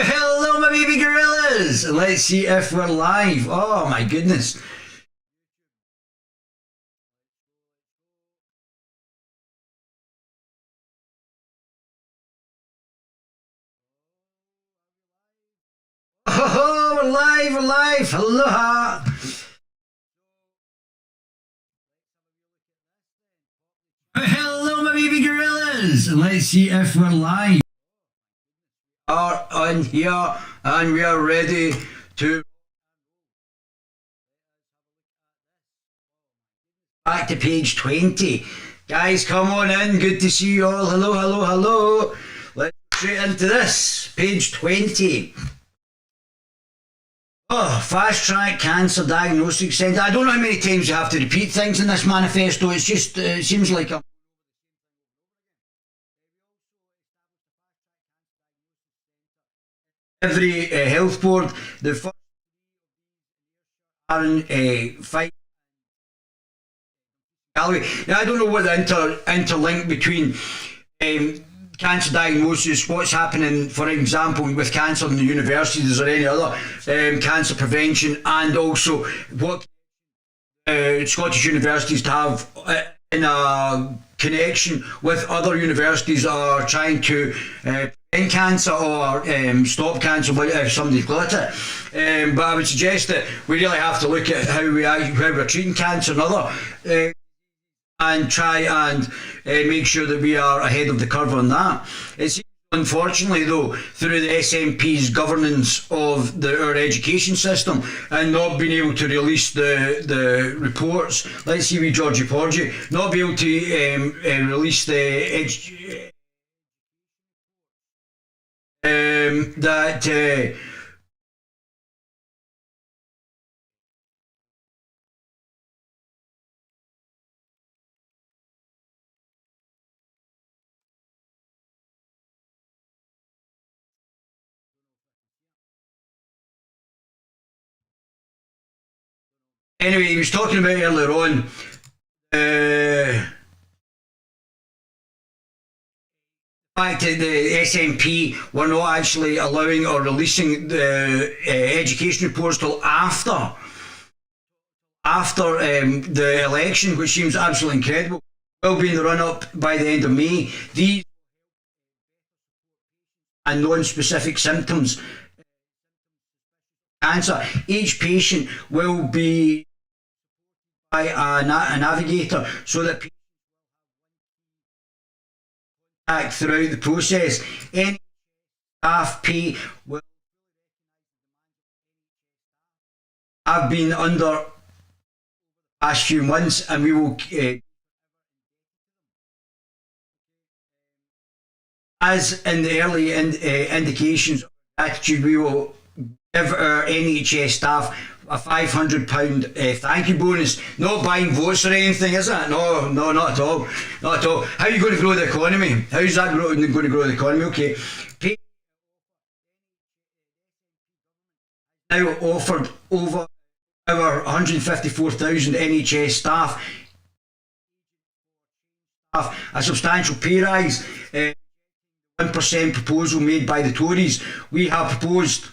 Hello, my baby gorillas! Let's see if we're live. Oh my goodness. Oh, we're live, we're live. Aloha. Hello, my baby gorillas. Let's see if we're live. Are on here and we are ready to back to page 20. Guys, come on in. Good to see you all. Hello, hello, hello. Let's get straight into this. Page 20. Oh, fast track cancer diagnostic centre. I don't know how many times you have to repeat things in this manifesto. It's just, it seems like every health board, the first are in fight. Now, I don't know what the interlink between cancer diagnosis, what's happening, for example, with cancer in the universities or any other cancer prevention, and also what Scottish universities to have in a connection with other universities that are trying to prevent cancer or stop cancer if somebody's got it. But I would suggest that we really have to look at how we're treating cancer and other and try and make sure that we are ahead of the curve on that. It seems, unfortunately, though, through the SNP's governance of our education system and not being able to release the reports, let's see with Georgie Porgy, not be able to release the that anyway, he was talking about earlier on the fact that the SNP were not actually allowing or releasing the education reports till after the election, which seems absolutely incredible. Will be in the run-up by the end of May. These and non-specific symptoms cancer. Each patient will be by a navigator so that people act throughout the process. Any staff pay will have been under the past few months, and we will as in the early indications of attitude, we will give our NHS staff a £500 thank you bonus. Not buying votes or anything, is it? No, not at all. Not at all. How are you going to grow the economy? How's that going to grow the economy? Okay. Now offered over our 154,000 NHS staff a substantial pay rise. 1% proposal made by the Tories. We have proposed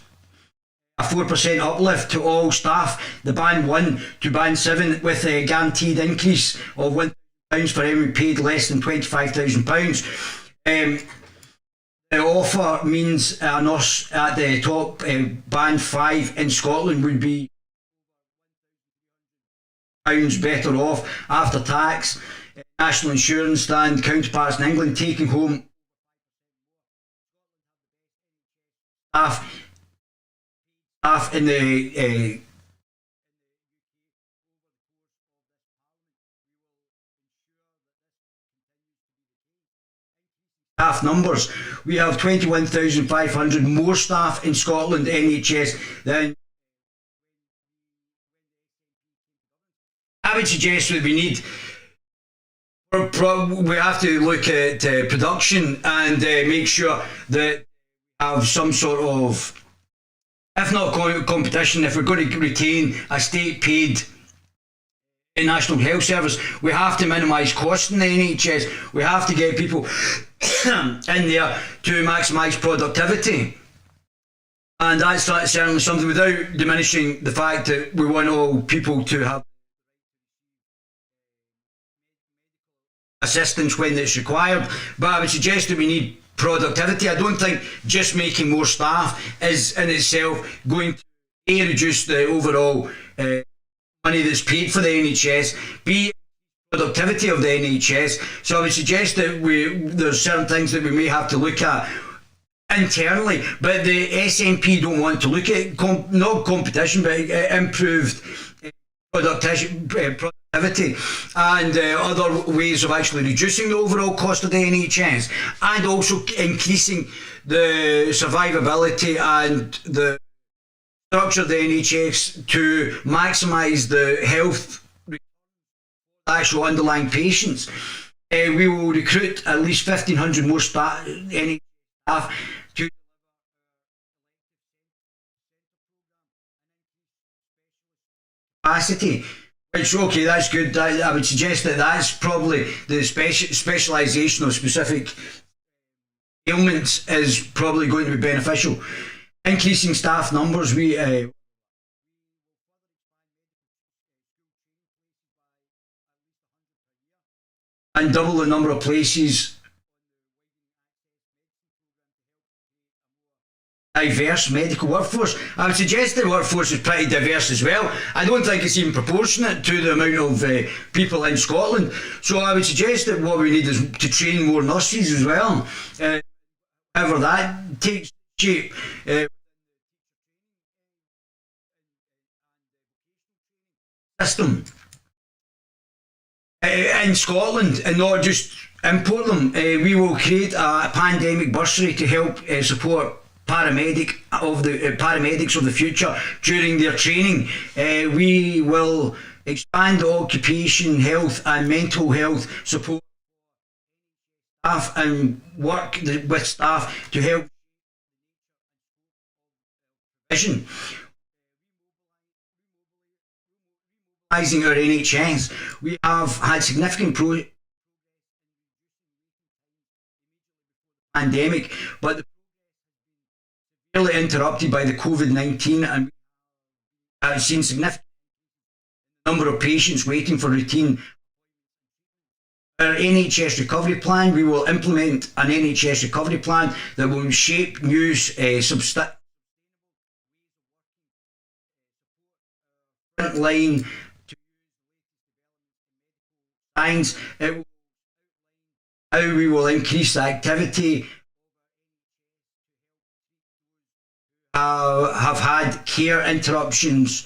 a 4% uplift to all staff, the band 1 to band 7, with a guaranteed increase of £1,000 for anyone paid less than £25,000. The offer means a nurse at the top band 5 in Scotland would be £1,000 better off after tax. National insurance and counterparts in England taking home staff in the staff numbers. We have 21,500 more staff in Scotland NHS than I would suggest that we need. We have to look at production and make sure that we have some sort of, if not competition, if we're going to retain a state-paid National Health Service, we have to minimise costs in the NHS. We have to get people in there to maximise productivity. And that's certainly something, without diminishing the fact that we want all people to have assistance when it's required. But I would suggest that we need productivity. I don't think just making more staff is in itself going to reduce the overall money that's paid for the NHS, B, productivity of the NHS. So I would suggest that there's certain things that we may have to look at internally, but the SNP don't want to look at not competition, but improved productivity and other ways of actually reducing the overall cost of the NHS, and also increasing the survivability and the structure of the NHS to maximise the health of actual underlying patients. We will recruit at least 1,500 more NHS staff to capacity. Which, okay, that's good. I would suggest that that's probably the specialisation of specific ailments is probably going to be beneficial. Increasing staff numbers, we and double the number of places. Diverse medical workforce. I would suggest the workforce is pretty diverse as well. I don't think it's even proportionate to the amount of people in Scotland. So I would suggest that what we need is to train more nurses as well. However that takes shape. System in Scotland, and not just import them. We will create a pandemic bursary to help support paramedics of the future during their training. We will expand the occupation health and mental health support staff and work with staff to help vision. Our NHS, we have had significant pandemic, but really interrupted by the COVID-19, and I've seen significant number of patients waiting for routine. Our NHS recovery plan, we will implement an NHS recovery plan that will shape new frontline science. How we will increase the activity, have had care interrupted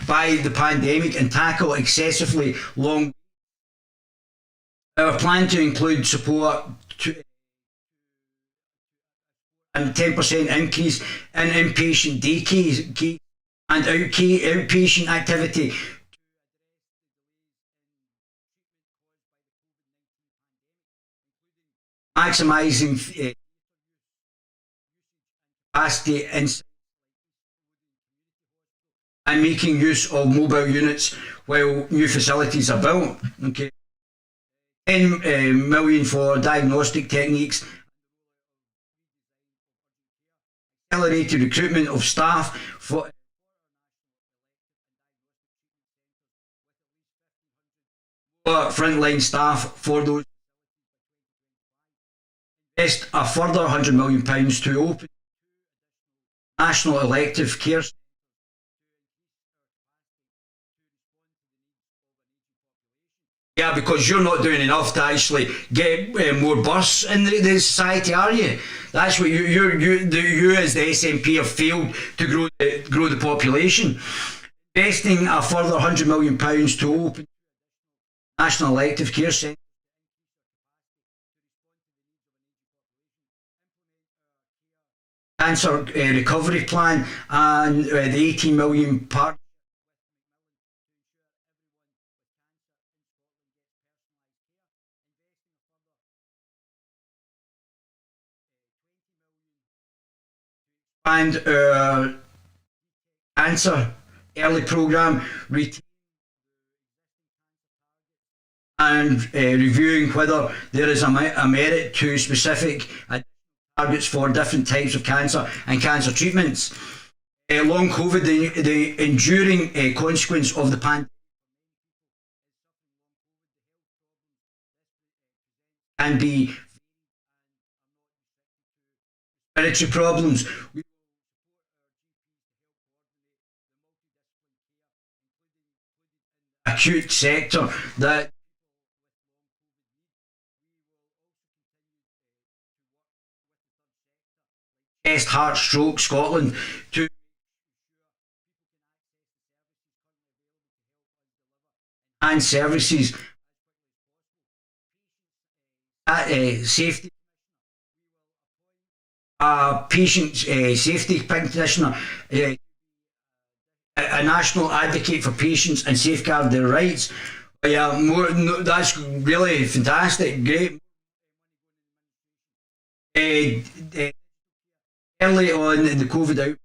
by the pandemic, and tackle excessively long. Our plan to include support and 10% increase in inpatient day care and outpatient activity, maximising capacity and making use of mobile units while new facilities are built. Okay. 10 million for diagnostic techniques, accelerated recruitment of staff for frontline staff for those. Invest a further £100 million to open national elective care centres. Yeah, because you're not doing enough to actually get more births in the society, are you? That's what you as the SNP have failed to grow the population. Investing a further £100 million to open national elective care centres. Cancer recovery plan and the 18 million part. And our cancer early programme, and reviewing whether there is a merit to specific targets for different types of cancer and cancer treatments. Long COVID, the enduring consequence of the pandemic can be respiratory problems. Acute sector that Chest, Heart, Stroke Scotland to and services safety, patient safety practitioner, a national advocate for patients and safeguard their rights. Yeah, that's really fantastic, great. Early on in the COVID outbreak,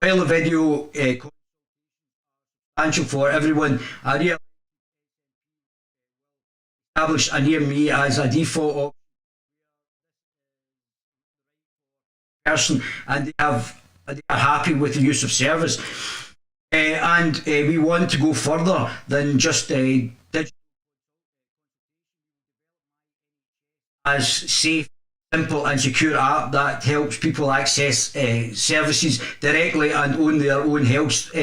while the video substantial for everyone, I really established a near me as a default person, and they are happy with the use of service. And we want to go further than just digital as safe, simple and secure app that helps people access services directly and own their own health.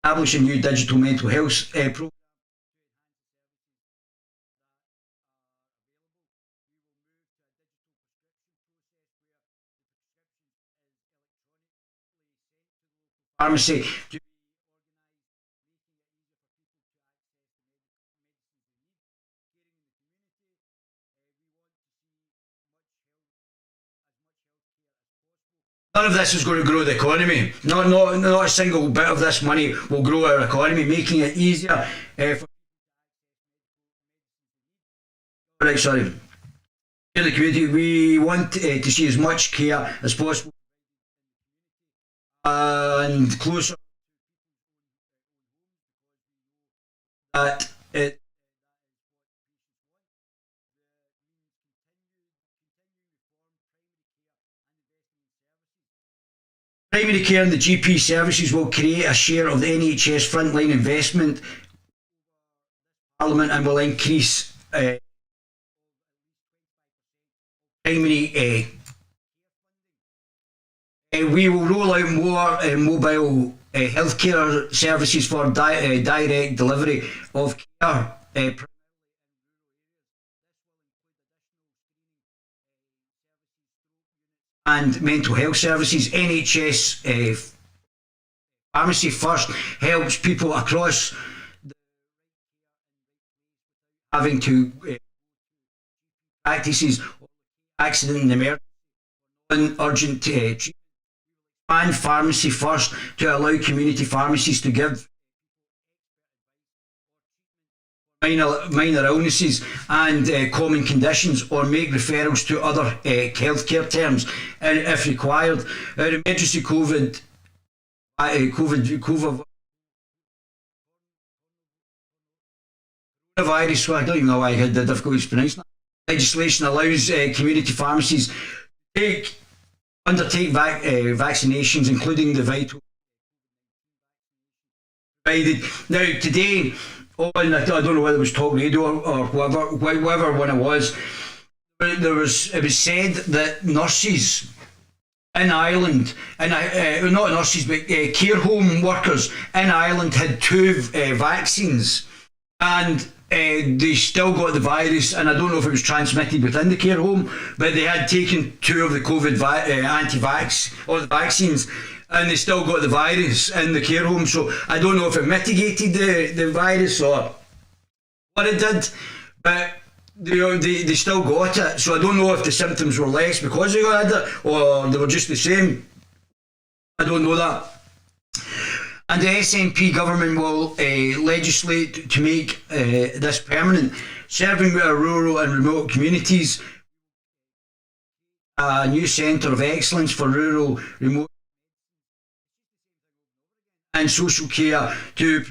Establish a new digital mental health program. Pharmacy to none of this is going to grow the economy. Not a single bit of this money will grow our economy, making it easier for in the community. We want to see as much care as possible and closer that it primary care and the GP services will create a share of the NHS frontline investment Parliament and will increase primary we will roll out more mobile healthcare services for direct delivery of care and mental health services. NHS Pharmacy First helps people across having to practices accident and emergency urgent treatment. And Pharmacy First to allow community pharmacies to give minor illnesses and common conditions or make referrals to other healthcare terms if required. Our emergency COVID virus, I don't even know why I had the difficulties pronouncing that. Legislation allows community pharmacies to undertake vaccinations, including the vital provided. Now today, I don't know whether it was talk radio or whatever one it was, it was said that nurses in Ireland, and not nurses but care home workers in Ireland had 2 vaccines, and they still got the virus, and I don't know if it was transmitted within the care home, but they had taken 2 of the COVID anti-vax or the vaccines, and they still got the virus in the care home. So I don't know if it mitigated the virus or what it did, but they still got it. So I don't know if the symptoms were less because they had it or they were just the same. I don't know that. And the SNP government will legislate to make this permanent, serving rural and remote communities. A new centre of excellence for rural, remote and social care to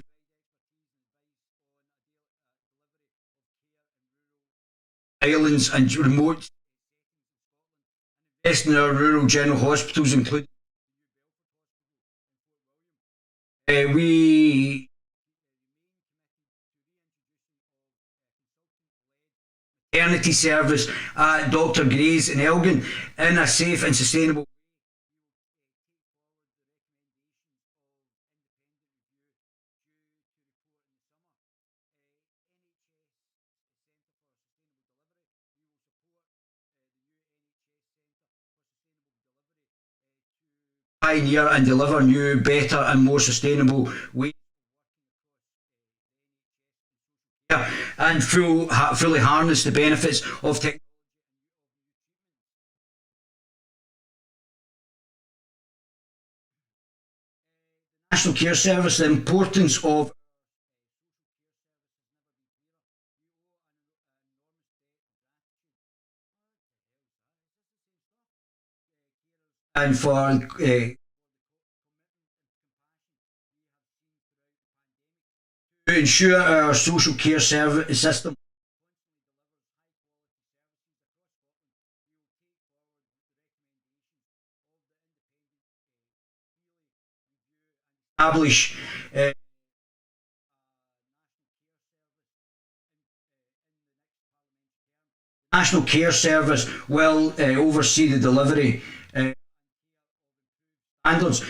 islands and remote, invest in our rural general hospitals, including we maternity service at Dr. Gray's in Elgin in a safe and sustainable pioneer and deliver new, better and more sustainable ways and fully harness the benefits of technology. National Care Service, the importance of and for to ensure our social care service system establish National Care Service will oversee the delivery standards,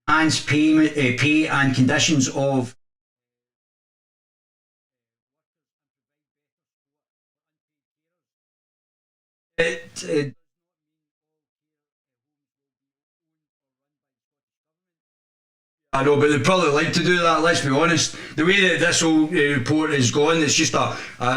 enhance pay and conditions of it. I know, but they'd probably like to do that. Let's be honest. The way that this whole report is going, it's just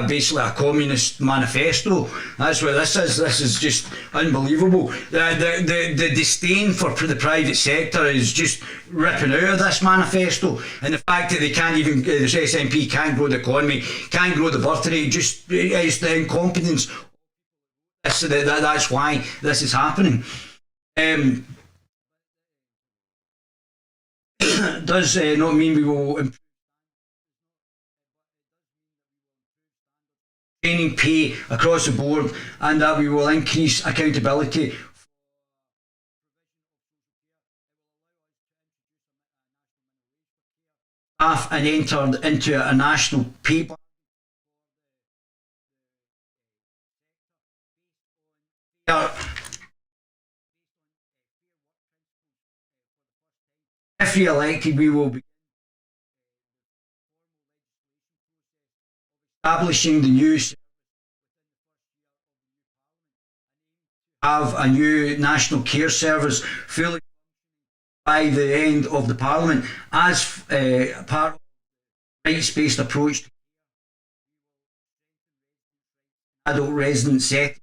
basically a communist manifesto. That's what this is. This is just unbelievable. The disdain for the private sector is just ripping out of this manifesto, and the fact that they can't even the SNP can't grow the economy, can't grow the birth rate, just it's the incompetence. That's why this is happening. Does not mean we will improve training pay across the board and that we will increase accountability staff and entered into a national pay if re-elected we will be establishing the new have a new national care service fully by the end of the parliament as part of the rights-based approach to adult resident setting.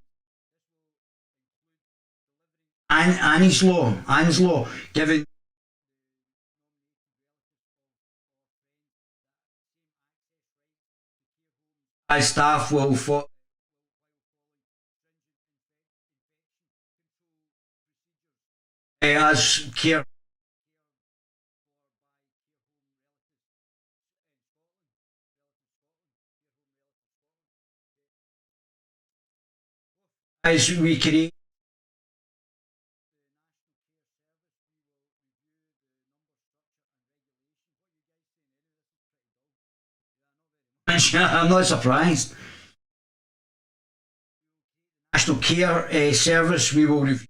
Anne's law, giving as staff will as care as we create I'm not surprised. National Care Service, we will review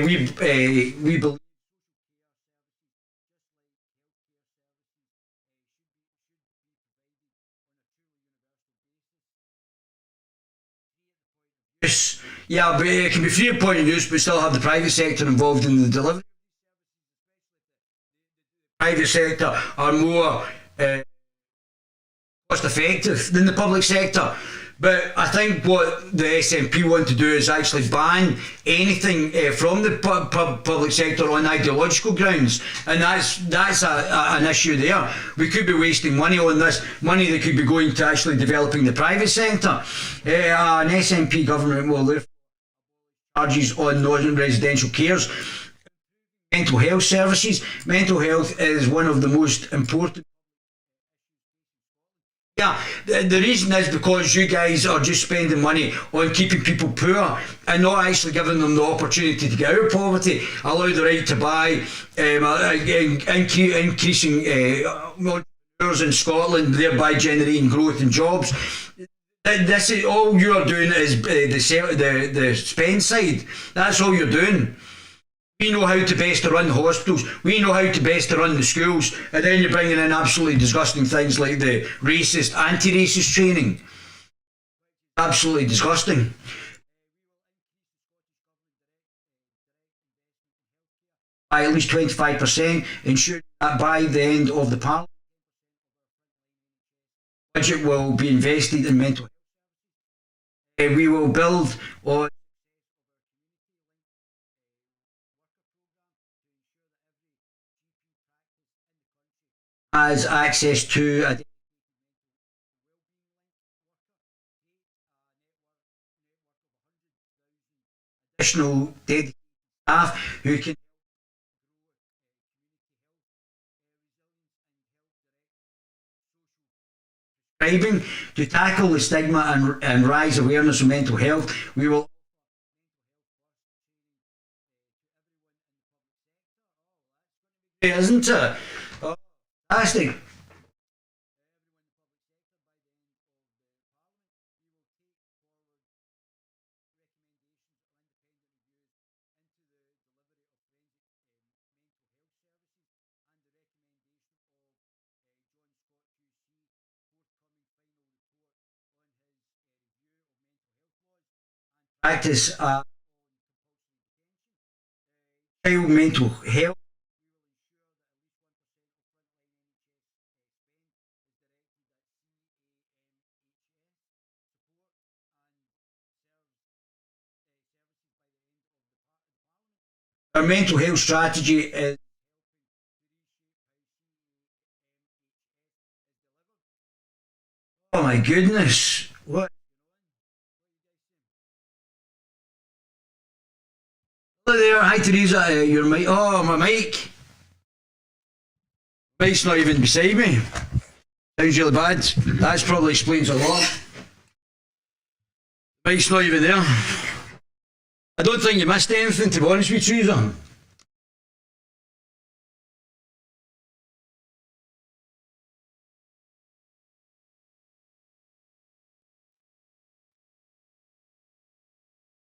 we believe use. Yeah, but it can be free of point of use, but still have the private sector involved in the delivery. Private sector are more cost effective than the public sector. But I think what the SNP want to do is actually ban anything from the public sector on ideological grounds, and that's an issue there. We could be wasting money on this, money that could be going to actually developing the private sector. An SNP government will therefore charges on non-residential cares. Mental health services. Mental health is one of the most important. Yeah, the reason is because you guys are just spending money on keeping people poor and not actually giving them the opportunity to get out of poverty, allow the right to buy, increasing entrepreneurs in Scotland, thereby generating growth and jobs. This is all you are doing is the spend side. That's all you're doing. We know how to best to run the hospitals. We know how to best to run the schools. And then you're bringing in absolutely disgusting things like the racist, anti-racist training. Absolutely disgusting. By at least 25%, ensuring that by the end of the Parliament, budget will be invested in mental health. We will build on has access to additional dedicated staff who can prescribing to tackle the stigma and rise awareness of mental health. We will isn't it? Oh, fantastic. Practice child mental health. Our mental health strategy is oh my goodness. What? Hello there, hi Teresa, your mic. Oh, my mic. Mic's not even beside me. Sounds really bad. That probably explains a lot. Mic's not even there. I don't think you missed anything, to be honest with you, Teresa.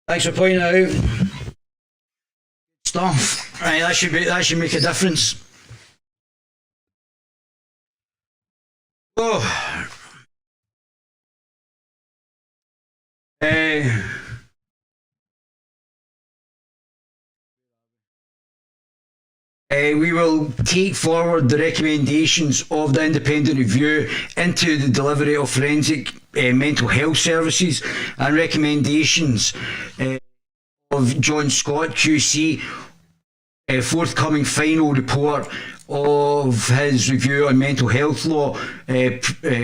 Thanks for pointing it out. Stuff. Right, that should make a difference. Oh. We will take forward the recommendations of the independent review into the delivery of forensic mental health services and recommendations of John Scott QC, forthcoming final report of his review on mental health law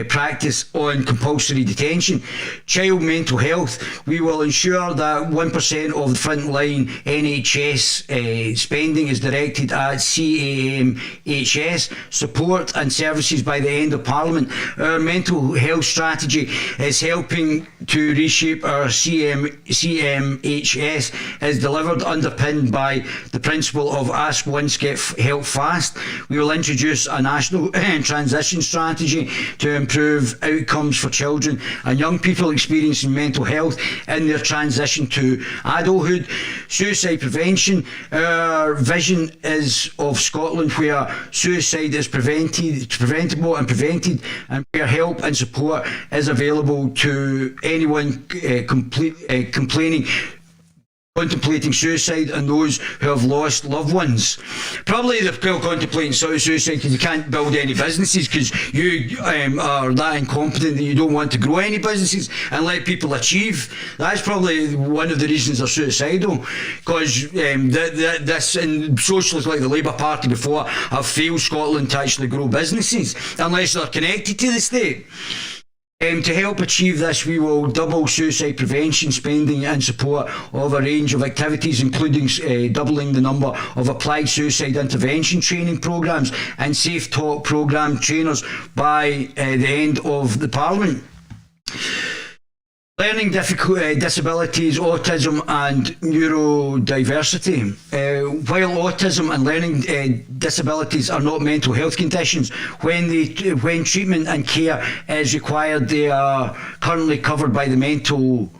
practice on compulsory detention. Child mental health, we will ensure that 1% of the frontline NHS spending is directed at CAMHS support and services by the end of Parliament. Our mental health strategy is helping to reshape our CMHS as delivered, underpinned by the principle of ask once, get help fast. we will introduce a national transition strategy to improve outcomes for children and young people experiencing mental health in their transition to adulthood. Suicide prevention. Our vision is of Scotland where suicide is preventable and prevented, and where help and support is available to anyone contemplating suicide and those who have lost loved ones. Probably they're still contemplating suicide because you can't build any businesses because you are that incompetent that you don't want to grow any businesses and let people achieve. That's probably one of the reasons they're suicidal, because this and socialists like the Labour Party before have failed Scotland to actually grow businesses unless they're connected to the state. To help achieve this, we will double suicide prevention spending and support of a range of activities, including doubling the number of applied suicide intervention training programmes and Safe Talk programme trainers by the end of the Parliament. Learning disabilities, autism and neurodiversity. While autism and learning disabilities are not mental health conditions, when treatment and care is required, they are currently covered by the Mental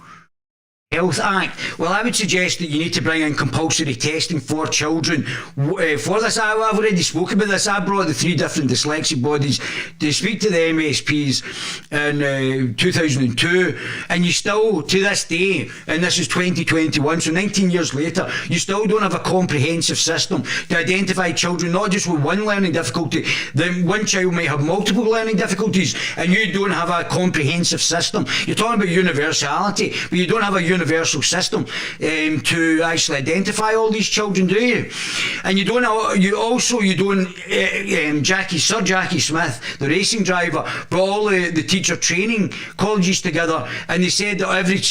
Health Act. Well, I would suggest that you need to bring in compulsory testing for children. For this, I've already spoken about this. I brought the 3 different dyslexic bodies to speak to the MSPs in 2002, and you still, to this day, and this is 2021, so 19 years later, you still don't have a comprehensive system to identify children, not just with one learning difficulty. Then one child might have multiple learning difficulties, and you don't have a comprehensive system. You're talking about universality, but you don't have a universal system to actually identify all these children, do you? And you don't. Sir Jackie Smith, the racing driver, brought all the teacher training colleges together, and they said that every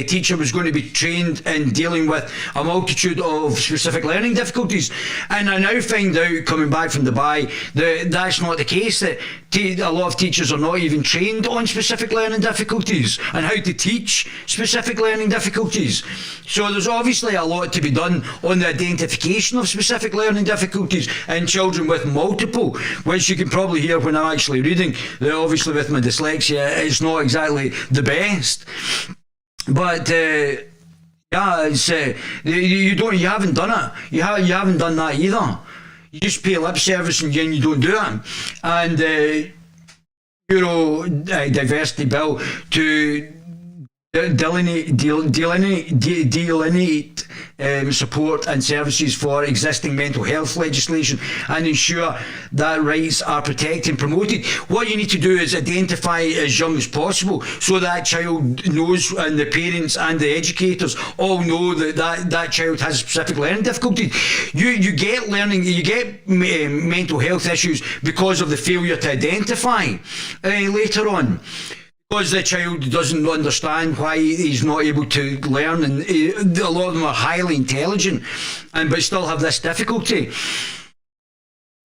teacher was going to be trained in dealing with a multitude of specific learning difficulties. And I now find out, coming back from Dubai, that that's not the case, that a lot of teachers are not even trained on specific learning difficulties and how to teach specific learning difficulties. So there's obviously a lot to be done on the identification of specific learning difficulties in children with multiple, which you can probably hear when I'm actually reading, that obviously with my dyslexia it's not exactly the best. But yeah, it's you haven't done it. You haven't done that either. You just pay lip service and then you don't do it. And diversity bill to delineate support and services for existing mental health legislation and ensure that rights are protected and promoted. What you need to do is identify as young as possible so that child knows, and the parents and the educators all know that child has specific learning difficulties. You get mental health issues because of the failure to identify later on. Because the child doesn't understand why he's not able to learn, and a lot of them are highly intelligent, but still have this difficulty.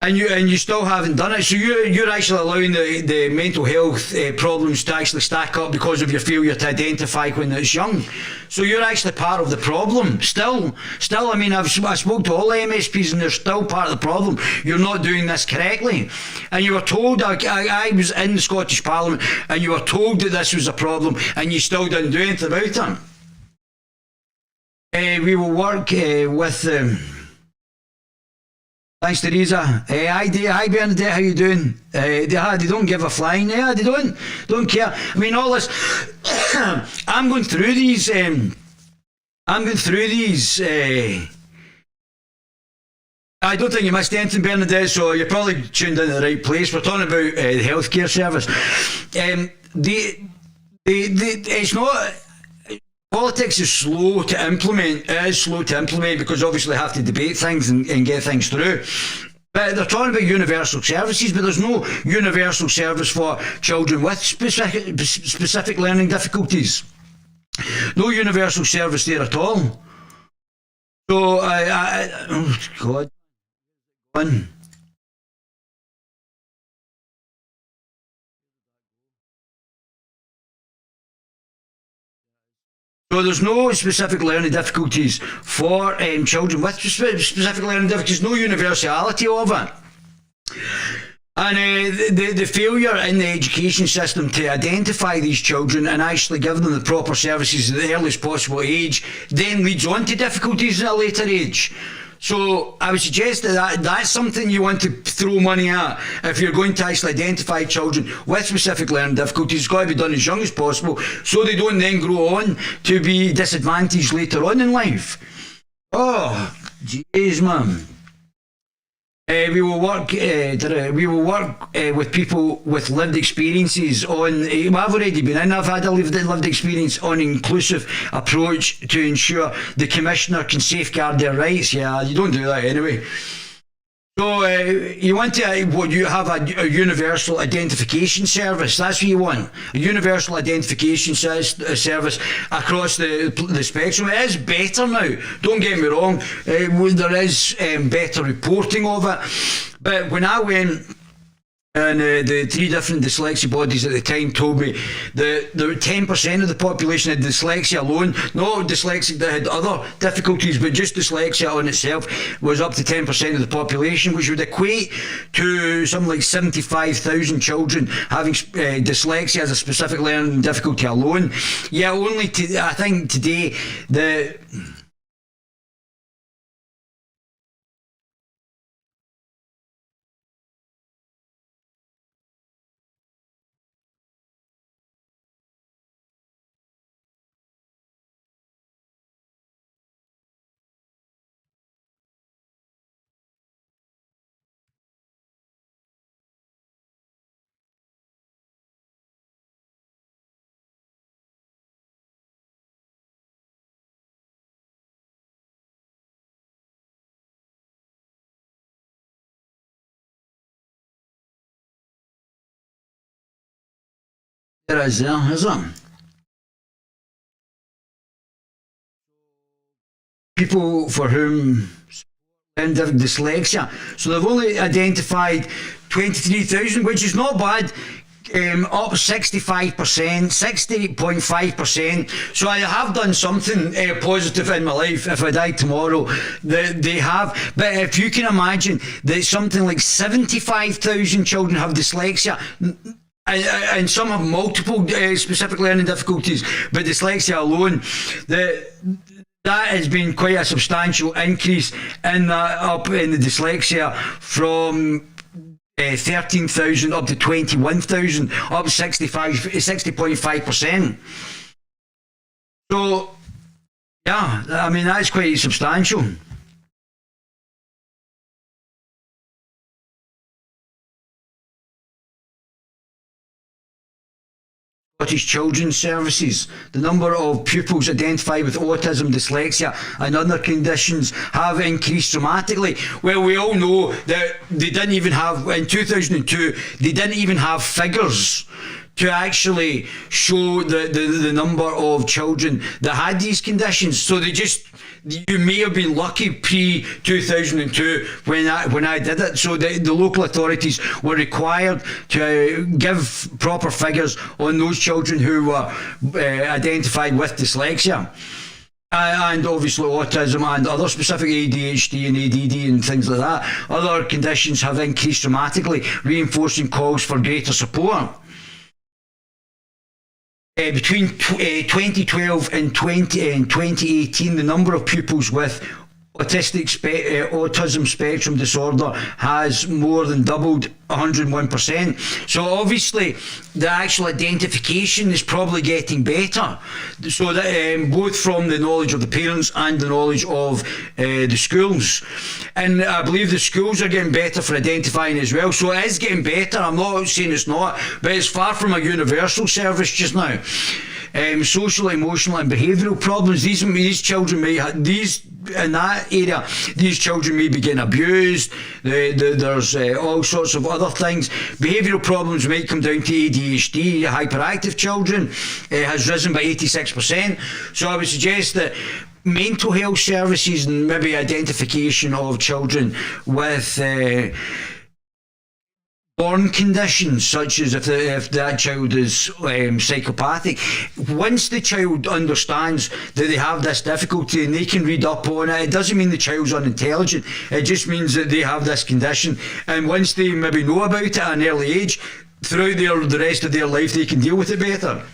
And you still haven't done it, so you're actually allowing the mental health problems to actually stack up because of your failure to identify when it's young. So you're actually part of the problem. Still, I mean, I spoke to all the MSPs and they're still part of the problem. You're not doing this correctly. And you were told, I was in the Scottish Parliament, and you were told that this was a problem, and you still didn't do anything about it. We will work with... Thanks, Teresa. Hi, Bernadette. How you doing? They don't give a flying. Yeah, they don't care. I mean, all this. I'm going through these. I don't think you missed anything, Bernadette. So you're probably tuned in the right place. We're talking about the healthcare service. It's not. Politics is slow to implement. It is slow to implement because obviously they have to debate things and get things through. But they're talking about universal services, but there's no universal service for children with specific learning difficulties. No universal service there at all. So, oh God. So there's no specific learning difficulties for children with specific learning difficulties, no universality of it. And the failure in the education system to identify these children and actually give them the proper services at the earliest possible age then leads on to difficulties at a later age. So I would suggest that that's something you want to throw money at. If you're going to actually identify children with specific learning difficulties, it's got to be done as young as possible so they don't then grow on to be disadvantaged later on in life. Oh, jeez, man. We will work with people with lived experiences on. I've already been in. I've had a lived experience on inclusive approach to ensure the commissioner can safeguard their rights. Yeah, you don't do that anyway. So you want to you have a universal identification service. That's what you want. A universal identification service across the spectrum. It is better now. Don't get me wrong. There is better reporting of it. But when I went, and the three different dyslexia bodies at the time told me that there were 10% of the population had dyslexia alone, not dyslexic that had other difficulties, but just dyslexia on itself was up to 10% of the population, which would equate to something like 75,000 children having dyslexia as a specific learning difficulty alone. Yeah, only I think today there is there, is there? People for whom dyslexia. So they've only identified 23,000, which is not bad. Up 65%, 60.5%. So I have done something positive in my life. If I die tomorrow, they have. But if you can imagine that something like 75,000 children have dyslexia, and some have multiple specific learning difficulties, but dyslexia alone, that has been quite a substantial increase in that, up in the dyslexia from 13,000 up to 21,000, up 60.5%. So, yeah, I mean, that's quite substantial. Scottish Children's Services. The number of pupils identified with autism, dyslexia and other conditions have increased dramatically. Well, we all know that they didn't even have, in 2002, they didn't even have figures to actually show the number of children that had these conditions. So you may have been lucky pre-2002 when I did it. So the local authorities were required to give proper figures on those children who were identified with dyslexia. And obviously autism and other specific ADHD and ADD and things like that. Other conditions have increased dramatically, reinforcing calls for greater support. Between 2012 and 2018, the number of pupils with autism spectrum disorder has more than doubled, 101%. So obviously the actual identification is probably getting better, so that both from the knowledge of the parents and the knowledge of the schools, and I believe the schools are getting better for identifying as well. So it is getting better. I'm not saying it's not, but it's far from a universal service just now. Social, emotional and behavioural problems. These children may have in that area. These children may be getting abused. There's all sorts of other things. Behavioural problems might come down to ADHD. Hyperactive children has risen by 86%. So I would suggest that mental health services and maybe identification of children with born conditions, such as if that child is psychopathic, once the child understands that they have this difficulty and they can read up on it, it doesn't mean the child's unintelligent. It just means that they have this condition, and once they maybe know about it at an early age, throughout the rest of their life they can deal with it better.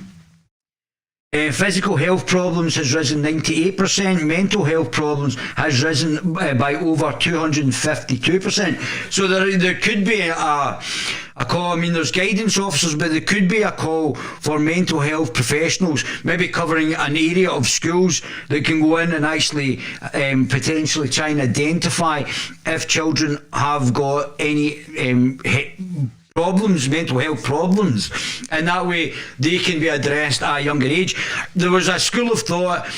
Physical health problems has risen 98%. Mental health problems has risen by over 252%. So there could be a call. I mean, there's guidance officers, but there could be a call for mental health professionals, maybe covering an area of schools that can go in and actually potentially try and identify if children have got any problems, mental health problems, and that way they can be addressed at a younger age. There was a school of thought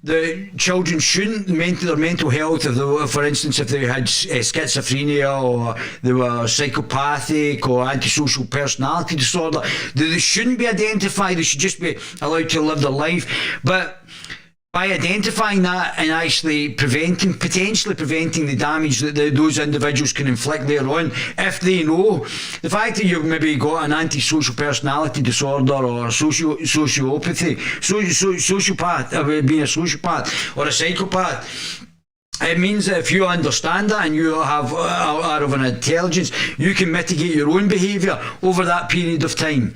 that children shouldn't their mental health, if they were, for instance, if they had schizophrenia or they were psychopathic or antisocial personality disorder, that they shouldn't be identified. They should just be allowed to live their life. But by identifying that and actually potentially preventing the damage that those individuals can inflict later on, if they know the fact that you've maybe got an antisocial personality disorder or sociopathy, sociopath, being a sociopath or a psychopath, it means that if you understand that and you are of an intelligence, you can mitigate your own behaviour over that period of time.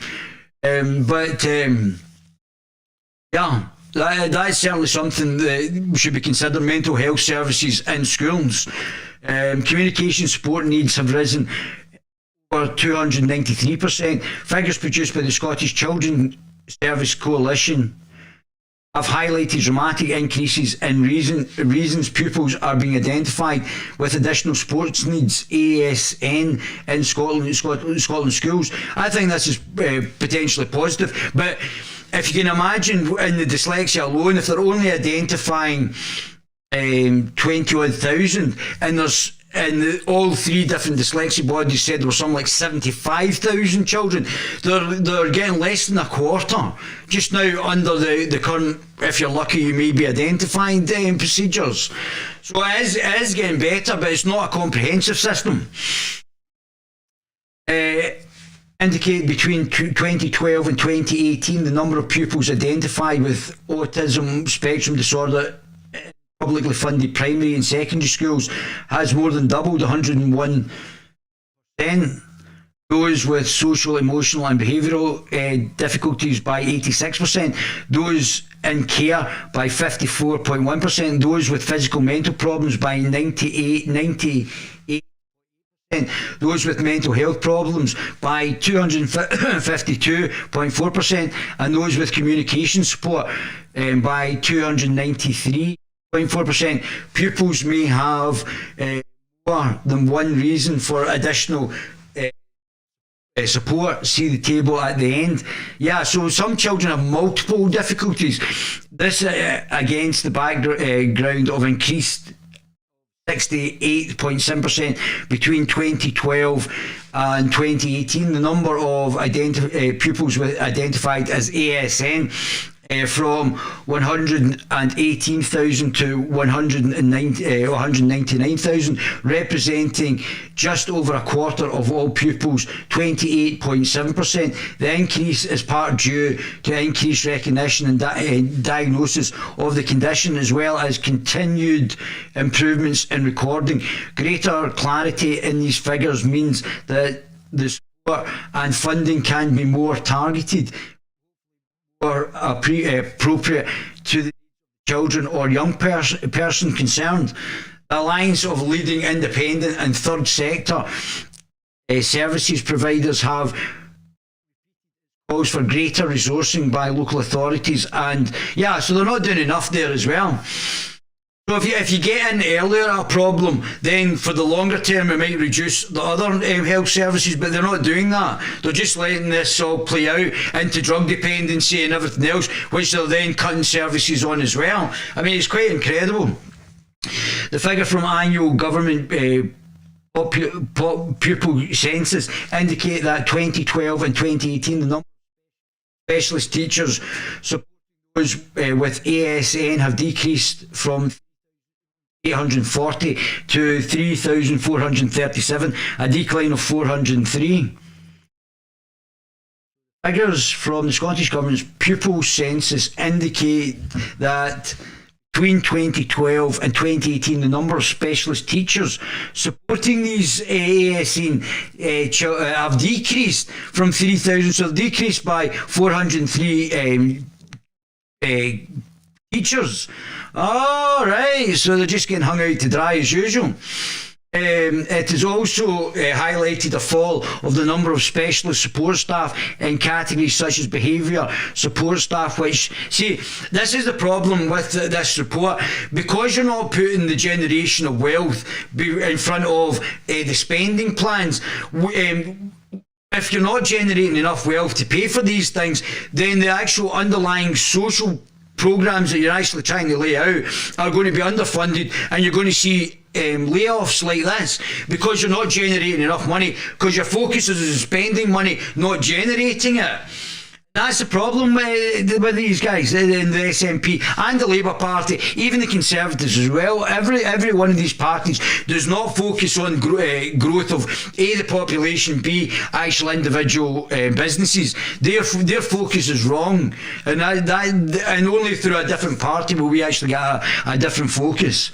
Yeah. That's certainly something that should be considered. Mental health services in schools. Communication support needs have risen over 293%. Figures produced by the Scottish Children's Service Coalition have highlighted dramatic increases in reasons pupils are being identified with additional sports needs, ASN, in Scotland schools. I think this is potentially positive, but if you can imagine in the dyslexia alone, if they're only identifying 20,000, and all three different dyslexia bodies said there were something like 75,000 children, they're getting less than a quarter just now under the current, if you're lucky, you may be identifying procedures. So it is getting better, but it's not a comprehensive system. Indicate between 2012 and 2018 the number of pupils identified with autism spectrum disorder in publicly funded primary and secondary schools has more than doubled, 101%. Those with social, emotional and behavioural difficulties by 86%. Those in care by 54.1%. Those with physical mental problems by 98%. Those with mental health problems by 252.4%, and those with communication support by 293.4%. Pupils may have more than one reason for additional support. See the table at the end. Yeah, so some children have multiple difficulties. This against the background of increased 68.7% between 2012 and 2018. The number of pupils identified as ASN from 118,000 to 199,000, representing just over a quarter of all pupils, 28.7%. The increase is part due to increased recognition and diagnosis of the condition, as well as continued improvements in recording. Greater clarity in these figures means that the support and funding can be more targeted or appropriate to the children or young person concerned. The alliance of leading independent and third sector services providers have calls for greater resourcing by local authorities, and yeah, so they're not doing enough there as well. So if you get in earlier a problem, then for the longer term it might reduce the other health services, but they're not doing that. They're just letting this all play out into drug dependency and everything else, which they're then cutting services on as well. I mean, it's quite incredible. The figure from annual government pupil census indicate that 2012 and 2018 the number of specialist teachers supporting those with ASN have decreased from 840 to 3,437, a decline of 403. Figures from the Scottish Government's pupil census indicate that between 2012 and 2018, the number of specialist teachers supporting these ASN have decreased from 3,000, so decreased by 403 teachers. All right, so they're just getting hung out to dry as usual. It has also highlighted a fall of the number of specialist support staff in categories such as behaviour support staff, which, see, this is the problem with this report. Because you're not putting the generation of wealth in front of the spending plans, if you're not generating enough wealth to pay for these things, then the actual underlying social programmes that you're actually trying to lay out are going to be underfunded, and you're going to see layoffs like this because you're not generating enough money, because your focus is on spending money, not generating it. That's the problem with these guys in the SNP and the Labour Party, even the Conservatives as well. Every one of these parties does not focus on growth of A, the population, B, actual individual businesses. Their focus is wrong, and and only through a different party will we actually get a different focus.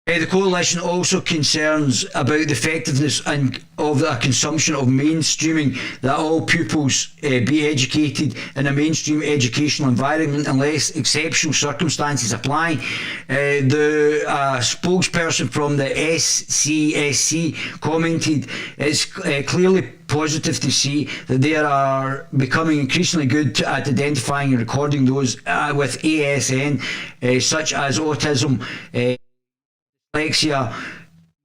The coalition also concerns about the effectiveness of a consumption of mainstreaming, that all pupils be educated in a mainstream educational environment unless exceptional circumstances apply. The spokesperson from the SCSC commented, "It's clearly positive to see that they are becoming increasingly good at identifying and recording those with ASN, such as autism, dyslexia,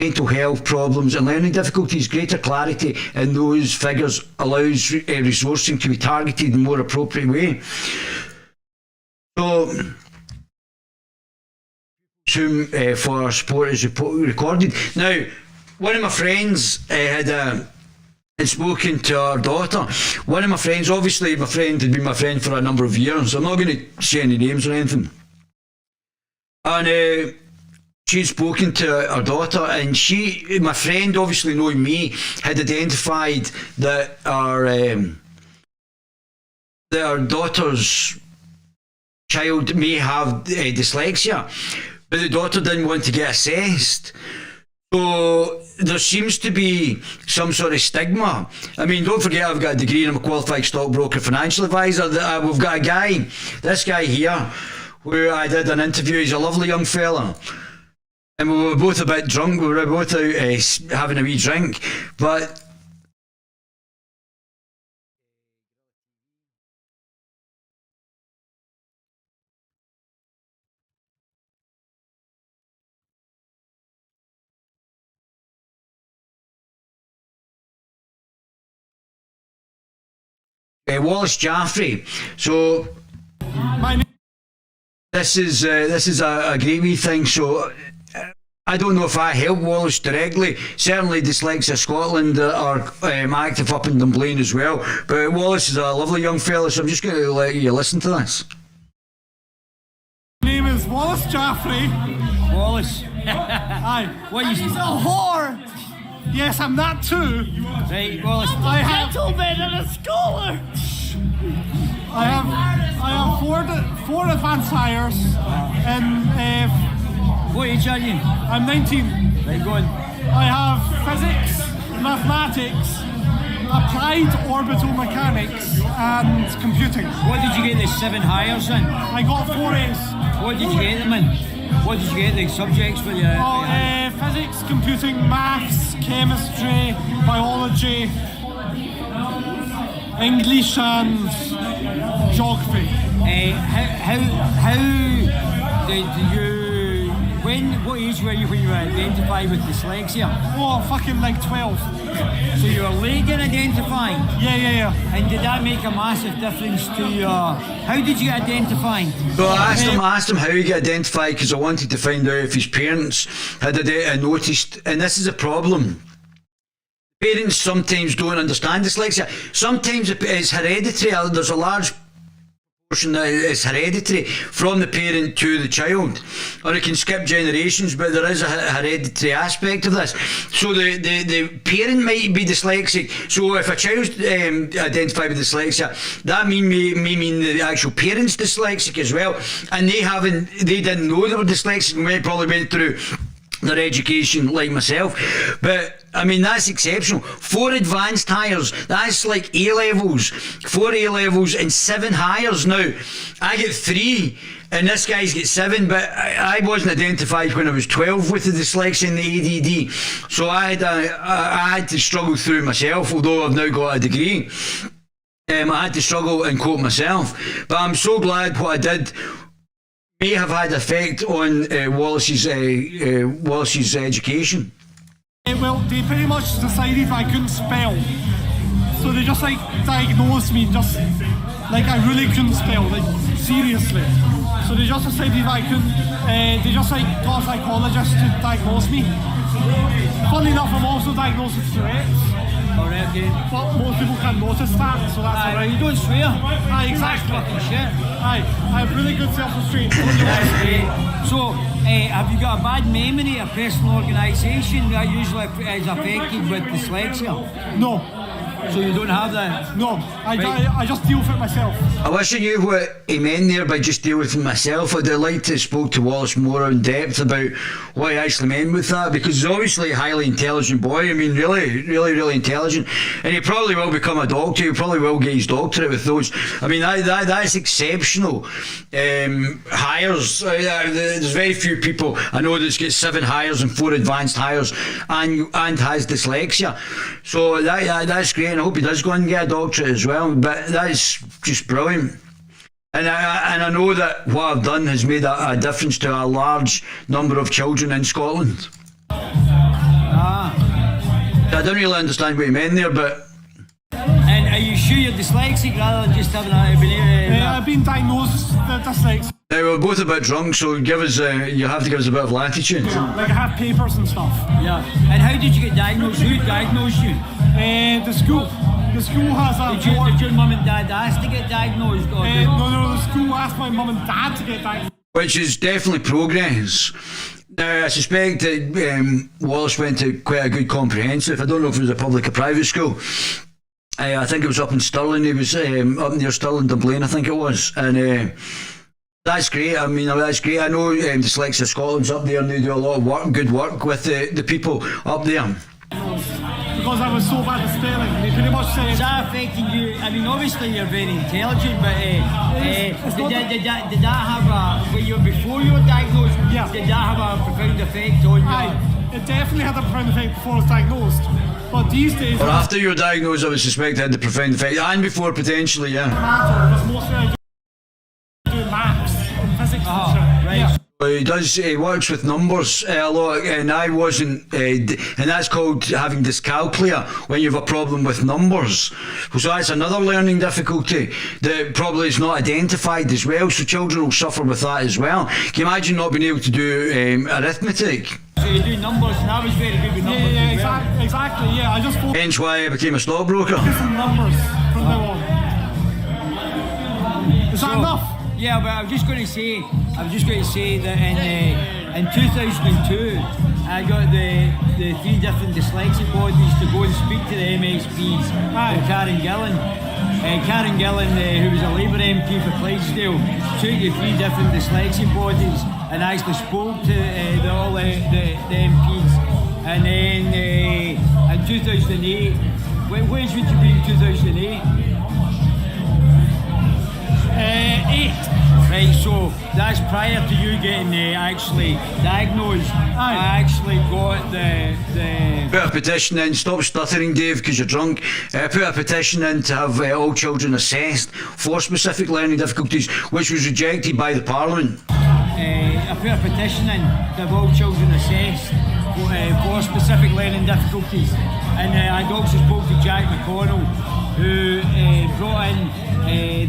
mental health problems and learning difficulties. Greater clarity in those figures allows resourcing to be targeted in a more appropriate way." So, whom for sport is recorded. Now, one of my friends had spoken to our daughter. One of my friends, obviously my friend had been my friend for a number of years, so I'm not going to say any names or anything. And she'd spoken to her daughter, and my friend, obviously knowing me, had identified that our daughter's child may have dyslexia, but the daughter didn't want to get assessed. So there seems to be some sort of stigma. I mean, don't forget I've got a degree and I'm a qualified stockbroker, financial advisor. We've got a guy, this guy here, who I did an interview. He's a lovely young fella. And we were both a bit drunk, we were both out having a wee drink, but Wallace Jaffrey. So this is a great wee thing. So I don't know if I help Wallace directly. Certainly Dyslexia Scotland are active up in Dunblane as well. But Wallace is a lovely young fella, so I'm just going to let you listen to this. My name is Wallace Jaffrey. Wallace. Aye. What And you... he's a whore. Yes, I'm that too. Right, Wallace. I have Gentleman and a scholar. I have four advanced hires, and What age are you? I'm 19. Right, go on. I have physics, mathematics, applied orbital mechanics, and computing. What did you get the 7 hires in? I got 4 A's. What did you get them in? What did you get the subjects for your... Physics, computing, maths, chemistry, biology, English and geography. How did you... What age were you when you were identified with dyslexia? Oh, fucking like 12. So you were late in identifying? Yeah. And did that make a massive difference to your... How did you get identified? So I asked him how he got identified, because I wanted to find out if his parents had noticed, and this is a problem. Parents sometimes don't understand dyslexia. Sometimes it's hereditary. There's a large that it's hereditary from the parent to the child, or it can skip generations, but there is a hereditary aspect of this. So the parent might be dyslexic. So if a child's identified with dyslexia, that may mean the actual parent's dyslexic as well, and they didn't know they were dyslexic and probably went through their education like myself. But I mean, that's exceptional. 4 advanced hires, that's like A-levels, 4 A-levels and 7 hires. Now I get 3 and this guy's get 7, but I wasn't identified when I was 12 with the dyslexia and the ADD, so I had to struggle through myself, although I've now got a degree. I had to struggle and cope myself, but I'm so glad what I did may have had effect on Wallace's education. Well, they pretty much decided I couldn't spell, so they just like diagnosed me, just like I really couldn't spell, like seriously. So they just decided I couldn't. They just like got a psychologist to diagnose me. Funny enough, I'm also diagnosed with Tourette's. Alright, okay. But most people can't notice that, so that's alright. You don't swear. Aye, exactly. Fucking shit. Aye, I have really good self-restraint. That's great. So, have you got a bad memory, a personal organisation that usually is affected with dyslexia? No. So you don't have that? No, I just deal with it myself. I wish I knew what he meant there by just deal with it myself. I'd like to spoke to Wallace more in depth about what he actually meant with that, because he's obviously a highly intelligent boy. I mean, really intelligent, and he probably will become a doctor. He probably will get his doctorate with those. I mean, that's exceptional. Hires, there's very few people I know that's got 7 hires and 4 advanced hires and has dyslexia. So that's great. And I hope he does go and get a doctorate as well, but that's just brilliant. And I know that what I've done has made a difference to a large number of children in Scotland. I don't really understand what he meant there, but... And are you sure you're dyslexic rather than just having I've been diagnosed with dyslexia. We're both a bit drunk, so you have to give us a bit of latitude. Like I have papers and stuff. Yeah. And how did you get diagnosed? Who diagnosed you? The school. The school has a... Did your mum and dad ask to get diagnosed? Or no, the school asked my mum and dad to get diagnosed. Which is definitely progress. Now, I suspect that Wallace went to quite a good comprehensive. I don't know if it was a public or private school. I think it was up in Stirling. He was up near Stirling, Dunblane, I think it was. And that's great. I mean, that's great. I know Dyslexia Scotland's up there and they do a lot of good work with the people up there. Because I was so bad at spelling, they pretty much said... Is that affecting you? I mean, obviously you're very intelligent, but did that have a... Before you were diagnosed, yeah. Did that have a profound effect on you? Aye, it definitely had a profound effect before I was diagnosed. But these days... Or after you were diagnosed, I would suspect it had the profound effect. And before, potentially, yeah. Because mostly I do maths and physics and shit. Right. Yeah. He works with numbers a lot, and I wasn't, and that's called having dyscalculia, when you have a problem with numbers. So that's another learning difficulty that probably is not identified as well, so children will suffer with that as well. Can you imagine not being able to do arithmetic? So you do numbers, and I was very good with numbers. Yeah, exactly, yeah. I just focused Hence why I became a stockbroker. on numbers from now on. Is that enough? Yeah, but I was just going to say that in 2002, I got the 3 different dyslexic bodies to go and speak to the MSPs. Karen Gillan. Karen Gillan, who was a Labour MP for Clydesdale, took the 3 different dyslexic bodies and actually spoke to all the MPs. And then in 2008, when would you be in 2008? 8. Right, so that's prior to you getting actually diagnosed. I actually got the... Put a petition in, stop stuttering, Dave, because you're drunk. Put a petition in to have all children assessed for specific learning difficulties, which was rejected by the Parliament. I put a petition in to have all children assessed for specific learning difficulties. And I also spoke to Jack McConnell, who brought in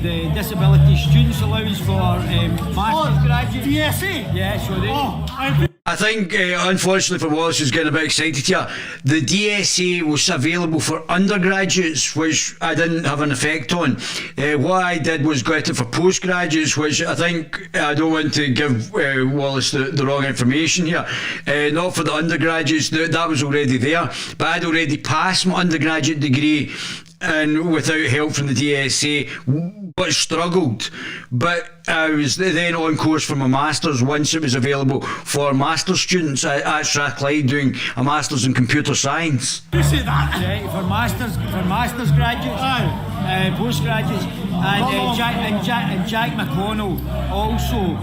the Disability Students Allowance for Masters graduates. DSA? Yeah, so they... I think, unfortunately for Wallace, who's getting a bit excited here, the DSA was available for undergraduates, which I didn't have an effect on. What I did was get it for postgraduates, which I think, I don't want to give Wallace the wrong information here. Not for the undergraduates, that was already there, but I'd already passed my undergraduate degree and without help from the DSA, but struggled. But I was then on course for my Masters once it was available for Masters students at Strathclyde, doing a Masters in Computer Science. You say that? Yeah, for masters graduates, postgraduates, and Jack McConnell also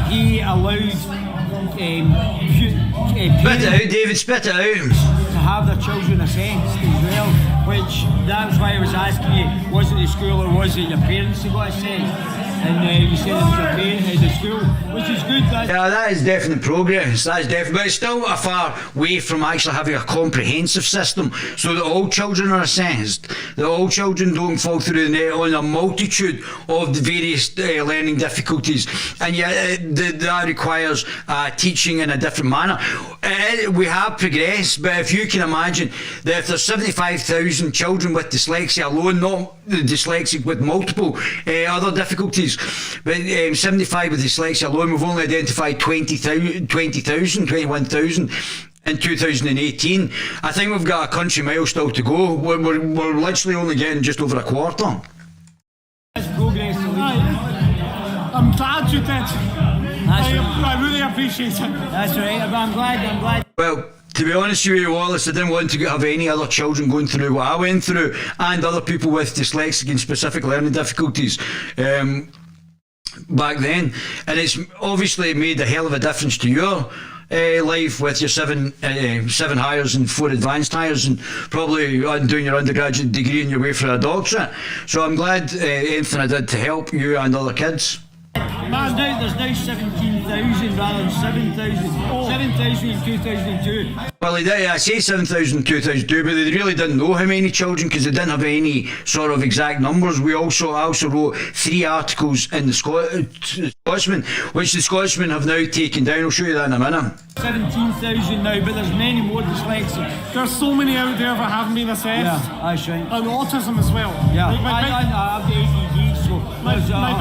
he allowed Spit it out, David, spit it out. to have their children assessed as well, which that was why I was asking you, was it the school or was it your parents who got assessed? And you said it was your parents at the school, which is good. Yeah, that is definite progress. That's definitely, but it's still a far way from actually having a comprehensive system so that all children are assessed, that all children don't fall through the net on a multitude of the various learning difficulties, and yet that requires teaching in a different manner. We have progressed, but if you can imagine that if there's 75,000 children with dyslexia alone, not the dyslexic with multiple other difficulties, but 75 with dyslexia alone, we've only identified 21,000 in 2018. I think we've got a country mile still to go. We're literally only getting just over a quarter. That's progress. I'm glad you did. I really appreciate it. That's right. I'm glad. Well, to be honest with you, Wallace, I didn't want to have any other children going through what I went through, and other people with dyslexic and specific learning difficulties back then. And it's obviously made a hell of a difference to your life with your seven hires and 4 advanced hires, and probably doing your undergraduate degree on your way for a doctorate. So I'm glad anything I did to help you and other kids. There's now 17,000 rather than 7,000. 7,000 in 2002. Well, I say 7,000 in 2002, but they really didn't know how many children because they didn't have any sort of exact numbers. I also wrote 3 articles in the Scotsman, which the Scotsman have now taken down. I'll show you that in a minute. 17,000 now, but there's many more dyslexic. There's so many out there that haven't been assessed. Yeah, that's right. And autism as well. Yeah, Like I have the ADD, so my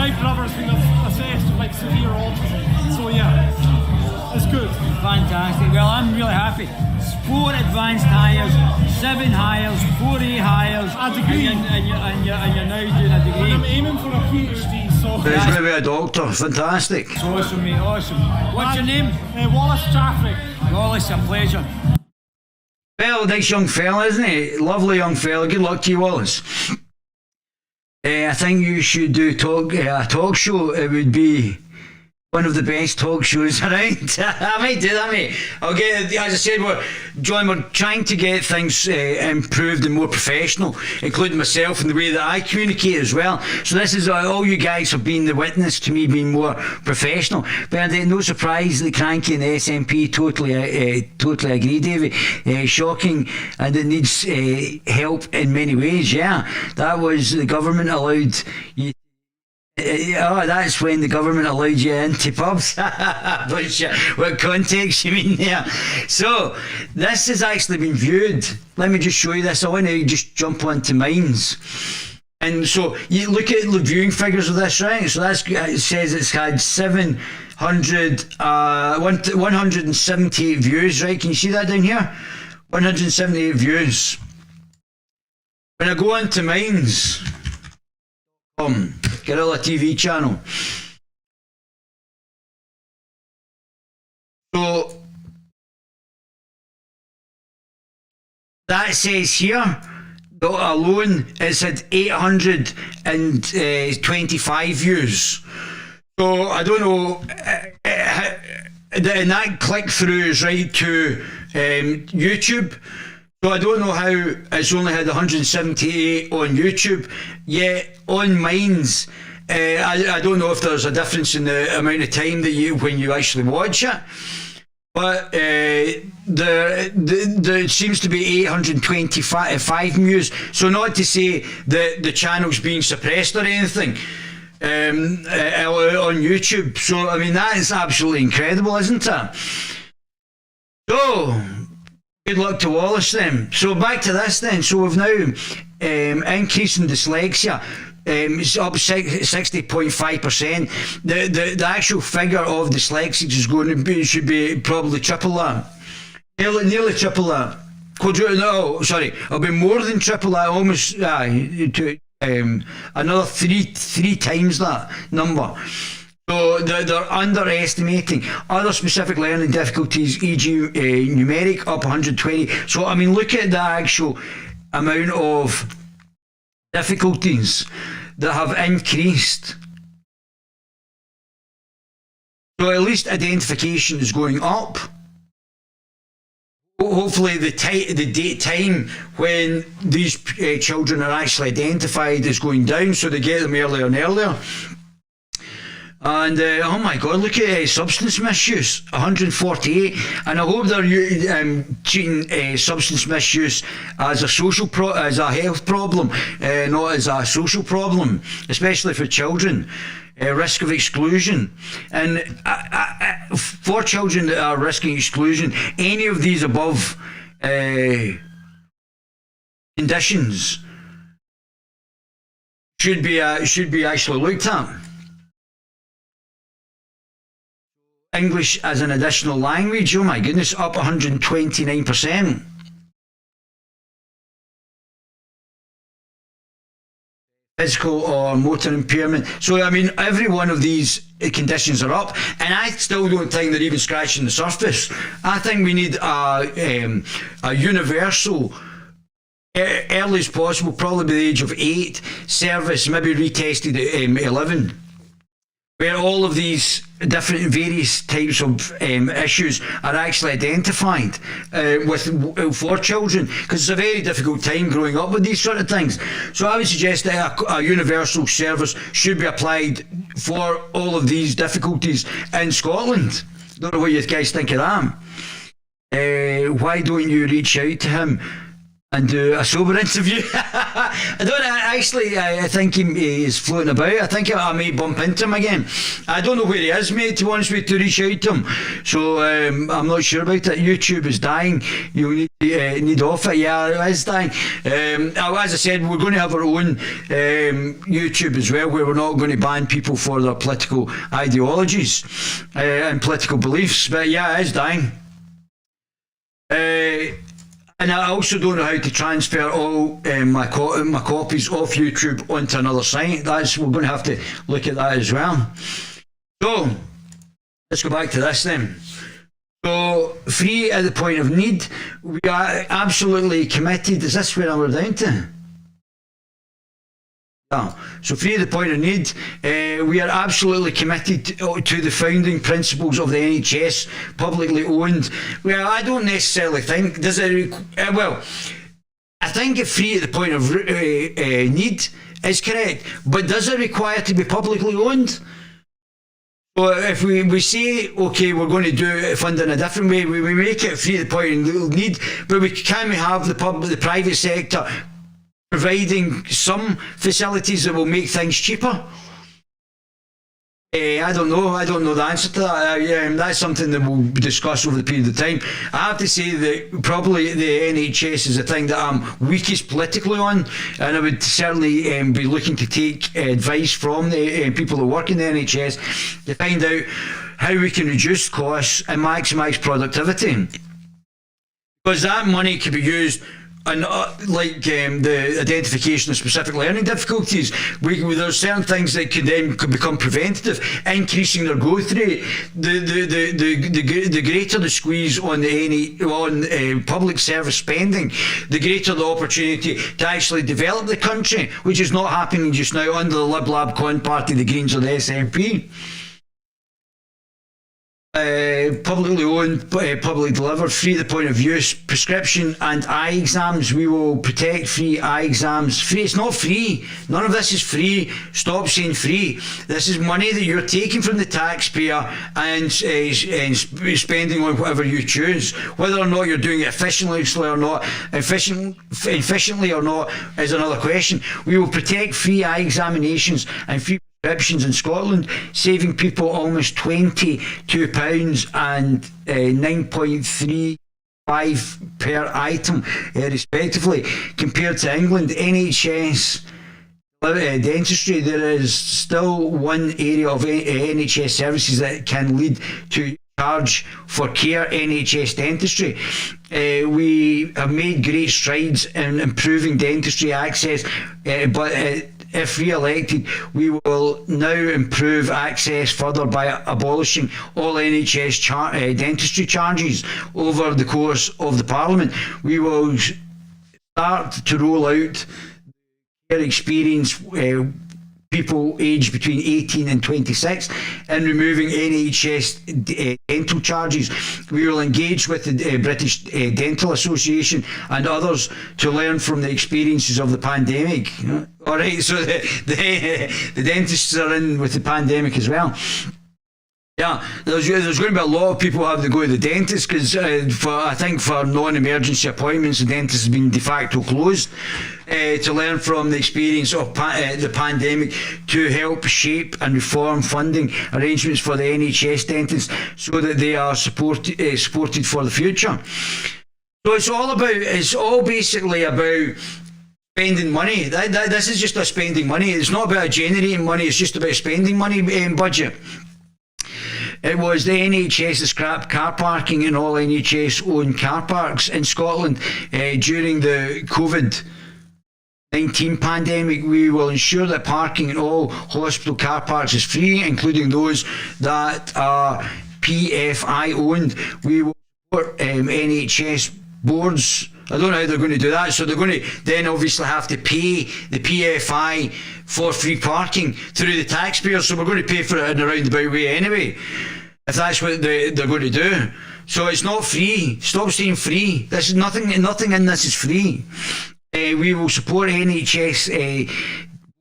big brother's been assessed with like severe autism. So yeah, it's good. Fantastic. Well, I'm really happy. 4 advanced hires, 7 hires, 4 A hires, A degree. and you're now doing a degree. I'm aiming for a PhD, so. He's going to be a doctor. Fantastic. It's awesome, mate. Awesome. What's your name? Wallace Jaffrey. Wallace, a pleasure. Well, nice young fella, isn't he? Lovely young fella. Good luck to you, Wallace. I think you should do a talk show. It would be one of the best talk shows around. I might do that, mate. I'll get, as I said, we're trying to get things improved and more professional, including myself and the way that I communicate as well. So this is all you guys have been the witness to me being more professional. But no surprise that Cranky and the SNP totally agree, Davey. Shocking, and it needs help in many ways. Yeah, that was the government allowed you. Oh, that's when the government allowed you into pubs. What context you mean there? So, this has actually been viewed. Let me just show you this. I want to just jump onto Minds. And so, you look at the viewing figures of this, right? So, it says it's had 178 views, right? Can you see that down here? 178 views. When I go on to Minds, Guerilla TV channel. So that says here that alone it's had 825 views. So I don't know, and that click through is right to YouTube. So I don't know how it's only had 178 on YouTube, yet on Minds, I don't know if there's a difference in the amount of time that when you actually watch it, but there seems to be 825 views. So not to say that the channel's being suppressed or anything, on YouTube. So, I mean, that is absolutely incredible, isn't it? So, good luck to Wallace then. So, back to this then. So, we've now increased in dyslexia. It's up 60.5%. The actual figure of dyslexics is going to be, should be probably triple that. Nearly triple that. No, sorry, it'll be more than triple that, almost another three times that number. So they're underestimating other specific learning difficulties, e.g. numeric up 120. So I mean, look at the actual amount of difficulties that have increased. So at least identification is going up. Hopefully the date time when these children are actually identified is going down, so they get them earlier and earlier. And oh my God, look at substance misuse, 148. And I hope they're treating substance misuse as a as a health problem, not as a social problem, especially for children. Risk of exclusion. And for children that are risking exclusion, any of these above conditions should be actually looked at. English as an additional language, oh my goodness, up 129%. Physical or motor impairment. So I mean, every one of these conditions are up, and I still don't think they're even scratching the surface. I think we need a universal, early as possible, probably by the age of 8, service, maybe retested at 11, where all of these different various types of issues are actually identified for children, because it's a very difficult time growing up with these sort of things. So I would suggest that a universal service should be applied for all of these difficulties in Scotland. Don't know what you guys think of that. Why don't you reach out to him and do a sober interview? I think he is floating about. I think I may bump into him again. I don't know where he is, mate, to be honest with you, to reach out to him. So I'm not sure about it. YouTube is dying. You need off it. Yeah, it is dying. As I said, we're going to have our own YouTube as well, where we're not going to ban people for their political ideologies and political beliefs. But yeah, it is dying. And I also don't know how to transfer all my copies off YouTube onto another site. We're going to have to look at that as well. So let's go back to this then. So free at the point of need. We are absolutely committed. Is this where we're down to? Yeah. So free at the point of need, we are absolutely committed to the founding principles of the NHS, publicly owned. Well, I don't necessarily think, does it, well, I think free at the point of need is correct, but does it require to be publicly owned? So if we say, okay, we're going to do fund in a different way, we make it free at the point of need, but can we have the private sector providing some facilities that will make things cheaper? I don't know the answer to that. That's something that we'll discuss over the period of time. I have to say that probably the NHS is the thing that I'm weakest politically on, and I would certainly be looking to take advice from the people that work in the NHS to find out how we can reduce costs and maximise productivity, because that money can be used. And the identification of specific learning difficulties, there's certain things that could become preventative, increasing their growth rate. The greater the squeeze on public service spending, the greater the opportunity to actually develop the country, which is not happening just now under the Lib Lab Con Party, the Greens or the SNP. Publicly owned, publicly delivered, free at the point of use, prescription and eye exams. We will protect free eye exams. Free, it's not free. None of this is free. Stop saying free. This is money that you're taking from the taxpayer and spending on whatever you choose. Whether or not you're doing it efficiently or not is another question. We will protect free eye examinations and free prescriptions in Scotland, saving people almost £22 and 9.35 per item, respectively. Compared to England, NHS dentistry, there is still one area of NHS services that can lead to charge for care: NHS dentistry. We have made great strides in improving dentistry access, but if re-elected, we will now improve access further by abolishing all NHS dentistry charges over the course of the Parliament. We will start to roll out care experience people aged between 18 and 26 and removing NHS dental charges. We will engage with the British Dental Association and others to learn from the experiences of the pandemic. Alright, so the dentists are in with the pandemic as well. Yeah, there's going to be a lot of people having to go to the dentist because I think for non-emergency appointments, the dentist has been de facto closed. To learn from the experience of the pandemic, to help shape and reform funding arrangements for the NHS dentists so that they are supported for the future. So it's all basically about spending money. This is just a spending money. It's not about generating money, it's just about spending money budget. It was the NHS that scrapped car parking in all NHS-owned car parks in Scotland during the COVID-19 pandemic. We will ensure that parking in all hospital car parks is free, including those that are PFI owned. We will support NHS boards. I don't know how they're going to do that, so they're going to then obviously have to pay the PFI for free parking through the taxpayers, so we're going to pay for it in a roundabout way anyway, if that's what they're going to do. So it's not free. Stop saying free. This is nothing in this is free. We will support NHS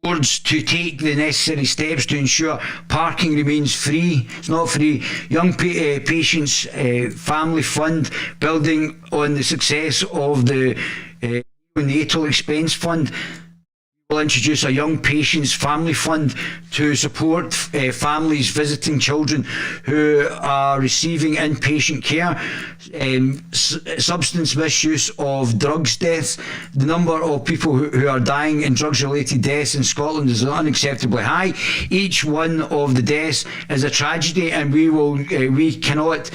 boards to take the necessary steps to ensure parking remains free. It's not free. Young Patients Family Fund, building on the success of the neonatal expense fund, will introduce a Young Patients Family Fund to support families visiting children who are receiving inpatient care. Substance misuse of drugs deaths. The number of people who are dying in drugs-related deaths in Scotland is unacceptably high. Each one of the deaths is a tragedy, and we cannot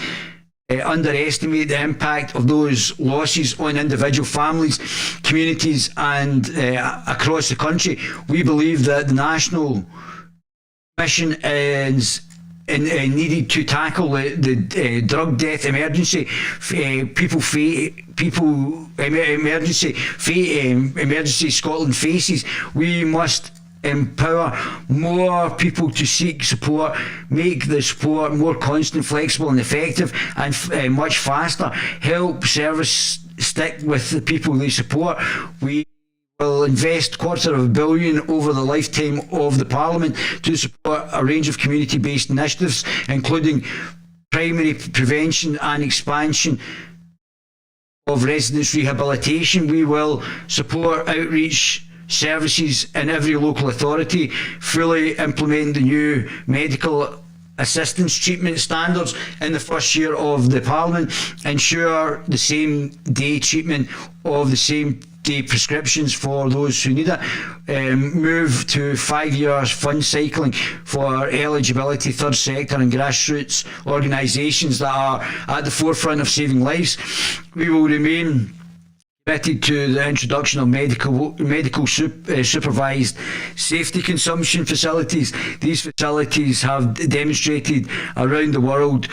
underestimate the impact of those losses on individual families, communities and across the country. We believe that the national mission is needed to tackle the drug death emergency. Emergency Scotland faces. We must empower more people to seek support, make the support more constant, flexible and effective, and much faster. Help service stick with the people they support. We will invest £250 million over the lifetime of the Parliament to support a range of community-based initiatives, including primary prevention and expansion of residence rehabilitation. We will support outreach services in every local authority, fully implement the new medical assistance treatment standards in the first year of the Parliament, ensure the same day treatment of the same day prescriptions for those who need it, move to 5 years fund cycling for eligibility third sector and grassroots organisations that are at the forefront of saving lives. We will remain committed to the introduction of medical supervised safety consumption facilities. These facilities have demonstrated around the world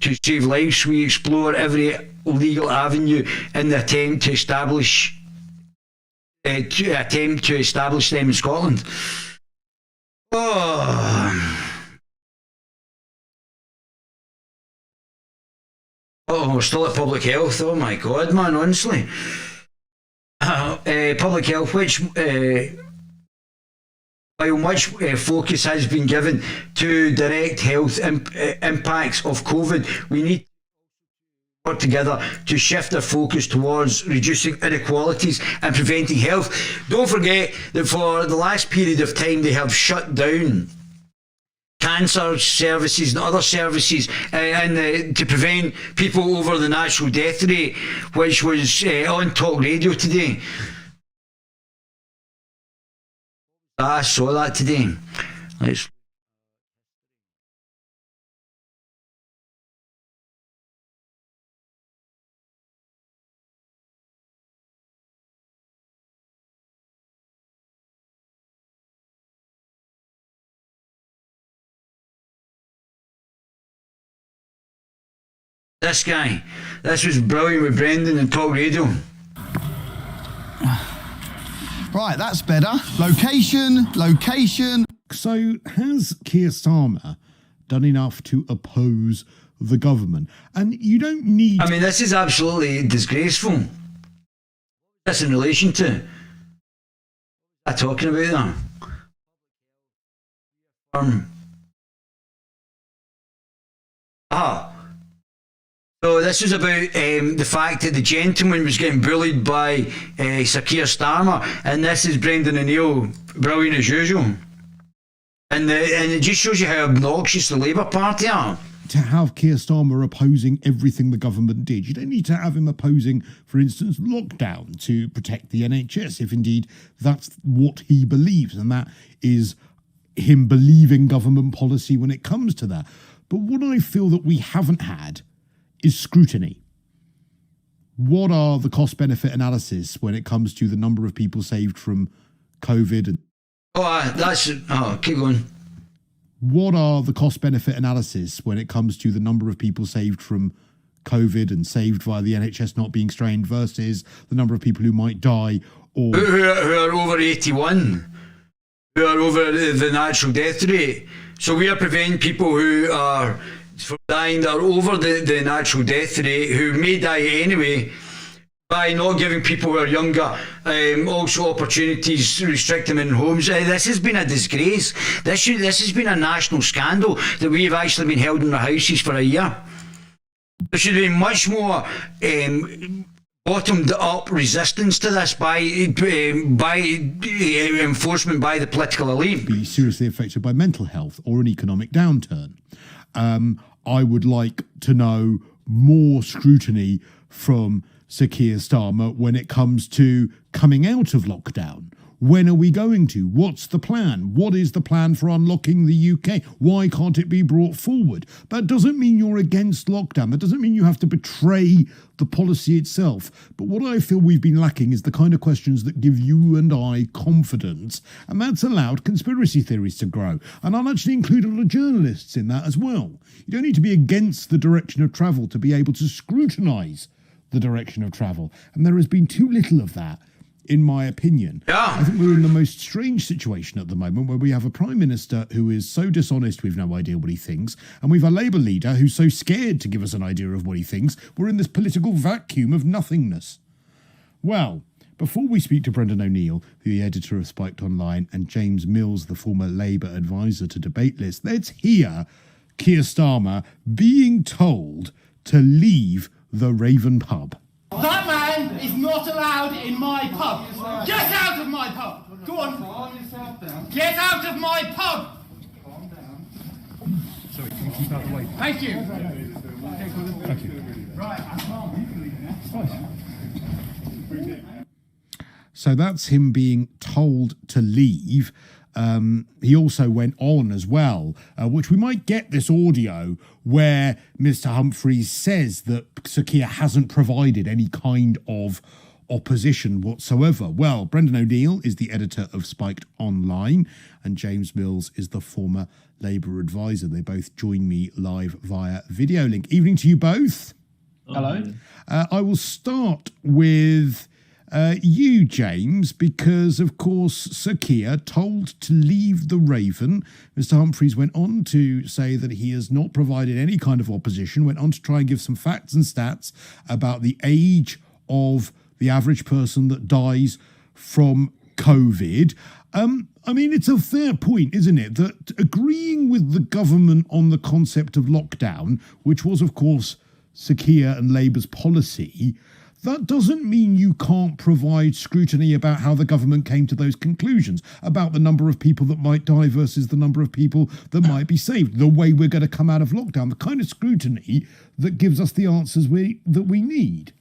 to save lives. We explore every legal avenue in the attempt to establish them in Scotland. We're still at public health. Oh my God, man, honestly. Public health, which while much focus has been given to direct health impacts of COVID, we need to work together to shift our focus towards reducing inequalities and preventing health. Don't forget that for the last period of time they have shut down cancer services and other services, and to prevent people over the natural death rate, which was on talk radio today. I saw that today. Let's. This guy. This was brilliant with Brendan and talk radio. Right, that's better. Location. So has Keir Starmer done enough to oppose the government? And you don't need... I mean, this is absolutely disgraceful. What's this in relation to? What am I talking about there? So this was about the fact that the gentleman was getting bullied by Sir Keir Starmer, and this is Brendan O'Neill, brilliant as usual. And it just shows you how obnoxious the Labour Party are. To have Keir Starmer opposing everything the government did. You don't need to have him opposing, for instance, lockdown to protect the NHS, if indeed that's what he believes, and that is him believing government policy when it comes to that. But what I feel that we haven't had is scrutiny. What are the cost-benefit analysis when it comes to the number of people saved from COVID? Keep going. What are the cost-benefit analysis when it comes to the number of people saved from COVID and saved via the NHS not being strained versus the number of people who might die or... Who are over 81, who are over the natural death rate. So we are preventing people who are from dying that are over the natural death rate, who may die anyway, by not giving people who are younger also opportunities, restrict them in homes. This has been a disgrace. This has been a national scandal that we've actually been held in our houses for a year. There should be much more bottomed up resistance to this by enforcement by the political elite. Be seriously affected by mental health or an economic downturn. I would like to know more scrutiny from Sir Keir Starmer when it comes to coming out of lockdown. When are we going to? What's the plan? What is the plan for unlocking the UK? Why can't it be brought forward? That doesn't mean you're against lockdown. That doesn't mean you have to betray the policy itself. But what I feel we've been lacking is the kind of questions that give you and I confidence. And that's allowed conspiracy theories to grow. And I'll actually include a lot of journalists in that as well. You don't need to be against the direction of travel to be able to scrutinise the direction of travel. And there has been too little of that, in my opinion. I think we're in the most strange situation at the moment where we have a Prime Minister who is so dishonest we've no idea what he thinks, and we've a Labour leader who's so scared to give us an idea of what he thinks. We're in this political vacuum of nothingness. Well, before we speak to Brendan O'Neill, the editor of Spiked Online, and James Mills, the former Labour advisor to Debate List, let's hear Keir Starmer being told to leave the Raven pub. That man is not allowed in my pub. Get out of my pub. Go on. Calm yourself down. Get out of my pub. Calm down. Sorry, can you keep out of the way? Thank you. Thank you. Right, I can't. So that's him being told to leave. He also went on as well, which we might get this audio where Mr. Humphreys says that Sir Keir hasn't provided any kind of opposition whatsoever. Well, Brendan O'Neill is the editor of Spiked Online, and James Mills is the former Labour advisor. They both join me live via video link. Evening to you both. Hello. I will start with you, James, because, of course, Sir Keir told to leave the Raven. Mr. Humphreys went on to say that he has not provided any kind of opposition, went on to try and give some facts and stats about the age of the average person that dies from COVID. I mean, it's a fair point, isn't it, that agreeing with the government on the concept of lockdown, which was, of course, Sir Keir and Labour's policy, that doesn't mean you can't provide scrutiny about how the government came to those conclusions, about the number of people that might die versus the number of people that might be saved, the way we're going to come out of lockdown, the kind of scrutiny that gives us the answers that we need.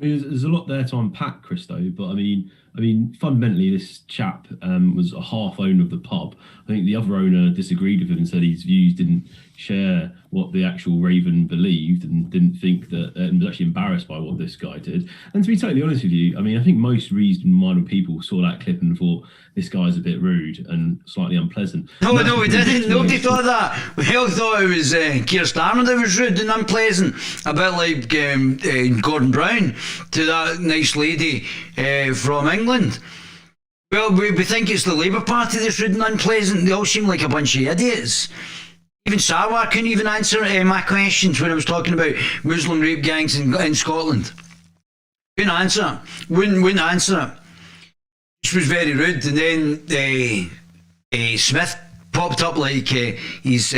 I mean, there's a lot there to unpack, Christo, but I mean, fundamentally, this chap was a half owner of the pub. I think the other owner disagreed with him and said his views didn't share what the actual Raven believed and didn't think that, and was actually embarrassed by what this guy did. And to be totally honest with you, I mean, I think most reasonable-minded people saw that clip and thought, this guy's a bit rude and slightly unpleasant. No, we didn't. Nobody thought that. We all thought it was Keir Starmer that was rude and unpleasant, a bit like Gordon Brown to that nice lady from England. Well, we think it's the Labour Party that's rude and unpleasant. They all seem like a bunch of idiots. Even Sarwar couldn't even answer my questions when I was talking about Muslim rape gangs in Scotland. Couldn't answer it. Wouldn't answer it. Which was very rude. And then Smith popped up like he's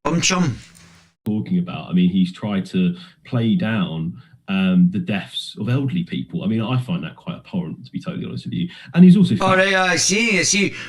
bum chum. Talking about, I mean, he's tried to play down the deaths of elderly people. I mean, I find that quite abhorrent, to be totally honest with you. And he's also... All right, I see.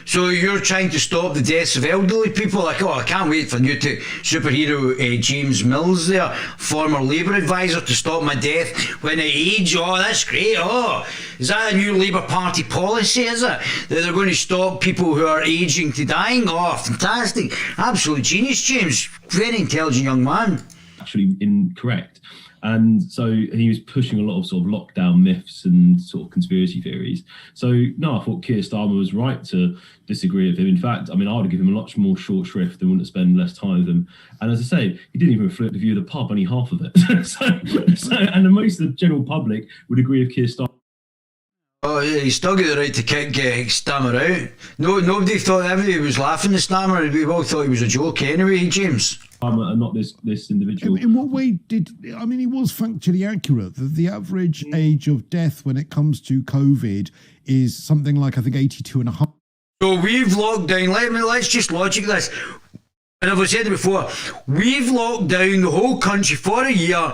So you're trying to stop the deaths of elderly people? Like, I can't wait for you to superhero James Mills there, former Labour advisor, to stop my death when I age. Oh, that's great. Oh, is that a new Labour Party policy, is it? That they're going to stop people who are aging to dying? Oh, fantastic. Absolute genius, James. Very intelligent young man. Actually incorrect. And so he was pushing a lot of sort of lockdown myths and sort of conspiracy theories. So, no, I thought Keir Starmer was right to disagree with him. In fact, I mean, I would have given him a much more short shrift and wouldn't have spent less time with him. And as I say, he didn't even reflect the view of the pub, only half of it. And most of the general public would agree with Keir Starmer. Oh, he's still got the right to kick Stammer out. Nobody thought, everybody was laughing at Stammer. We all thought he was a joke anyway, James. And not this individual. In what way I mean, he was factually accurate that the average age of death when it comes to COVID is something like, I think, 82 and a half. So we've locked down, let's just logic this. And as I said it before, we've locked down the whole country for a year,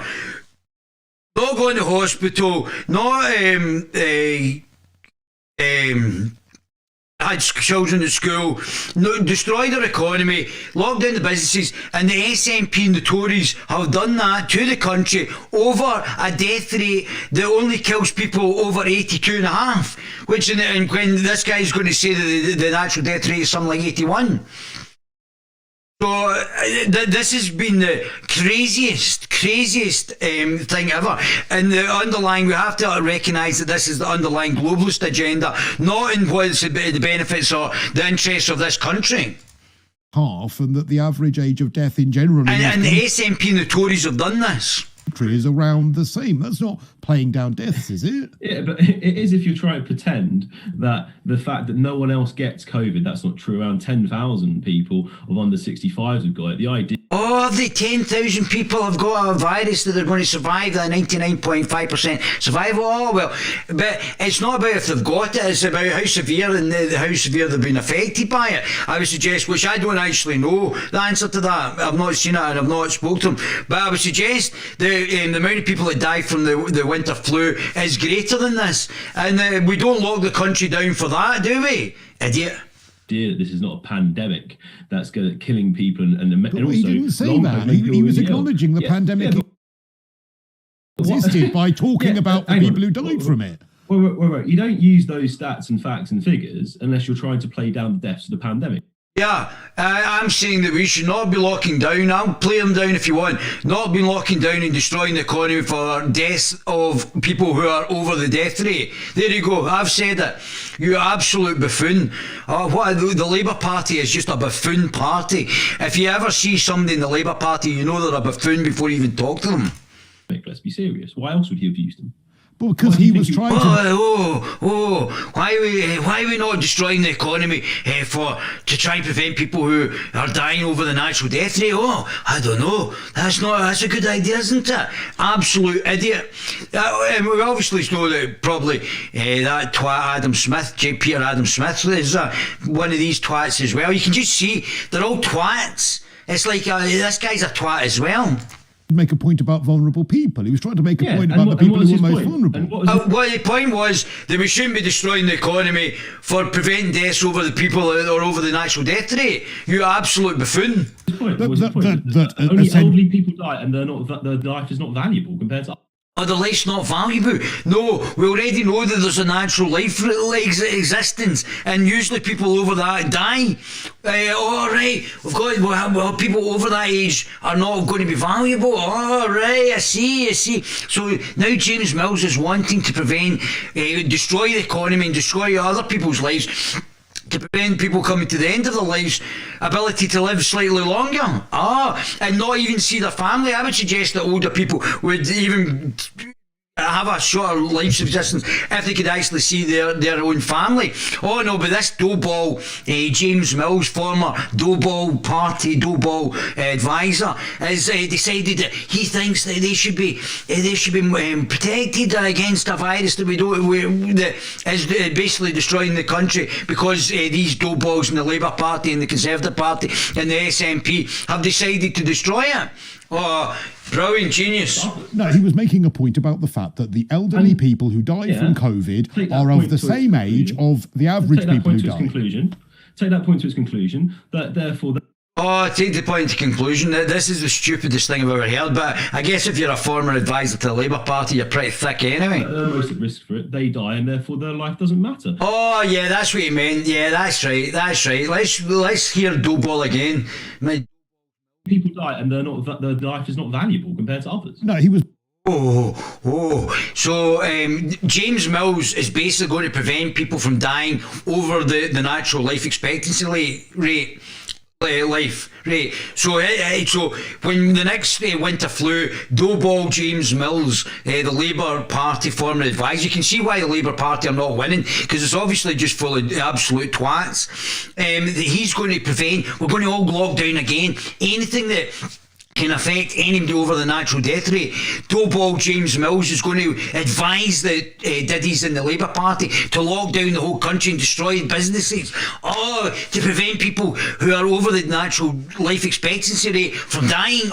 not going to hospital, not had children at school, destroyed our economy, locked down the businesses, and the SNP and the Tories have done that to the country over a death rate that only kills people over 82 and a half, which and when this guy's going to say that the natural death rate is something like 81. So this has been the craziest thing ever. And the underlying, we have to recognise that this is the underlying globalist agenda, not in what's the benefits or the interests of this country. Half, and that the average age of death in general... And the SNP and the Tories have done this. Is around the same. That's not playing down deaths, is it? Yeah, but it is if you're trying to pretend that the fact that no one else gets COVID, that's not true. Around 10,000 people of under 65s have got it. The idea... Oh, the 10,000 people have got a virus that they're going to survive, that 99.5% survival. Oh, well, but it's not about if they've got it, it's about how severe and how severe they've been affected by it. I would suggest, which I don't actually know the answer to that. I've not seen it and I've not spoken to them, but I would suggest the amount of people that die from the winter flu is greater than this. And we don't lock the country down for that, do we? Idiot. This is not a pandemic that's killing people and also he didn't say that. He was acknowledging the pandemic existed by talking about the people who died from it. Wait. You don't use those stats and facts and figures unless you're trying to play down the deaths of the pandemic. Yeah, I'm saying that we should not be locking down. I'll play them down if you want. Not be locking down and destroying the economy for deaths of people who are over the death rate. There you go. I've said it. You absolute buffoon. The Labour Party is just a buffoon party. If you ever see somebody in the Labour Party, you know they're a buffoon before you even talk to them. Let's be serious. Why else would he have used them? Well, because he was trying to... Why are we not destroying the economy to try and prevent people who are dying over the natural death rate? Oh, I don't know. That's a good idea, isn't it? Absolute idiot. And we obviously know that probably that twat Adam Smith, Peter Adam Smith, is one of these twats as well. You can just see they're all twats. It's like this guy's a twat as well. make a point about vulnerable people. He was trying to make a point about the and people what who was were his most point? vulnerable. And what was his- Well, the point was that we shouldn't be destroying the economy for preventing deaths over the people or over the natural death rate. You absolute buffoon. point? That- What was his that- point? that- Only essen- elderly people die, and they're not. Their life is not valuable compared to. Are the life's not valuable? No, we already know that there's a natural life existence, and usually people over that die. All right, we've got well, people over that age are not going to be valuable. All right, I see. So now James Mills is wanting to prevent, destroy the economy and destroy other people's lives, to prevent people coming to the end of their lives' ability to live slightly longer. And not even see their family. I would suggest that older people would even have a shorter life existence if they could actually see their own family. Oh no, but this doughball, James Mills, former doughball party, doughball advisor, has decided that he thinks that they should be protected against a virus that that is basically destroying the country, because these doughballs in the Labour Party and the Conservative Party and the SNP have decided to destroy it. Oh, brilliant, genius. No, he was making a point about the fact that the elderly people who died from Take COVID that are point of the to its same age conclusion. of the average Take that people who point to its died. conclusion. Take that point to its conclusion. That therefore. Take the point to conclusion. This is the stupidest thing I've ever heard, but I guess if you're a former advisor to the Labour Party, you're pretty thick anyway. They're most at risk for it. They die, and therefore their life doesn't matter. Oh yeah, that's what he meant. Yeah, that's right. Let's hear doughball again. People die, and they're not. Their life is not valuable compared to others. No, he was. So James Mills is basically going to prevent people from dying over the natural life expectancy rate. So when the next winter flu, doughball James Mills, the Labour Party former advisor, you can see why the Labour Party are not winning, because it's obviously just full of absolute twats. He's going to prevent, we're going to all lock down again, anything that can affect anybody over the natural death rate. Doughball James Mills is going to advise the diddies in the Labour Party to lock down the whole country and destroy businesses. To prevent people who are over the natural life expectancy rate from dying.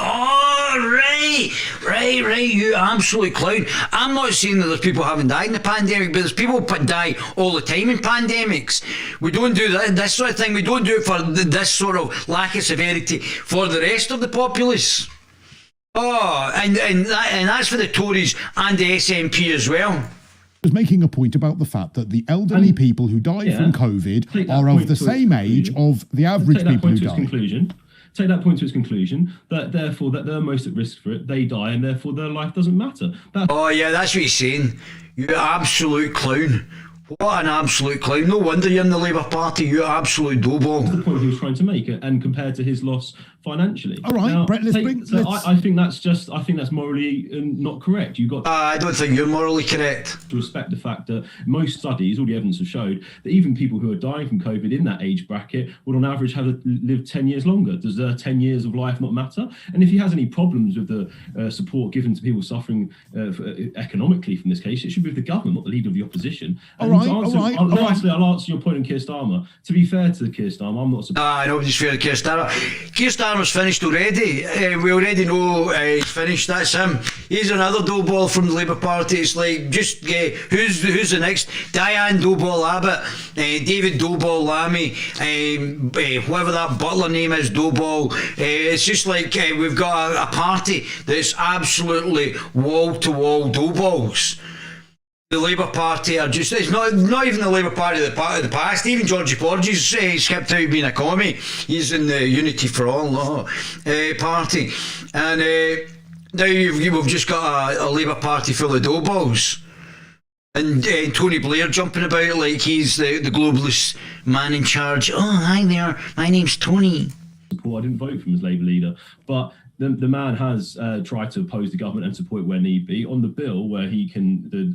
Right, you absolute clown. I'm not saying that there's people who haven't died in the pandemic, but there's people who die all the time in pandemics. We don't do this sort of thing. We don't do it for this sort of lack of severity for the rest of the populace. And that's for the Tories and the SNP as well. Was making a point about the fact that the elderly people who died from COVID are of the same age of the average people who died. Take that point to its conclusion. That therefore that they're most at risk for it. They die, and therefore their life doesn't matter. That's what he's saying. You absolute clown. What an absolute clown. No wonder you're in the Labour Party, you absolute doughball. That's the point he was trying to make, and compared to his loss financially. All right, now, Brett, I think that's morally not correct. You got. I don't think you're morally correct. To respect the fact that most studies, all the evidence have showed that even people who are dying from COVID in that age bracket would on average have lived 10 years longer. Does 10 years of life not matter? And if he has any problems with the support given to people suffering economically from this case, it should be with the government, not the leader of the opposition. Lastly, I'll answer your point on Keir Starmer. To be fair to Keir Starmer, I'm not surprised. Nobody's fair to Keir Starmer. Keir Starmer's finished already. We already know he's finished. That's him. He's another doughball from the Labour Party. It's like, just who's the next? Diane Doughball Abbott, David Doughball Lammy, whoever that butler name is, Doughball. It's just like we've got a party that's absolutely wall-to-wall doughballs. The Labour Party are just, it's not even the Labour Party of the past. Even Georgie Porges skipped out being a commie. He's in the Unity for All party. And now we've just got a Labour Party full of doughballs. And Tony Blair jumping about like he's the globalist man in charge. Oh, hi there, my name's Tony. I didn't vote for him as Labour leader, but the man has tried to oppose the government and support where need be. On the bill where the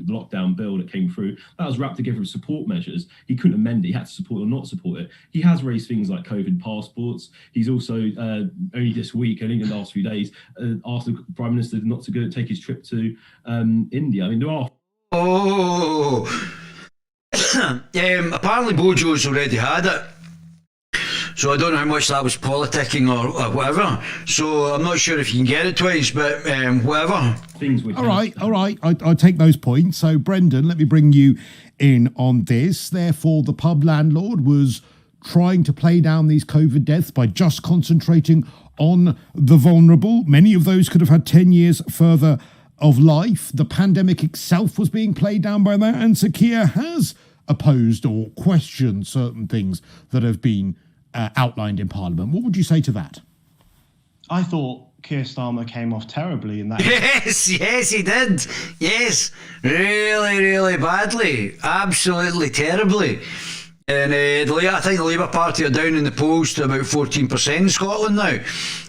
lockdown bill that came through, that was wrapped together with support measures. He couldn't amend it. He had to support or not support it. He has raised things like COVID passports. He's also, only this week, I think in the last few days, asked the Prime Minister not to go take his trip to India. I mean, there are... Apparently Bojo's already had it. So I don't know how much that was politicking or whatever. So I'm not sure if you can get it twice, but whatever. Things which All right. I take those points. So, Brendan, let me bring you in on this. Therefore, the pub landlord was trying to play down these COVID deaths by just concentrating on the vulnerable. Many of those could have had 10 years further of life. The pandemic itself was being played down by that, and Sir Keir has opposed or questioned certain things that have been outlined in Parliament. What would you say to that? I thought Keir Starmer came off terribly in that. Yes, he did. Yes, really badly. Absolutely terribly. And I think the Labour Party are down in the polls to about 14% in Scotland now. I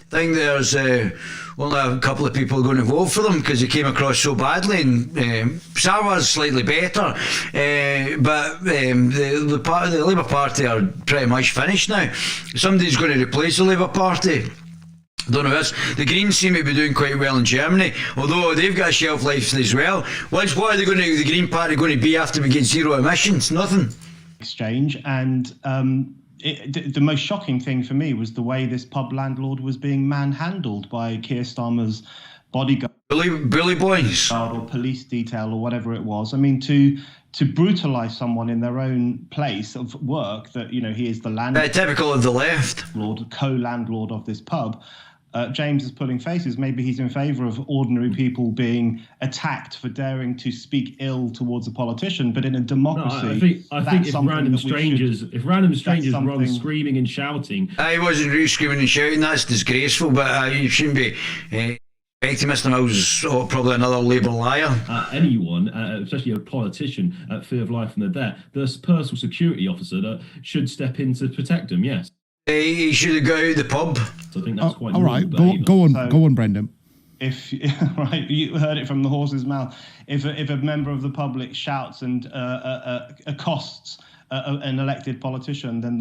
think there's only a couple of people going to vote for them because they came across so badly. And Sarwar's slightly better, but the Labour Party are pretty much finished now. Somebody's going to replace the Labour Party. I don't know this. The Greens seem to be doing quite well in Germany, although they've got a shelf life as well. What are they going to? The Green Party going to be after we get zero emissions? Nothing. Exchange, and the most shocking thing for me was the way this pub landlord was being manhandled by Keir Starmer's bodyguard, Billy boys, or police detail, or whatever it was. I mean, to brutalise someone in their own place of work, that he is the landlord, typical of the left, co-landlord of this pub. James is pulling faces. Maybe he's in favour of ordinary people being attacked for daring to speak ill towards a politician, but in a democracy, I think if random strangers rather screaming and shouting, I wasn't really screaming and shouting. That's disgraceful. But you shouldn't be. Expecting Mr. Mills is probably another Labour liar. Anyone, especially a politician, at fear of life and the death, there's a personal security officer that should step in to protect them. Yes. He should have got out of the pub. So I think that's quite all right. normal Go on, Brendan. If right, you heard it from the horse's mouth. If a member of the public shouts and accosts an elected politician, then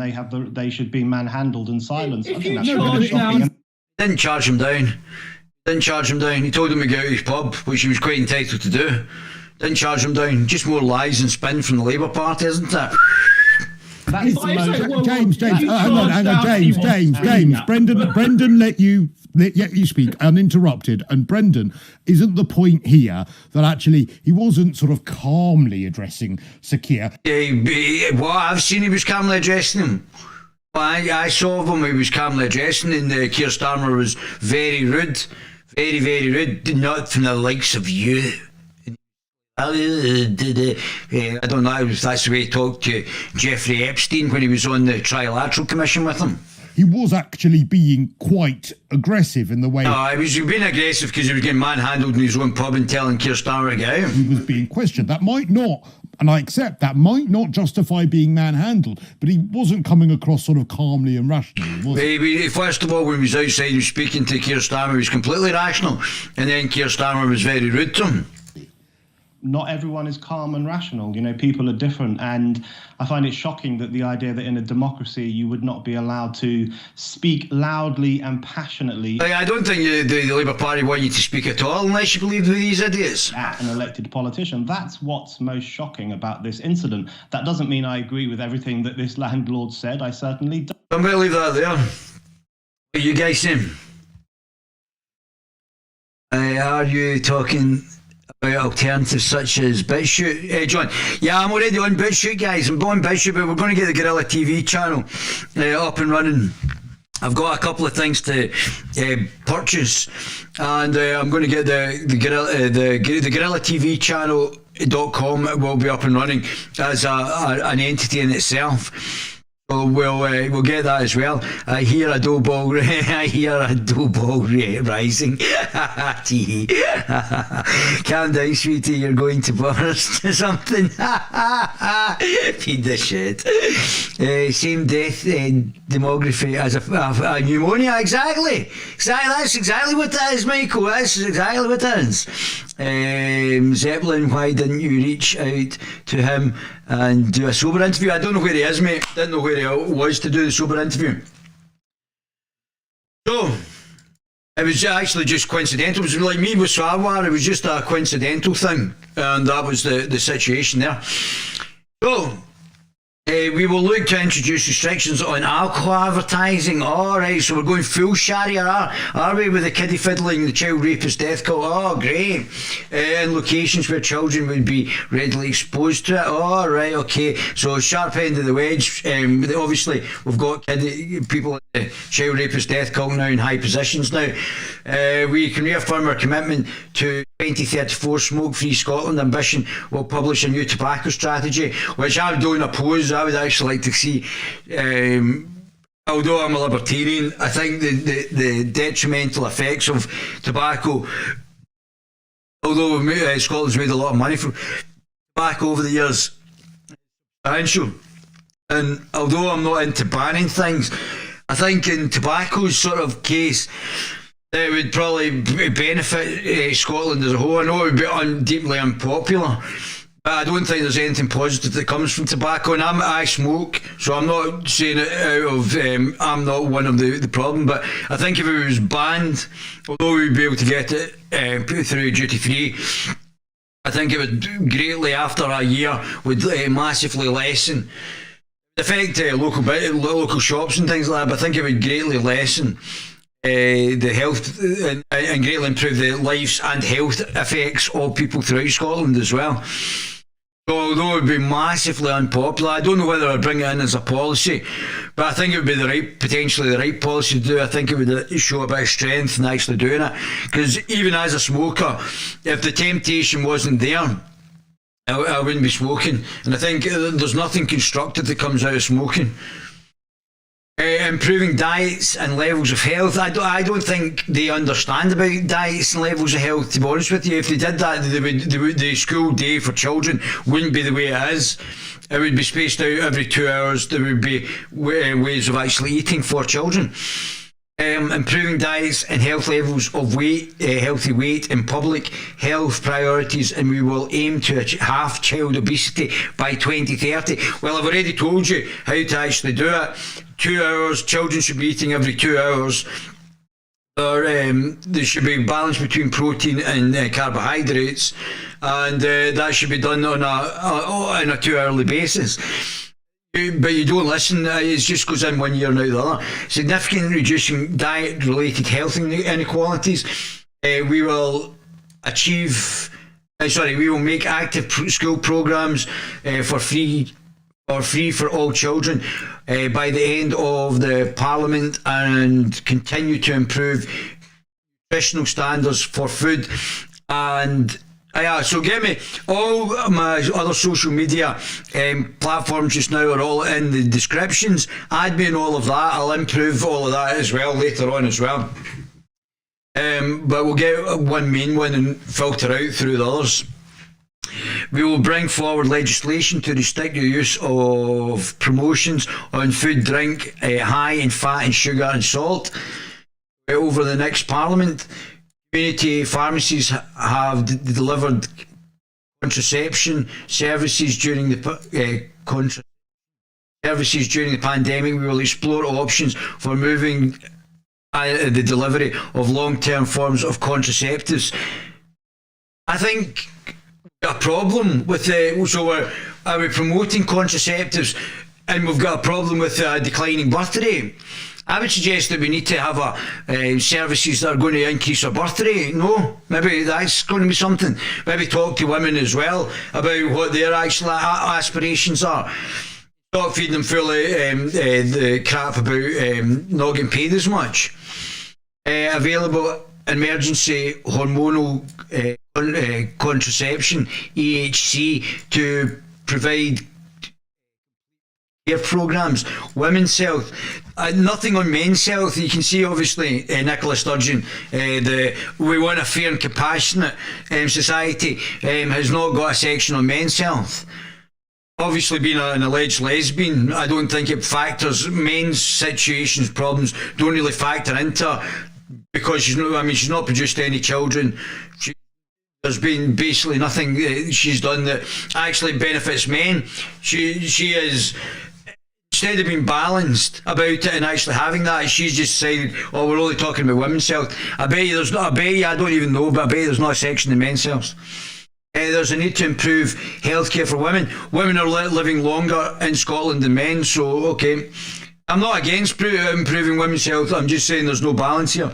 they should be manhandled and silenced. If I think you that's charge really shocking. down- Didn't charge him down. He told him to get out of his pub, which he was quite entitled to do. Didn't charge him down. Just more lies and spin from the Labour Party, isn't it? That's the most. James. Brendan let you speak uninterrupted, and Brendan, isn't the point here that actually he wasn't sort of calmly addressing Sir Keir? I've seen he was calmly addressing him. I saw him, he was calmly addressing, and Keir Starmer was very rude, very rude, not from the likes of you. I don't know if that's the way he talked to Jeffrey Epstein when he was on the Trilateral Commission with him. He was actually being quite aggressive in the way... No, he was being aggressive because he was getting manhandled in his own pub and telling Keir Starmer to get out. He was being questioned. That might not, and I accept, that might not justify being manhandled, but he wasn't coming across sort of calmly and rationally, was he? First of all, when he was outside, he was speaking to Keir Starmer, he was completely rational, and then Keir Starmer was very rude to him. Not everyone is calm and rational. People are different, and I find it shocking that the idea that in a democracy you would not be allowed to speak loudly and passionately. I don't think the Labour Party want you to speak at all unless you believe these idiots. At an elected politician. That's what's most shocking about this incident. That doesn't mean I agree with everything that this landlord said. I certainly don't. I'm going to leave that there. What you guys saying? Are you talking about alternatives such as BitChute? John, yeah, I'm already on BitChute, guys. I'm on BitChute, but we're going to get the Guerilla TV channel up and running. I've got a couple of things to purchase, and I'm going to get the Guerilla TV channel.com will be up and running as an entity in itself. So we'll get that as well. I hear a dough ball rising. Calm down, sweetie, you're going to burst or something. Feed the shit. Same death demography as a pneumonia. Exactly. That's exactly what that is, Michael. That's exactly what that is. Zeppelin, why didn't you reach out to him and do a sober interview? I don't know where he is, mate. Didn't know where he was to do the sober interview. So, it was actually just coincidental. It was like me with Sarwar. It was just a coincidental thing. And that was the situation there. So, We will look to introduce restrictions on alcohol advertising. All right, so we're going full Sharia, are we, with the kiddie fiddling, the child rapist death cult? Oh, great. In locations where children would be readily exposed to it. All right, okay. So sharp end of the wedge. Obviously, we've got people in the child rapist death cult now in high positions now. We can reaffirm our commitment to 2034 smoke-free Scotland ambition. We'll publish a new tobacco strategy, which I don't oppose. I would actually like to see, although I'm a libertarian, I think the detrimental effects of tobacco, although Scotland's made a lot of money from tobacco over the years, substantial. And although I'm not into banning things, I think in tobacco's sort of case, it would probably benefit Scotland as a whole. I know it would be deeply unpopular, but I don't think there's anything positive that comes from tobacco. And I smoke, so I'm not saying it out of I'm not one of the problem. But I think if it was banned, although we'd be able to get it put through duty free, I think it would greatly, after a year, would massively lessen. Affect local shops and things like that, but I think it would greatly lessen the health and greatly improve the lives and health effects of people throughout Scotland as well. So although it would be massively unpopular, I don't know whether I'd bring it in as a policy, but I think it would be potentially the right policy to do. I think it would show a bit of strength in actually doing it, because even as a smoker, if the temptation wasn't there, I wouldn't be smoking. And I think there's nothing constructive that comes out of smoking. Improving diets and levels of health. I don't think they understand about diets and levels of health, to be honest with you. If they did that, the school day for children wouldn't be the way it is. It would be spaced out every 2 hours. There would be ways of actually eating for children. Improving diets and health levels of healthy weight in public health priorities, and we will aim to half child obesity by 2030. Well, I've already told you how to actually do it. 2 hours, children should be eating every 2 hours. There should be balance between protein and carbohydrates, and that should be done on a 2 hourly basis. But you don't listen, it just goes in 1 year and out the other. Significantly reducing diet-related health inequalities. We will make active school programmes for free for all children by the end of the Parliament, and continue to improve nutritional standards for food. And so get me, all my other social media platforms just now are all in the descriptions. Add me in all of that. I'll improve all of that as well later on as well. But we'll get one main one and filter out through the others. We will bring forward legislation to restrict the use of promotions on food, drink high in fat and sugar and salt over the next Parliament. Community pharmacies have delivered contraception services during the pandemic. We will explore options for moving the delivery of long-term forms of contraceptives. I think a problem with are we promoting contraceptives and we've got a problem with a declining birth rate? I would suggest that we need to have services that are going to increase our birth rate. No, maybe that's going to be something. Maybe talk to women as well about what their actual aspirations are. Stop feeding them full of the crap about not getting paid as much. Available emergency hormonal contraception, EHC, to provide care programmes. Women's health, nothing on men's health. You can see obviously Nicola Sturgeon, we want a fair and compassionate society, has not got a section on men's health. Obviously, being an alleged lesbian, I don't think it factors. Men's situations, problems don't really factor into, because she's not produced any children. There's been basically nothing she's done that actually benefits men. She is, instead of being balanced about it and actually having that, she's just decided, oh, we're only talking about women's health. I bet you, I don't even know, but I bet there's not a section in men's health. There's a need to improve healthcare for women. Women are living longer in Scotland than men, so okay. I'm not against improving women's health, I'm just saying there's no balance here.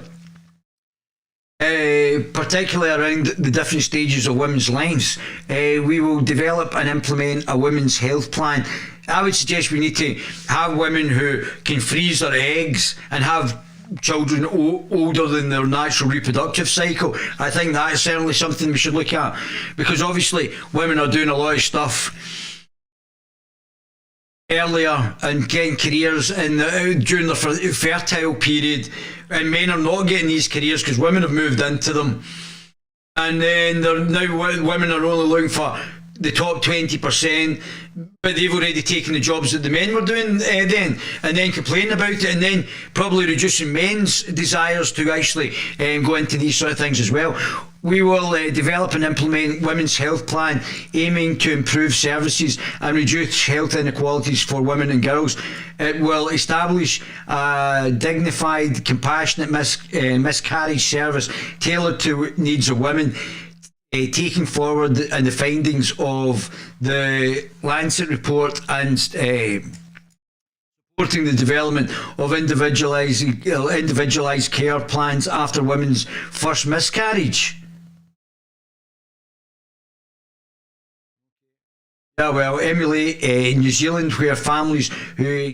Particularly around the different stages of women's lives. We will develop and implement a women's health plan. I would suggest we need to have women who can freeze their eggs and have children older than their natural reproductive cycle. I think that's certainly something we should look at, because obviously women are doing a lot of stuff earlier and getting careers during their fertile period, and men are not getting these careers because women have moved into them, and then women are only looking for the top 20%, but they've already taken the jobs that the men were doing then, and then complaining about it, and then probably reducing men's desires to actually go into these sort of things as well. We will develop and implement women's health plan aiming to improve services and reduce health inequalities for women and girls. It will establish a dignified, compassionate miscarriage service tailored to needs of women, taking forward the findings of the Lancet report and supporting the development of individualised care plans after women's first miscarriage. Yeah, well, emulate New Zealand, where families who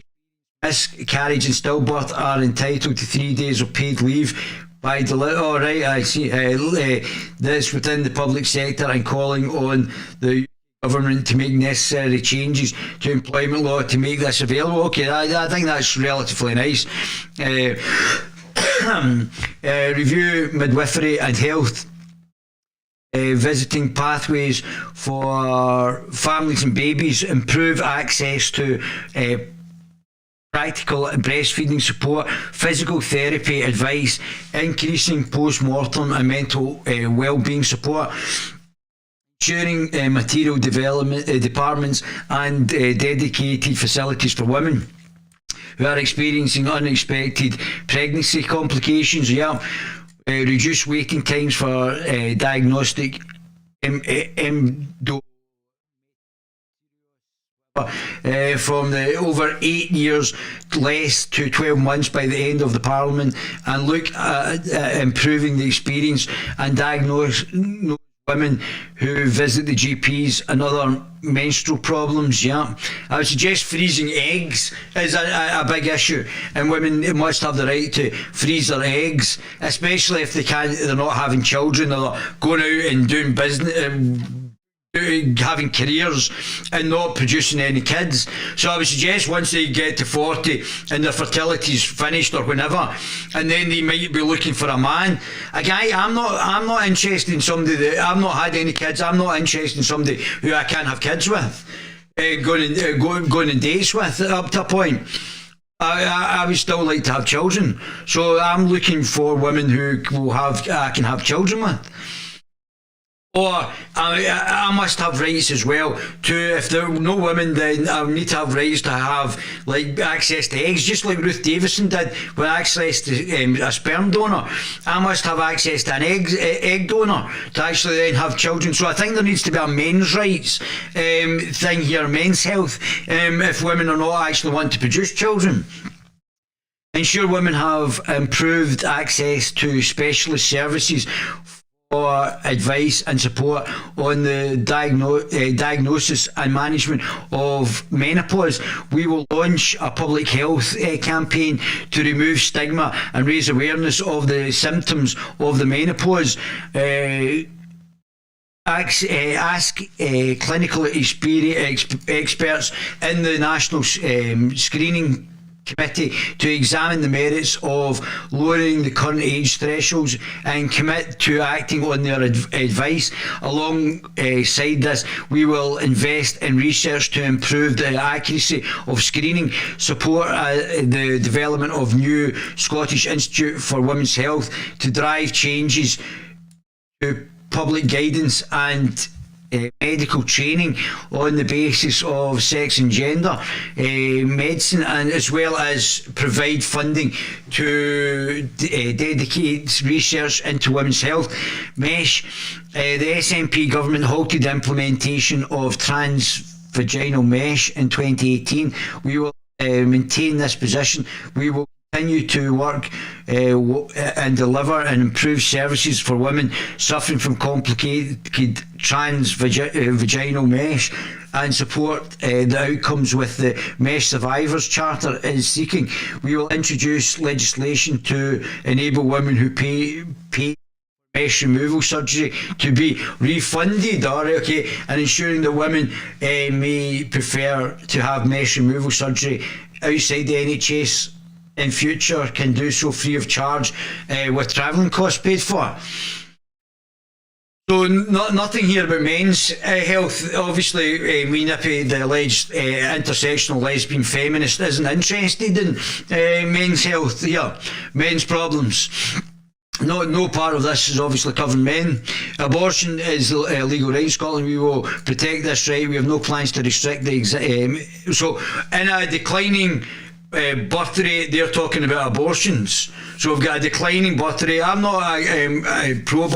miscarriage and stillbirth are entitled to 3 days of paid leave by delivery. I see this within the public sector, and calling on the government to make necessary changes to employment law to make this available. Okay, I think that's relatively nice. Review midwifery and health visiting pathways for families and babies, improve access to practical breastfeeding support, physical therapy advice, increasing post-mortem and mental well-being support, ensuring material development departments and dedicated facilities for women who are experiencing unexpected pregnancy complications. Reduce waiting times for diagnostic from the over 8 years less to 12 months by the end of the Parliament, and look at improving the experience and diagnose women who visit the GPs and other menstrual problems. I would suggest freezing eggs is a big issue, and women must have the right to freeze their eggs, especially if they're not having children, or going out and doing business, having careers and not producing any kids. So I would suggest once they get to 40 and their fertility's finished or whenever, and then they might be looking for a man. A guy, I'm not interested in somebody that I've not had any kids. I'm not interested in somebody who I can't have kids with, going on dates with up to a point. I would still like to have children, so I'm looking for women who I can have children with. Or I must have rights as well to, if there are no women, then I need to have rights to have access to eggs, just like Ruth Davison did with access to a sperm donor. I must have access to an egg donor to actually then have children. So I think there needs to be a men's rights thing here, men's health, if women are not actually wanting to produce children. Ensure women have improved access to specialist services for advice and support on the diagnosis and management of menopause. We will launch a public health campaign to remove stigma and raise awareness of the symptoms of the menopause. Ask clinical experts in the National Screening Committee to examine the merits of lowering the current age thresholds and commit to acting on their advice. Alongside this, we will invest in research to improve the accuracy of screening, support the development of new Scottish Institute for Women's Health to drive changes to public guidance, and medical training on the basis of sex and gender medicine, and as well as provide funding to dedicate research into women's health. Mesh, the SNP government halted the implementation of transvaginal mesh in 2018. We will maintain this position. We will continue to work and deliver and improve services for women suffering from complicated transvaginal mesh, and support the outcomes with the Mesh Survivors Charter is seeking. We will introduce legislation to enable women who pay mesh removal surgery to be refunded, and ensuring that women may prefer to have mesh removal surgery outside the NHS in future can do so free of charge, with travelling costs paid for. So nothing here about men's health. Obviously, me Nippy, the alleged intersectional lesbian feminist, isn't interested in men's health, men's problems. No part of this is obviously covering men. Abortion is a legal right in Scotland. We will protect this right. We have no plans to restrict the so in a declining birth rate, they're talking about abortions. So we've got a declining birth rate. I'm not pro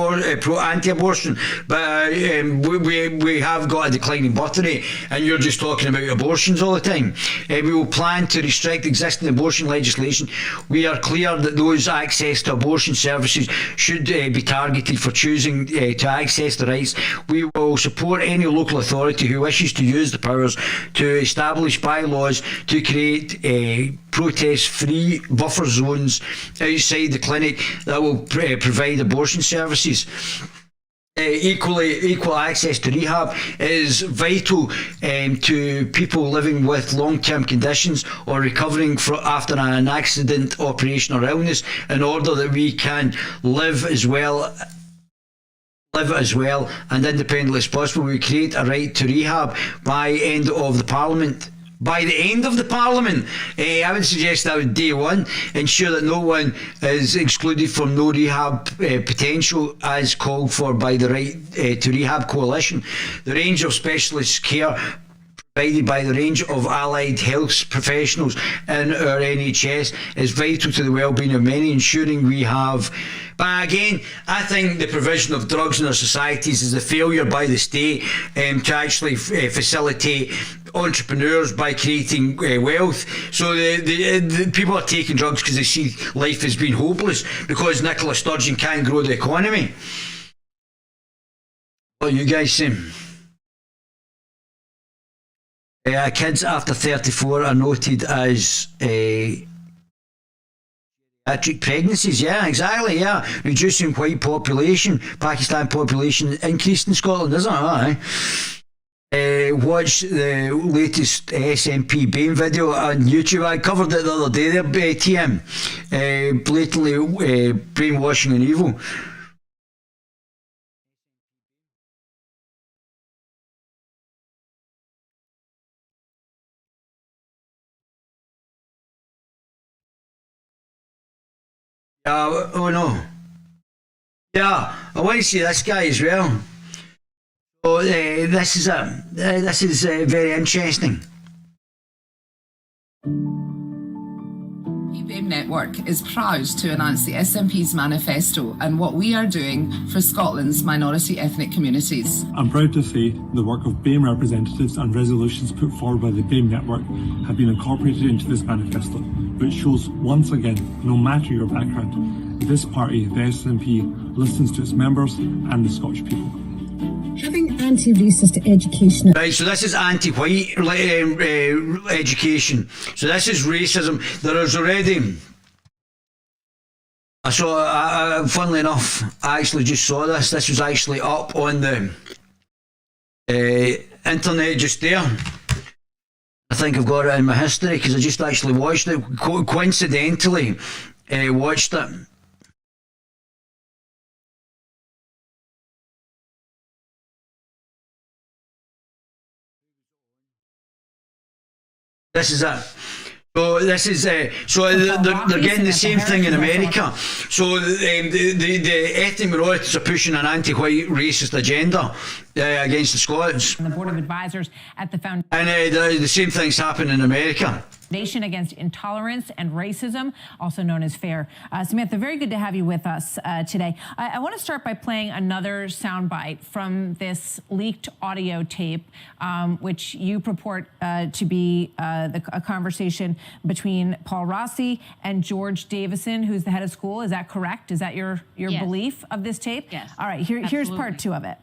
anti-abortion, but we have got a declining birth rate, and you're just talking about abortions all the time. We will plan to restrict existing abortion legislation. We are clear that those access to abortion services should be targeted for choosing to access the rights. We will support any local authority who wishes to use the powers to establish bylaws to create protest-free buffer zones outside the clinic that will provide abortion services. Equal access to rehab is vital to people living with long-term conditions or recovering after an accident, operation or illness, in order that we can live as well and independently as possible. We create a right to rehab by end of the Parliament. By the end of the Parliament, I would suggest that would day one. Ensure that no one is excluded from no rehab potential as called for by the Right to Rehab Coalition. The range of specialist care provided by the range of allied health professionals in our NHS is vital to the well-being of many, ensuring we have. But again, I think the provision of drugs in our societies is a failure by the state to actually facilitate entrepreneurs by creating wealth. So the people are taking drugs because they see life as being hopeless because Nicola Sturgeon can't grow the economy. What do you guys say? Kids after 34 are noted as geriatric pregnancies. Yeah, exactly. Yeah, reducing white population, Pakistan population increased in Scotland, isn't it? Watch the latest SNP Bain video on YouTube. I covered it the other day there, TM. Blatantly brainwashing and evil. Oh no. Yeah, I want to see this guy as well. Oh, this is very interesting. The BAME Network is proud to announce the SNP's Manifesto and what we are doing for Scotland's minority ethnic communities. I'm proud to say the work of BAME representatives and resolutions put forward by the BAME Network have been incorporated into this manifesto, which shows once again, no matter your background, this party, the SNP, listens to its members and the Scottish people. Having anti-racist education. Right, so this is anti-white education. So this is racism. There is already. I saw. Funnily enough, I actually just saw this. This was actually up on the internet just there. I think I've got it in my history because I just actually watched it. Coincidentally, watched it. This is it. So this is they're getting the same thing in America. So the ethnic minorities are pushing an anti-white racist agenda against the Scots. The Board of Advisors at the Foundation. And the same thing's happened in America. Nation Against Intolerance and Racism, also known as FAIR. Samantha, very good to have you with us today. I want to start by playing another soundbite from this leaked audio tape, which you purport to be a conversation between Paul Rossi and George Davison, who's the head of school. Is that correct? Is that your Yes. belief of this tape? Yes. All right, here's part 2 of it.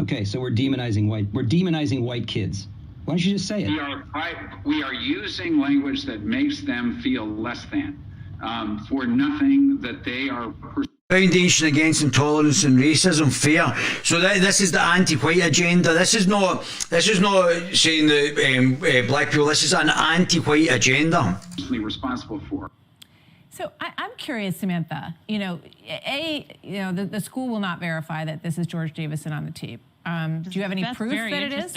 Okay, so we're demonizing white kids. Why don't you just say it? We are using language that makes them feel less than for nothing that they are. Foundation Against Intolerance and Racism, FAIR. So this is the anti-white agenda. This is not saying that black people. This is an anti-white agenda. Responsible for. So I'm curious, Samantha. The school will not verify that this is George Davison on the tape. Do you have any proof that it is?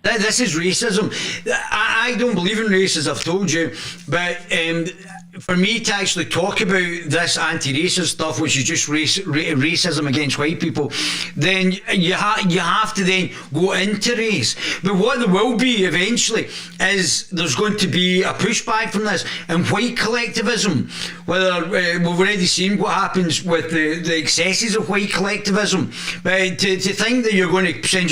This is racism. I don't believe in race, as I've told you, but for me to actually talk about this anti-racist stuff, which is just racism against white people, then you have to then go into race. But what there will be eventually is there's going to be a pushback from this, and white collectivism, whether we've already seen what happens with the excesses of white collectivism, but to think that you're going to send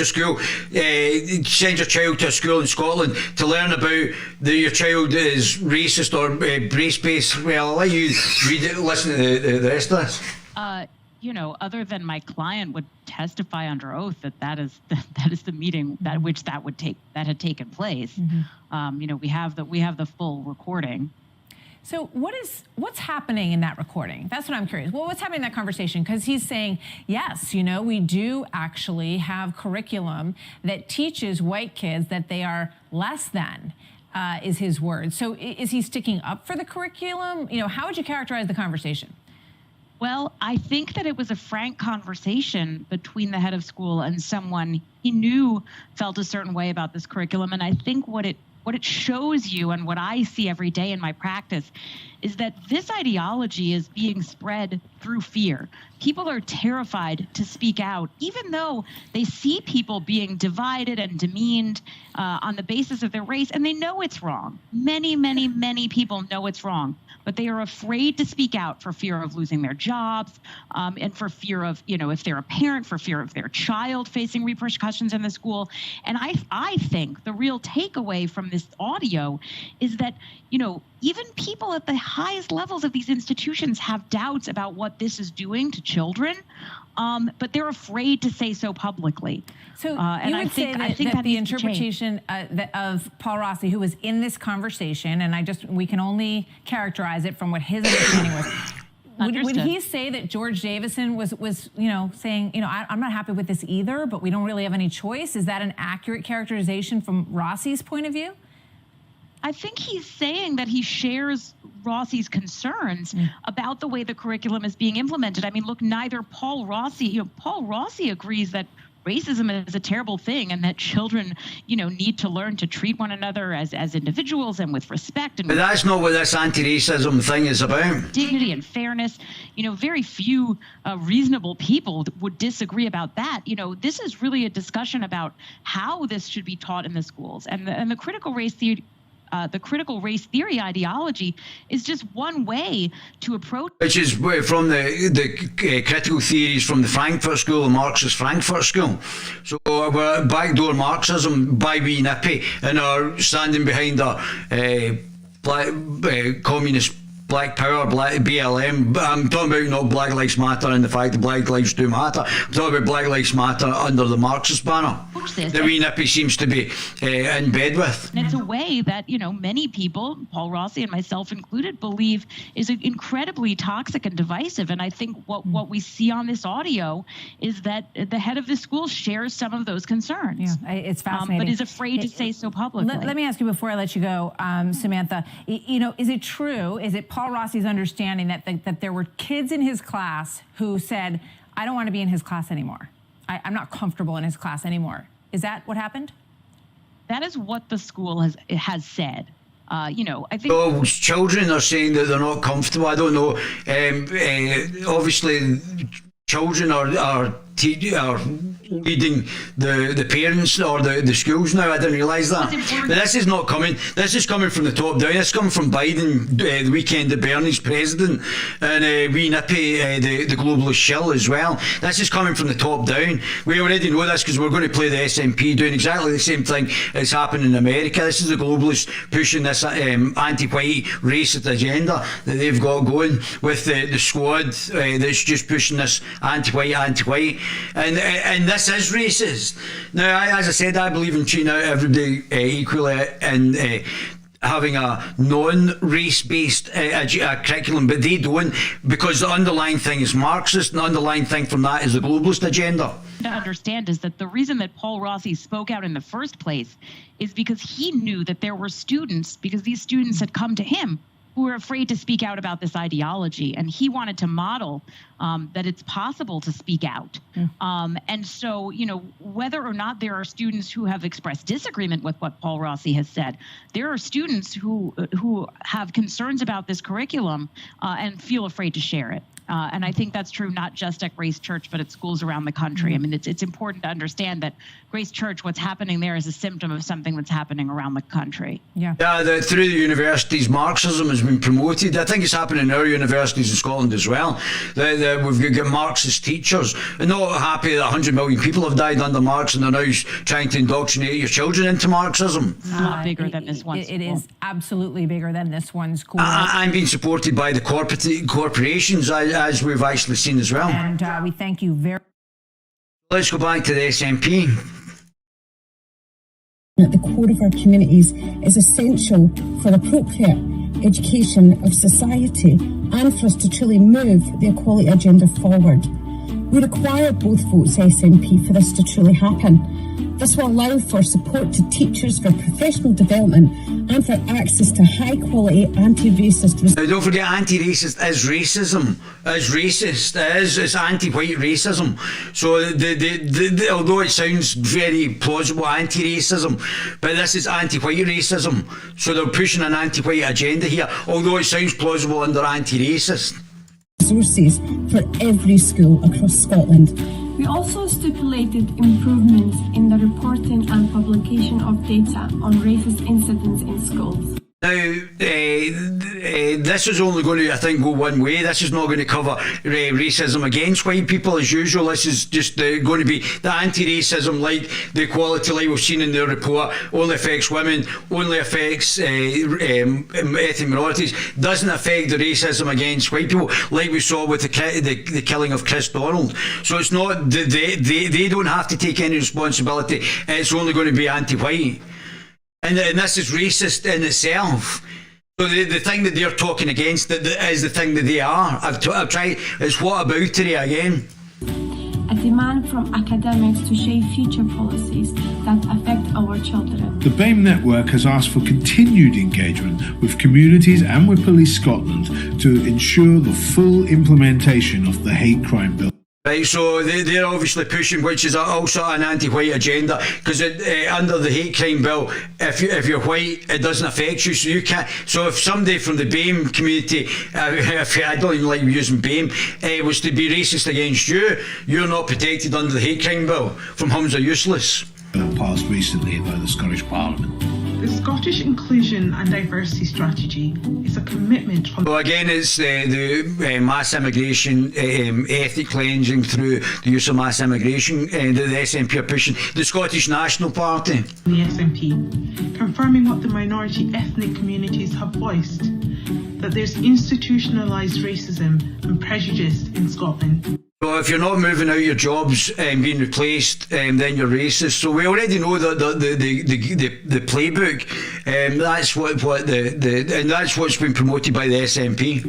your child to a school in Scotland to learn about that your child is racist or race-based. Well, I'll let you read it, listen to the rest of this. Other than my client would testify under oath that is the meeting that had taken place. Mm-hmm. We have the full recording. So what's happening in that recording? That's what I'm curious. Well, what's happening in that conversation? Because he's saying, yes, we do actually have curriculum that teaches white kids that they are less than, is his word. So is he sticking up for the curriculum? How would you characterize the conversation? Well, I think that it was a frank conversation between the head of school and someone he knew felt a certain way about this curriculum. And I think what it shows you, and what I see every day in my practice, is that this ideology is being spread through fear. People are terrified to speak out, even though they see people being divided and demeaned on the basis of their race, and they know it's wrong. Many, many, many people know it's wrong, but they are afraid to speak out for fear of losing their jobs, and for fear of, if they're a parent, for fear of their child facing repercussions in the school. And I think the real takeaway from this audio is that, even people at the highest levels of these institutions have doubts about what this is doing to children, but they're afraid to say so publicly. So and you would say that the interpretation of Paul Rossi, who was in this conversation, and we can only characterize it from what his understanding was. Would he say that George Davison was saying, I'm not happy with this either, but we don't really have any choice? Is that an accurate characterization from Rossi's point of view? I think he's saying that he shares Rossi's concerns about the way the curriculum is being implemented. I mean, look, neither Paul Rossi agrees that racism is a terrible thing and that children, need to learn to treat one another as individuals and with respect. But that's not what this anti-racism thing is about. Dignity and fairness. Very few reasonable people would disagree about that. This is really a discussion about how this should be taught in the schools, and the critical race theory. The critical race theory ideology is just one way to approach. Which is from the critical theories from the Frankfurt School, the Marxist Frankfurt School. So we're backdoor Marxism by wee nippy and are standing behind a communist Black Power, BLM. I'm talking about not Black Lives Matter and the fact that Black Lives do matter. I'm talking about Black Lives Matter under the Marxist banner. The wee nippy seems to be in bed with. And it's a way that, many people, Paul Rossi and myself included, believe is incredibly toxic and divisive. And I think what we see on this audio is that the head of the school shares some of those concerns. Yeah, it's fascinating. But is afraid to say so publicly. Let me ask you before I let you go, Samantha, is it true, is it Paul Rossi's understanding that there were kids in his class who said, I don't want to be in his class anymore. I'm not comfortable in his class anymore. Is that what happened? That is what the school has said. I think. So children are saying that they're not comfortable. I don't know. Obviously, children are leading the parents or the schools now. I didn't realise that. But this is not coming. This is coming from the top down. This is coming from Biden the weekend that Bernie's president, and wee Nippy, the globalist shill as well. This is coming from the top down. We already know this because we're going to play the SNP doing exactly the same thing that's happened in America. This is the globalists pushing this anti-white racist agenda that they've got going with the squad that's just pushing this anti-white. And this is racist. Now, as I said, I believe in treating out everybody equally and having a non-race-based curriculum, but they don't, because the underlying thing is Marxist, and the underlying thing from that is the globalist agenda. To understand is that the reason that Paul Rossi spoke out in the first place is because he knew that there were students, because these students had come to him, who were afraid to speak out about this ideology, and he wanted to model that it's possible to speak out. And so, whether or not there are students who have expressed disagreement with what Paul Rossi has said, there are students who have concerns about this curriculum and feel afraid to share it. And I think that's true not just at Grace Church, but at schools around the country. I mean, it's important to understand that Grace Church, what's happening there is a symptom of something that's happening around the country. Yeah, through the universities, Marxism has been promoted. I think it's happening in our universities in Scotland as well. We've got Marxist teachers. They're not happy that 100 million people have died under Marx, and they're now trying to indoctrinate your children into Marxism. It's a lot bigger than this one. It is absolutely bigger than this one school. I'm being supported by the corporations, as we've actually seen as well. And we thank you very much. Let's go back to the SNP. At the core of our communities is essential for appropriate education of society and for us to truly move the equality agenda forward. We require both votes SNP for this to truly happen. This will allow for support to teachers for professional development and for access to high-quality anti-racist... Now, don't forget, anti-racist is racism. Is racist. It's anti-white racism. So, although it sounds very plausible, anti-racism, but this is anti-white racism. So they're pushing an anti-white agenda here, although it sounds plausible under anti-racist. Resources for every school across Scotland. We also stipulated improvements in the reporting and publication of data on racist incidents in schools. Now, this is only going to, I think, go one way. This is not going to cover racism against white people as usual. This is just going to be the anti-racism, like the equality, like we've seen in the report, only affects women, only affects ethnic minorities, doesn't affect the racism against white people, like we saw with the killing of Chris Donald. So it's not, they don't have to take any responsibility. It's only going to be anti-white. And this is racist in itself. So the thing that they're talking against is the thing that they are. I've tried. It's what about today again? A demand from academics to shape future policies that affect our children. The BAME network has asked for continued engagement with communities and with Police Scotland to ensure the full implementation of the hate crime bill. Right, so they're obviously pushing, which is also an anti-white agenda, because under the hate crime bill, if you're white, it doesn't affect you, so you can't. So if somebody from the BAME community, I don't even like using BAME, was to be racist against you, you're not protected under the hate crime bill from Homes Are Useless. Passed recently by the Scottish Parliament. The Scottish Inclusion and Diversity Strategy is a commitment from... So again, it's the mass immigration, ethnic cleansing through the use of mass immigration, that the SNP are pushing. The Scottish National Party. The SNP, confirming what the minority ethnic communities have voiced, that there's institutionalised racism and prejudice in Scotland. So if you're not moving out your jobs and being replaced, then you're racist. So we already know that the playbook. That's what and that's what's been promoted by the SNP.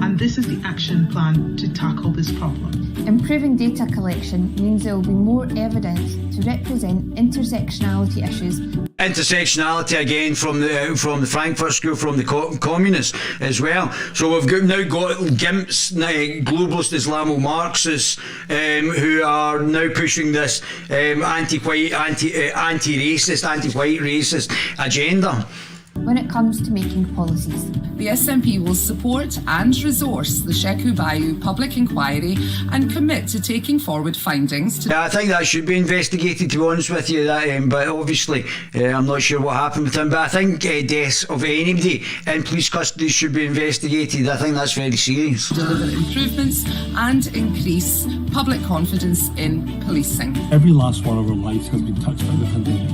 and this is the action plan to tackle this problem. Improving data collection means there will be more evidence to represent intersectionality issues. Intersectionality again from the Frankfurt School, from the communists as well. So we've now got GIMPs, globalist Islamo-Marxists, who are now pushing this anti-white, anti-racist, anti-white racist agenda. When it comes to making policies, The SNP will support and resource the Sheku Bayou public inquiry and commit to taking forward findings. I think that should be investigated, to be honest with you, but obviously I'm not sure what happened with him, but I think deaths of anybody in police custody should be investigated. I think that's very serious. Deliver improvements and increase public confidence in policing. Every last one of our lives has been touched by the pandemic,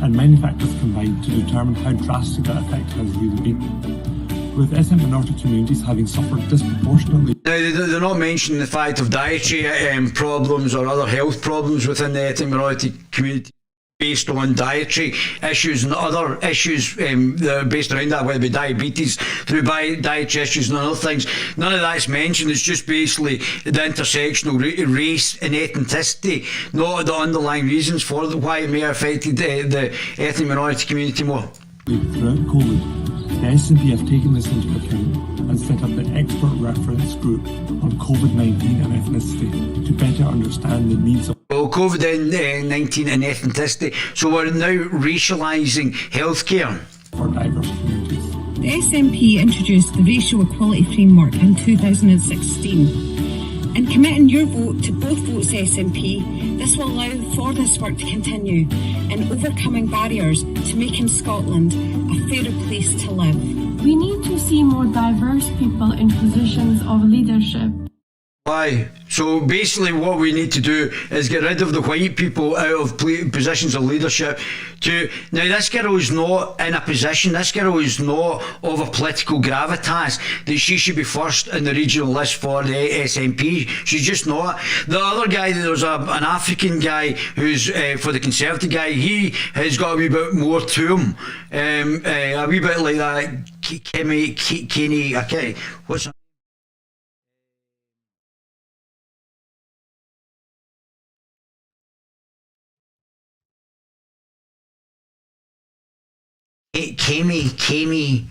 and many factors combine to determine how drastic that effect has really been, with ethnic minority communities having suffered disproportionately. Now, they're not mentioning the fact of dietary problems or other health problems within the ethnic minority community based on dietary issues and other issues that are based around that, whether it be diabetes, through dietary issues and other things. None of that's mentioned. It's just basically the intersectional race and ethnicity, not the underlying reasons for why it may have affected the ethnic minority community more. Throughout COVID, the SNP have taken this into account and set up the expert reference group on COVID-19 and ethnicity to better understand the needs of COVID-19 and ethnicity. So we're now racialising healthcare for diverse communities. The SNP introduced the Racial Equality Framework in 2016. In committing your vote to both votes SNP, this will allow for this work to continue in overcoming barriers to making Scotland a fairer place to live. We need to see more diverse people in positions of leadership. Why? So basically what we need to do is get rid of the white people out of positions of leadership. Now this girl is not in a position, this girl is not of a political gravitas that she should be first in the regional list for the SNP. She's just not. The other guy, there's an African guy who's for the Conservative guy, he has got a wee bit more to him. A wee bit like that Kenny, okay, what's that? Kemi.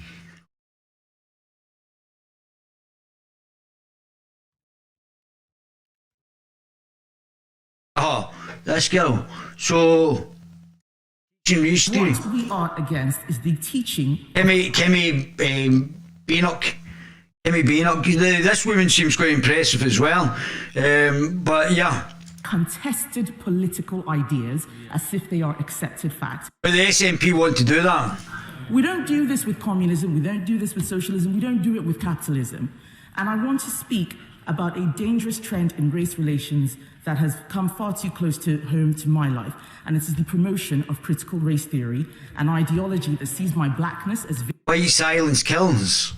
Oh, this girl. So, what we are against is the teaching. Kemi Bannock. This woman seems quite impressive as well. But yeah. Contested political ideas as if they are accepted facts. But the SNP want to do that. We don't do this with communism, we don't do this with socialism, we don't do it with capitalism. And I want to speak about a dangerous trend in race relations that has come far too close to home to my life. And it is the promotion of critical race theory, an ideology that sees my blackness as... White silence kills.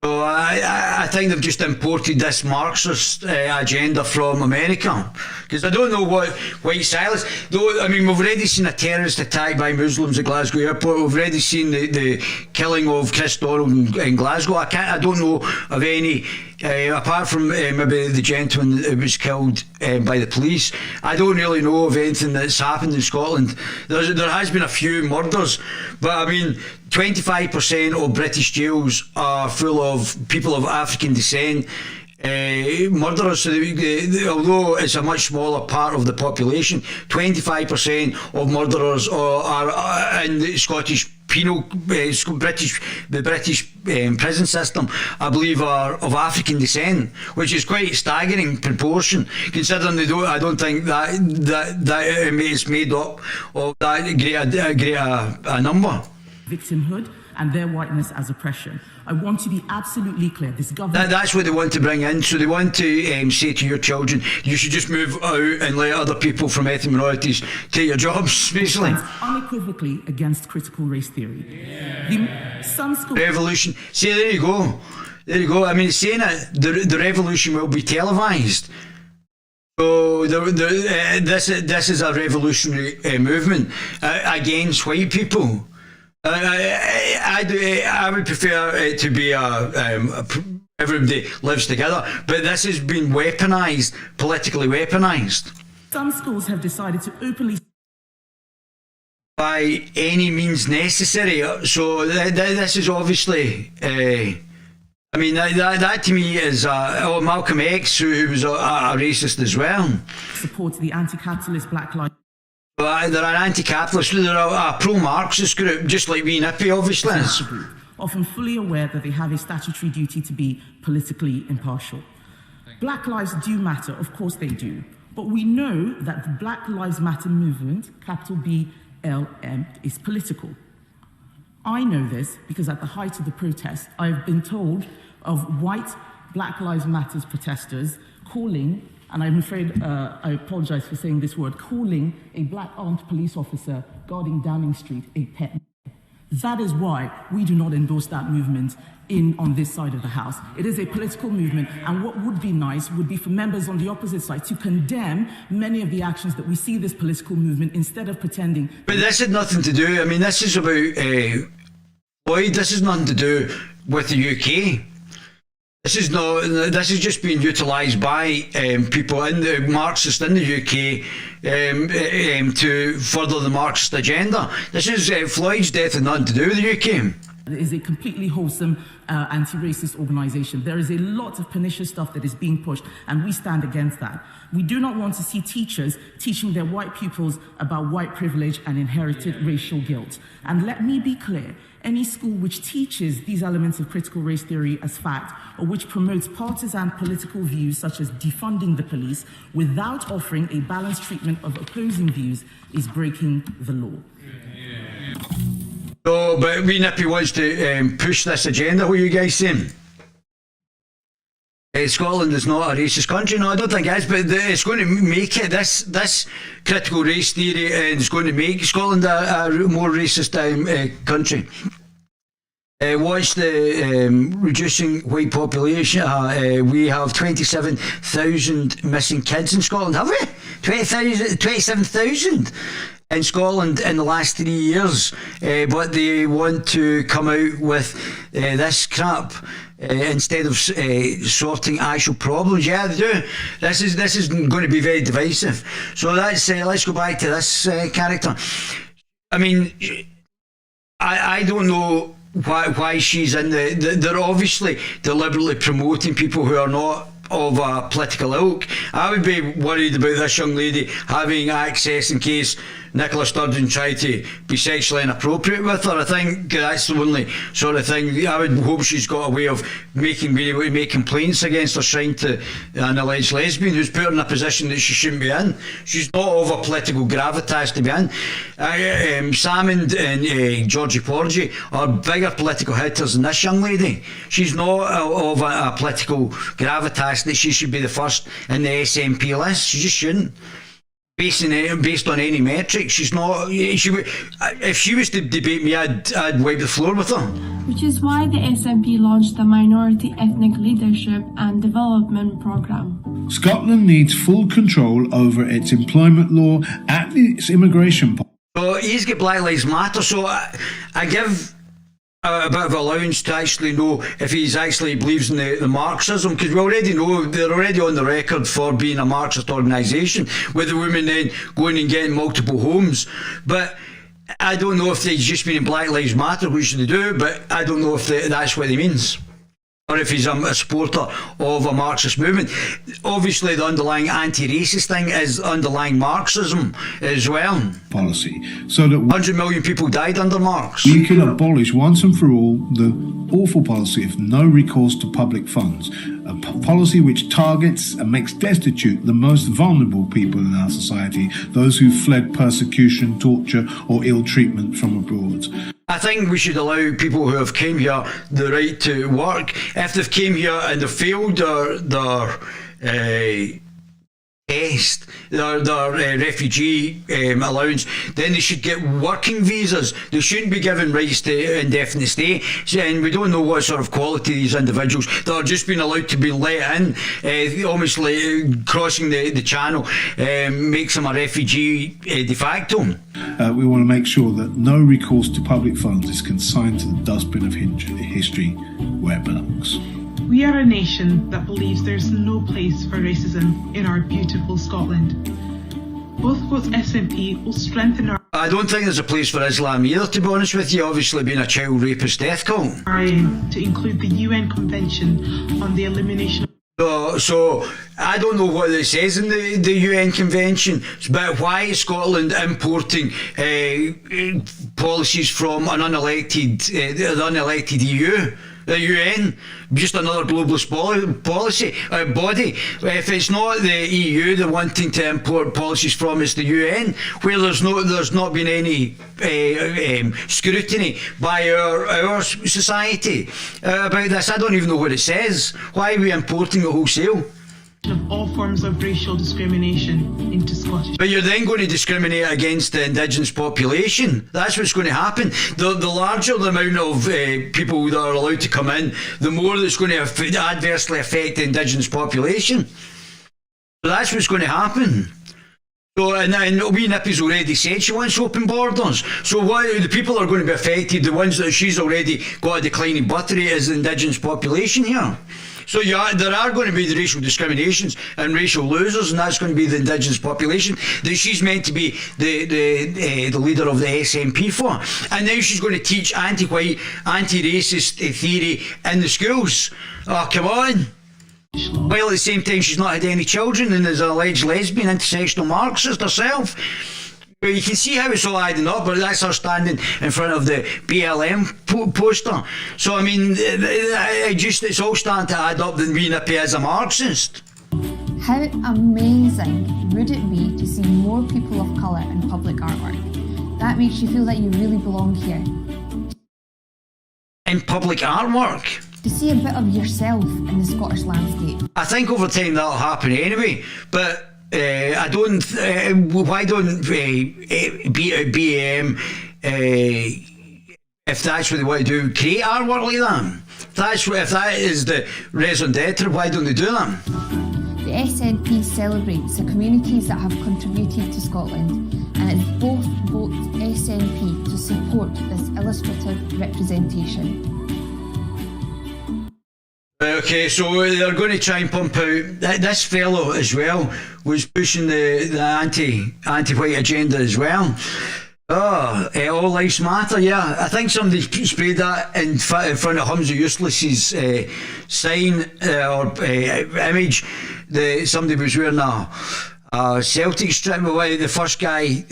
So I think they've just imported this Marxist agenda from America, because I don't know what white silence. Though I mean, we've already seen a terrorist attack by Muslims at Glasgow Airport. We've already seen the killing of Chris Donald in Glasgow. I don't know of any. Apart from maybe the gentleman that was killed by the police, I don't really know of anything that's happened in Scotland. There has been a few murders, but I mean, 25% of British jails are full of people of African descent. Murderers, so although it's a much smaller part of the population, 25% of murderers are in the Scottish penal, the British prison system, I believe, are of African descent, which is quite staggering proportion, considering I don't think that is made up of that great a number. Victimhood and their whiteness as oppression. I want to be absolutely clear. This government... That's what they want to bring in. So they want to say to your children, you should just move out and let other people from ethnic minorities take your jobs, basically. Unequivocally against critical race theory. Some schools... Revolution. See, there you go. There you go. I mean, saying it, the revolution will be televised. So this is a revolutionary movement against white people. I would prefer it to be everybody lives together, but this has been weaponised, politically weaponised. Some schools have decided to openly by any means necessary. So this is obviously, I mean, that to me is Malcolm X, who was a racist as well. Support the anti-capitalist Black Lives. They're an anti-capitalist, they're a pro-Marxist group, just like we Nippy, obviously. Often fully aware that they have a statutory duty to be politically impartial. Black lives do matter, of course they do. But we know that the Black Lives Matter movement, capital BLM, is political. I know this because at the height of the protest, I've been told of white Black Lives Matter protesters calling, and I'm afraid I apologize for saying this word, calling a black armed police officer guarding Downing Street a pet. That is why we do not endorse that movement on this side of the House. It is a political movement, and what would be nice would be for members on the opposite side to condemn many of the actions that we see this political movement instead of pretending. But this had nothing to do, I mean, this is about Floyd, this has nothing to do with the UK. This is just being utilised by people in the Marxists in the UK to further the Marxist agenda. This is Floyd's death had nothing to do with the UK. It is a completely wholesome anti-racist organisation. There is a lot of pernicious stuff that is being pushed, and we stand against that. We do not want to see teachers teaching their white pupils about white privilege and inherited racial guilt. And let me be clear, any school which teaches these elements of critical race theory as fact, or which promotes partisan political views such as defunding the police without offering a balanced treatment of opposing views, is breaking the law. So, but we Nippy wants to push this agenda. What are you guys saying? Scotland is not a racist country. No, I don't think it is, but it's going to make it, this critical race theory is going to make Scotland a more racist country. What's the reducing white population? We have 27,000 missing kids in Scotland, have we? 27,000 in Scotland in the last 3 years, but they want to come out with this crap instead of sorting actual problems. Yeah, they do. This is going to be very divisive. So let's go back to this character. I mean, I don't know why she's in they're obviously deliberately promoting people who are not of a political ilk. I would be worried about this young lady having access in case Nicola Sturgeon tried to be sexually inappropriate with her. I think that's the only sort of thing. I would hope she's got a way of being able to make complaints against her, trying to an alleged lesbian who's put her in a position that she shouldn't be in. She's not of a political gravitas to be in. Sam and Georgie Porgy are bigger political hitters than this young lady. She's not of a political gravitas that she should be the first in the SNP list. She just shouldn't. Based on any metric, she's not. If she was to debate me, I'd wipe the floor with her. Which is why the SNP launched the Minority Ethnic Leadership and Development Programme. Scotland needs full control over its employment law and its immigration policy. So he's got Black Lives Matter. So I give a bit of allowance to actually know if he's actually believes in the Marxism, because we already know they're already on the record for being a Marxist organisation, with the women then going and getting multiple homes. But I don't know if they've just been in Black Lives Matter, which they do, but I don't know if that's what he means, or if he's a supporter of a Marxist movement. Obviously the underlying anti-racist thing is underlying Marxism as well. Policy, so that 100 million people died under Marx. We can abolish once and for all the awful policy of no recourse to public funds, a policy which targets and makes destitute the most vulnerable people in our society, those who fled persecution, torture or ill treatment from abroad. I think we should allow people who have came here the right to work. If they've came here and they've failed their test their refugee allowance, then they should get working visas. They shouldn't be given rights to indefinite stay. So, and we don't know what sort of quality these individuals that are just being allowed to be let in, almost like crossing the channel, makes them a refugee de facto. We want to make sure that no recourse to public funds is consigned to the dustbin of history where it belongs. We are a nation that believes there's no place for racism in our beautiful Scotland. Both votes SNP will strengthen our I don't think there's a place for Islam either, to be honest with you, obviously being a child rapist death cult. aim to include the UN Convention on the Elimination of So I don't know what it says in the UN Convention, but why is Scotland importing policies from an unelected EU? The UN, just another globalist body. If it's not the EU they're wanting to import policies from, it's the UN, where there's not been any scrutiny by our society about this. I don't even know what it says. Why are we importing it wholesale? of all forms of racial discrimination into Scottish. But you're then going to discriminate against the indigenous population. That's what's going to happen. The larger the amount of people that are allowed to come in, the more that's going to adversely affect the indigenous population. So that's what's going to happen. So, and wee Nippy's already said she wants open borders. So what the people are going to be affected, the ones that she's already got a declining birth rate, is the indigenous population here. So there are going to be the racial discriminations and racial losers, and that's going to be the indigenous population that she's meant to be the leader of the SNP for. And now she's going to teach anti-white, anti-racist theory in the schools. Oh, come on. While at the same time she's not had any children and is an alleged lesbian, intersectional Marxist herself. You can see how it's all adding up, but that's her standing in front of the BLM poster. So, I mean, it's all starting to add up that wee Nippy is a Marxist. How amazing would it be to see more people of colour in public artwork? That makes you feel that you really belong here. In public artwork? To see a bit of yourself in the Scottish landscape. I think over time that'll happen anyway, but I don't. Why don't BAM, if that's what they want to do, create artwork like that? If that is the raison d'etre, why don't they do that? The SNP celebrates the communities that have contributed to Scotland, and it's both votes SNP to support this illustrative representation. Okay, so they're going to try and pump out. This fellow as well was pushing the anti-white agenda as well. Oh, all lives matter, yeah. I think somebody sprayed that in front of Humza Useless's sign or image. Somebody was wearing a Celtic strip. The first guy,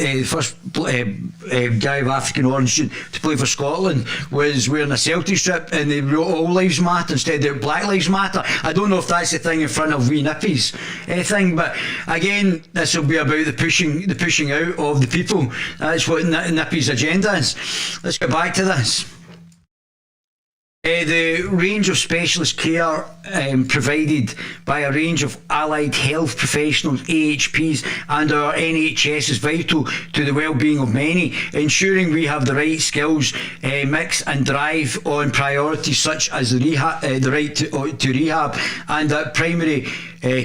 guy of African origin to play for Scotland was wearing a Celtic strip, and they wrote All Lives Matter instead of Black Lives Matter. I don't know if that's the thing in front of wee Nippy's thing, but again, this will be about the pushing out of the people. That's what Nippy's agenda is. Let's get back to this. The range of specialist care provided by a range of allied health professionals, AHPs, and our NHS is vital to the well-being of many, ensuring we have the right skills, mix and drive on priorities such as the right to rehab, and that primary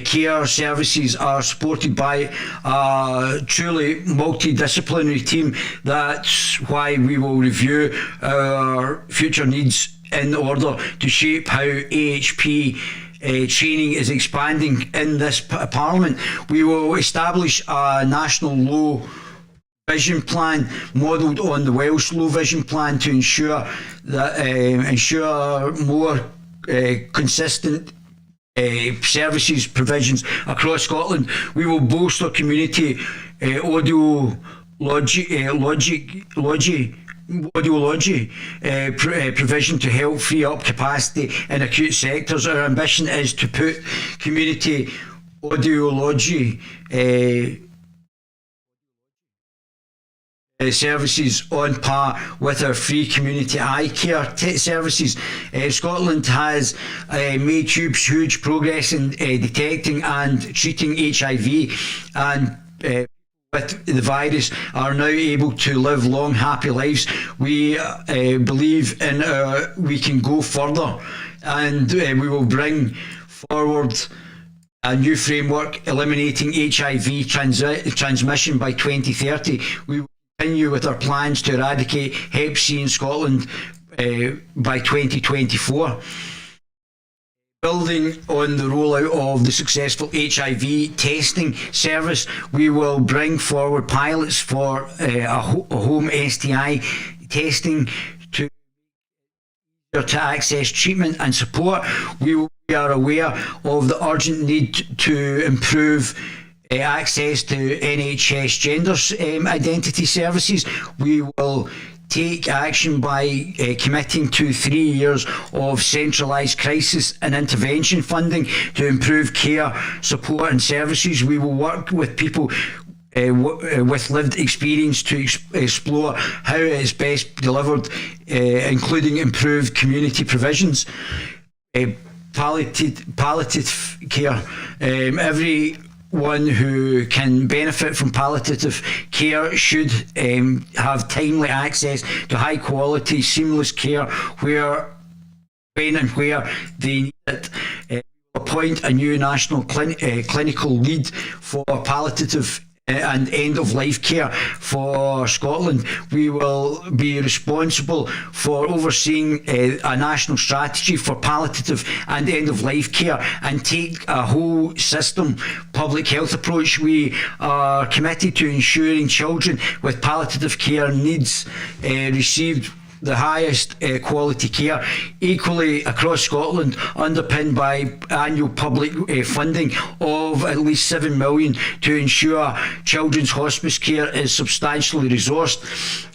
care services are supported by a truly multidisciplinary team. That's why we will review our future needs in order to shape how AHP training is expanding in this Parliament. We will establish a national low vision plan modelled on the Welsh low vision plan to ensure more consistent services provisions across Scotland. We will bolster community audiology provision to help free up capacity in acute sectors. Our ambition is to put community audiology services on par with our free community eye care services. Scotland has made huge progress in detecting and treating HIV, and with the virus are now able to live long, happy lives. We believe in we can go further, and we will bring forward a new framework eliminating HIV transmission by 2030. We will continue with our plans to eradicate Hep C in Scotland by 2024. Building on the rollout of the successful HIV testing service, we will bring forward pilots for a home STI testing to access treatment and support. We are aware of the urgent need to improve access to NHS gender identity services. We will take action by committing to 3 years of centralised crisis and intervention funding to improve care, support and services. We will work with people with lived experience to explore how it is best delivered, including improved community provisions. Palliative care. Everyone who can benefit from palliative care should have timely access to high quality, seamless care when and where they need it. Appoint a new national clinical lead for palliative and end-of-life care for Scotland. We will be responsible for overseeing a national strategy for palliative and end-of-life care and take a whole system public health approach. We are committed to ensuring children with palliative care needs received the highest quality care equally across Scotland, underpinned by annual public funding of at least 7 million to ensure children's hospice care is substantially resourced.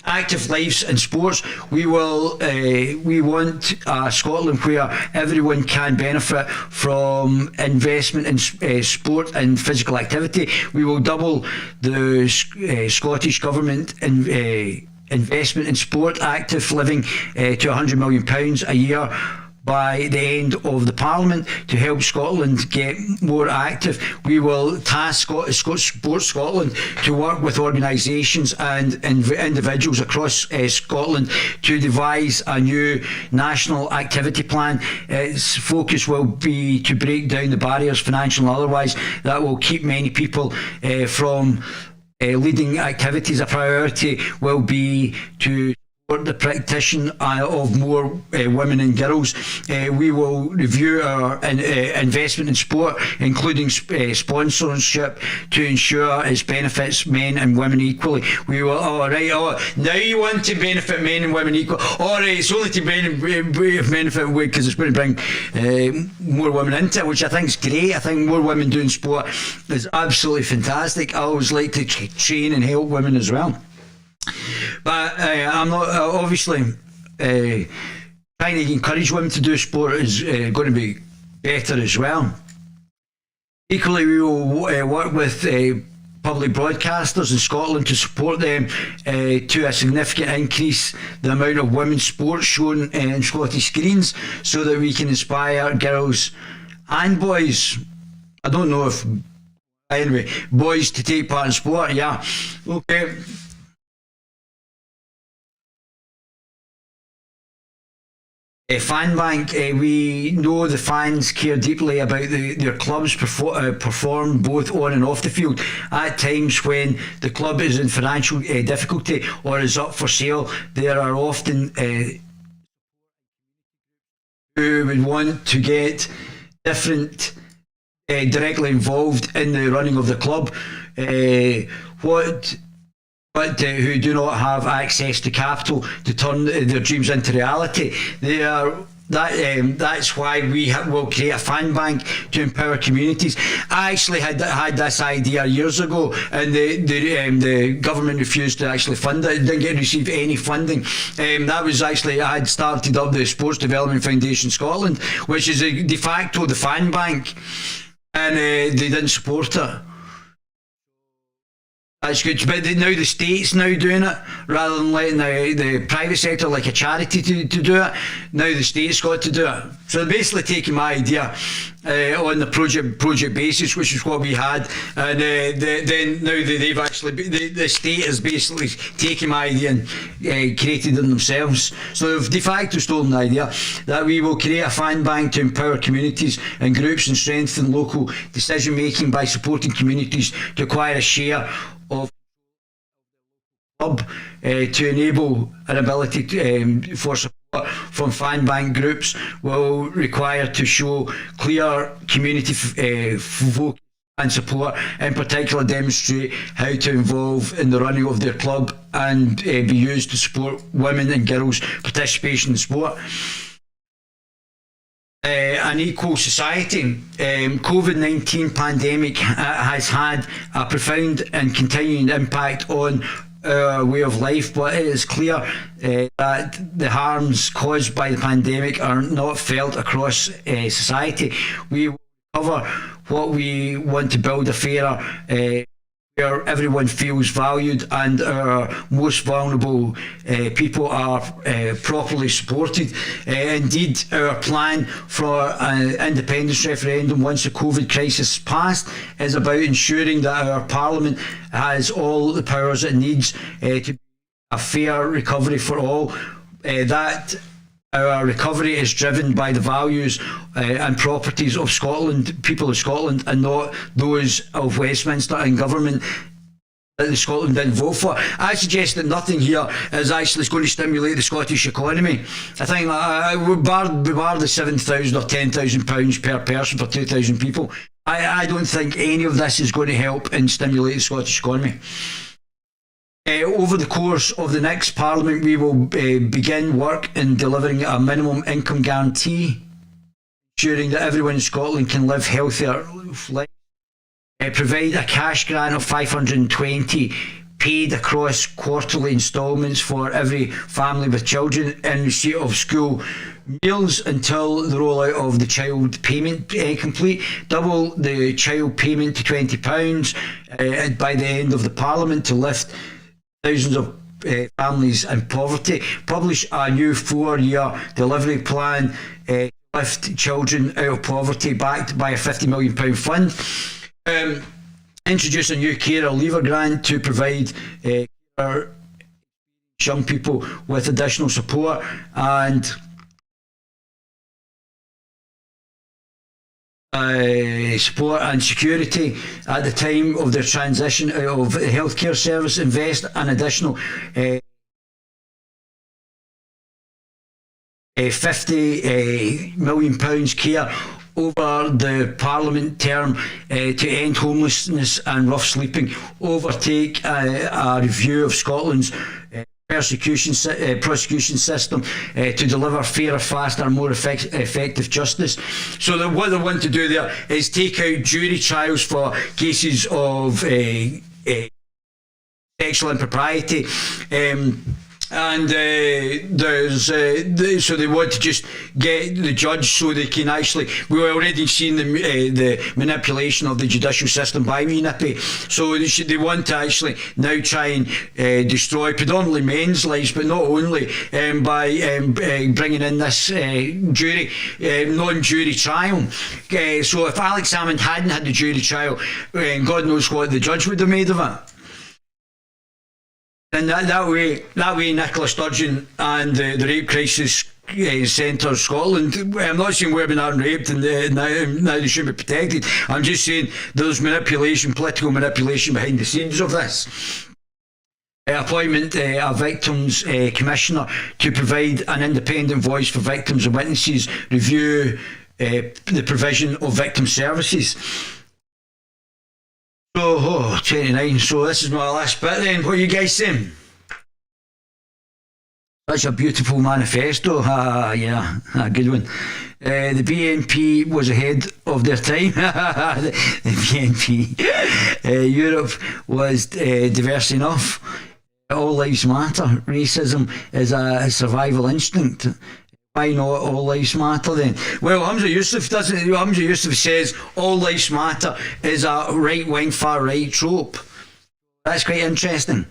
Active lives and sports. We want a Scotland where everyone can benefit from investment in sport and physical activity. We will double the Scottish Government investment in sport active living to £100 million a year by the end of the Parliament to help Scotland get more active. We will task Sports Scotland to work with organisations and individuals across Scotland to devise a new national activity plan. Its focus will be to break down the barriers, financial and otherwise, that will keep many people from leading activities. A priority will be to support the practice of more women and girls. We will review our investment in sport, including sponsorship, to ensure it benefits men and women equally. We will. Now you want to benefit men and women equally. It's only to benefit because it's going to bring more women into it, which I think is great. I think more women doing sport is absolutely fantastic. I always like to train and help women as well. But I'm not obviously trying to encourage women to do sport is going to be better as well. Equally, we will work with public broadcasters in Scotland to support them to a significant increase the amount of women's sports shown in Scottish screens, so that we can inspire girls and boys. I don't know if anyway boys to take part in sport. Yeah, okay. Fan bank. We know the fans care deeply about their clubs perform both on and off the field. At times when the club is in financial difficulty or is up for sale, there are often who would want to get different directly involved in the running of the club, but who do not have access to capital to turn their dreams into reality. That's why we will create a fan bank to empower communities. I actually had this idea years ago, and the government refused to actually fund it. It didn't receive any funding. That was actually, I had started up the Sports Development Foundation Scotland, which is de facto the fan bank, and they didn't support it. That's good, but now the state's now doing it rather than letting the private sector, like a charity, to do it. Now the state's got to do it. So they're basically taking my idea on the project basis, which is what we had, and then now they've actually the state has basically taken my idea and created it themselves. So they've de facto stolen the idea that we will create a fan bank to empower communities and groups and strengthen local decision making by supporting communities to acquire a share of club to enable an ability to, for support from fan bank groups will require to show clear community focus and support, in particular demonstrate how to involve in the running of their club and be used to support women and girls' participation in sport. An equal society. COVID-19 pandemic has had a profound and continuing impact on our way of life, but it is clear that the harms caused by the pandemic are not felt across society. We will cover what we want to build a fairer where everyone feels valued and our most vulnerable people are properly supported. Indeed, our plan for an independence referendum once the COVID crisis passed is about ensuring that our Parliament has all the powers it needs to be a fair recovery for all. That our recovery is driven by the values and properties of Scotland, people of Scotland, and not those of Westminster and government that Scotland didn't vote for. I suggest that nothing here is actually going to stimulate the Scottish economy. I think we bar the £7,000 or £10,000 per person for 2,000 people. I don't think any of this is going to help and stimulate the Scottish economy. Over the course of the next Parliament, we will begin work in delivering a minimum income guarantee, ensuring that everyone in Scotland can live healthier lives. Provide a cash grant of 520 paid across quarterly instalments for every family with children in receipt of school meals until the rollout of the child payment complete. Double the child payment to £20 by the end of the Parliament to lift thousands of families in poverty. Publish a new 4-year delivery plan to lift children out of poverty, backed by a £50 million fund. Introduce a new carer leaver grant to provide young people with additional support, and support and security at the time of their transition out of the healthcare service. Invest an additional £50 million care over the Parliament term to end homelessness and rough sleeping. Overtake a review of Scotland's prosecution system to deliver fairer, faster and more effective justice. So what they want to do there is take out jury trials for cases of sexual impropriety, and so they want to just get the judge so they can actually. We've already seen the manipulation of the judicial system by Nippy. So they want to actually now try and destroy predominantly men's lives, but not only by bringing in this non-jury trial. So if Alex Salmond hadn't had the jury trial, God knows what the judge would have made of it. And that way, Nicola Sturgeon and the Rape Crisis Centre Scotland, I'm not saying women aren't raped and now they should be protected. I'm just saying there's manipulation, political manipulation behind the scenes of this. Appointment a victims commissioner to provide an independent voice for victims and witnesses. Review the provision of victim services. So, 29, so this is my last bit then. What are you guys saying? That's a beautiful manifesto. Yeah, a good one. The BNP was ahead of their time. The BNP. Europe was diverse enough. All lives matter. Racism is a survival instinct. Why not all lives matter then? Well, Hamza Yusuf doesn't. Hamza Yusuf says all lives matter is a right-wing, far-right trope. That's quite interesting.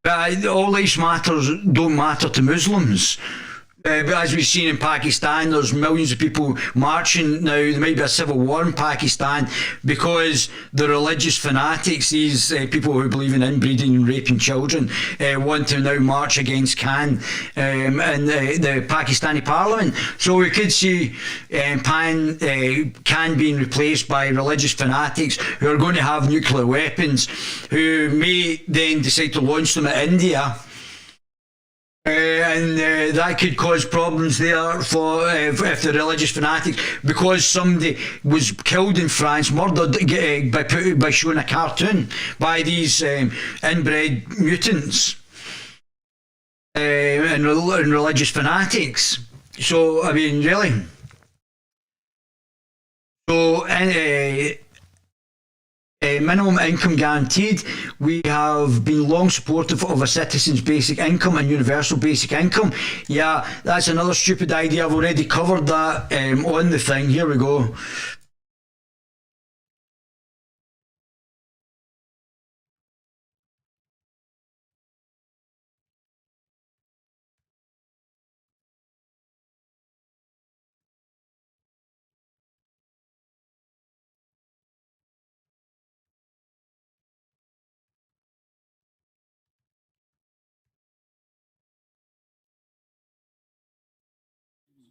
But all lives matters don't matter to Muslims. But as we've seen in Pakistan, there's millions of people marching now. There might be a civil war in Pakistan because the religious fanatics, these people who believe in inbreeding and raping children, want to now march against Khan in the Pakistani parliament. So we could see Khan being replaced by religious fanatics who are going to have nuclear weapons, who may then decide to launch them at India. And that could cause problems there for if the religious fanatics, because somebody was killed in France, murdered by showing a cartoon by these inbred mutants and religious fanatics. So I mean, really. So minimum income guaranteed. We have been long supportive of a citizen's basic income and universal basic income. Yeah, that's another stupid idea. I've already covered that on the thing. Here we go.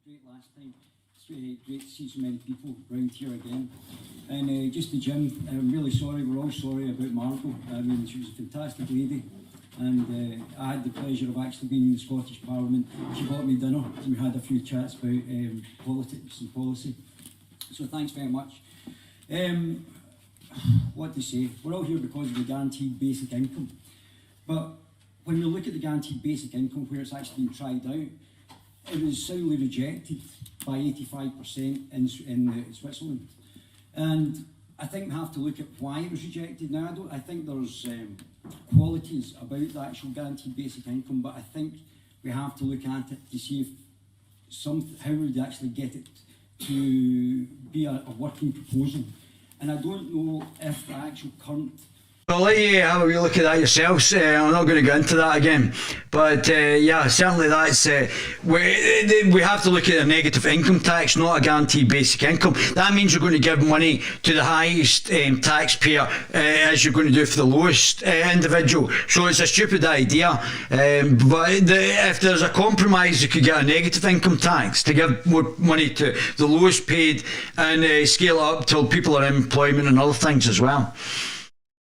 Great last time. It's great to see so many people round here again. And just to Jim, I'm really sorry, we're all sorry about Margot. I mean, she was a fantastic lady, and I had the pleasure of actually being in the Scottish Parliament. She bought me dinner, and we had a few chats about politics and policy. So thanks very much. What to say? We're all here because of the guaranteed basic income. But when we look at the guaranteed basic income, where it's actually been tried out, it was soundly rejected by 85% in Switzerland. And I think we have to look at why it was rejected. Now, I think there's qualities about the actual guaranteed basic income, but I think we have to look at it to see if how we would actually get it to be a working proposal. And I don't know if the actual current... I'll let you have a wee look at that yourselves. I'm not going to go into that again, but yeah, certainly that's we have to look at a negative income tax, not a guaranteed basic income. That means you're going to give money to the highest taxpayer as you're going to do for the lowest individual. So it's a stupid idea, but if there's a compromise, you could get a negative income tax to give more money to the lowest paid and scale it up till people are in employment and other things as well.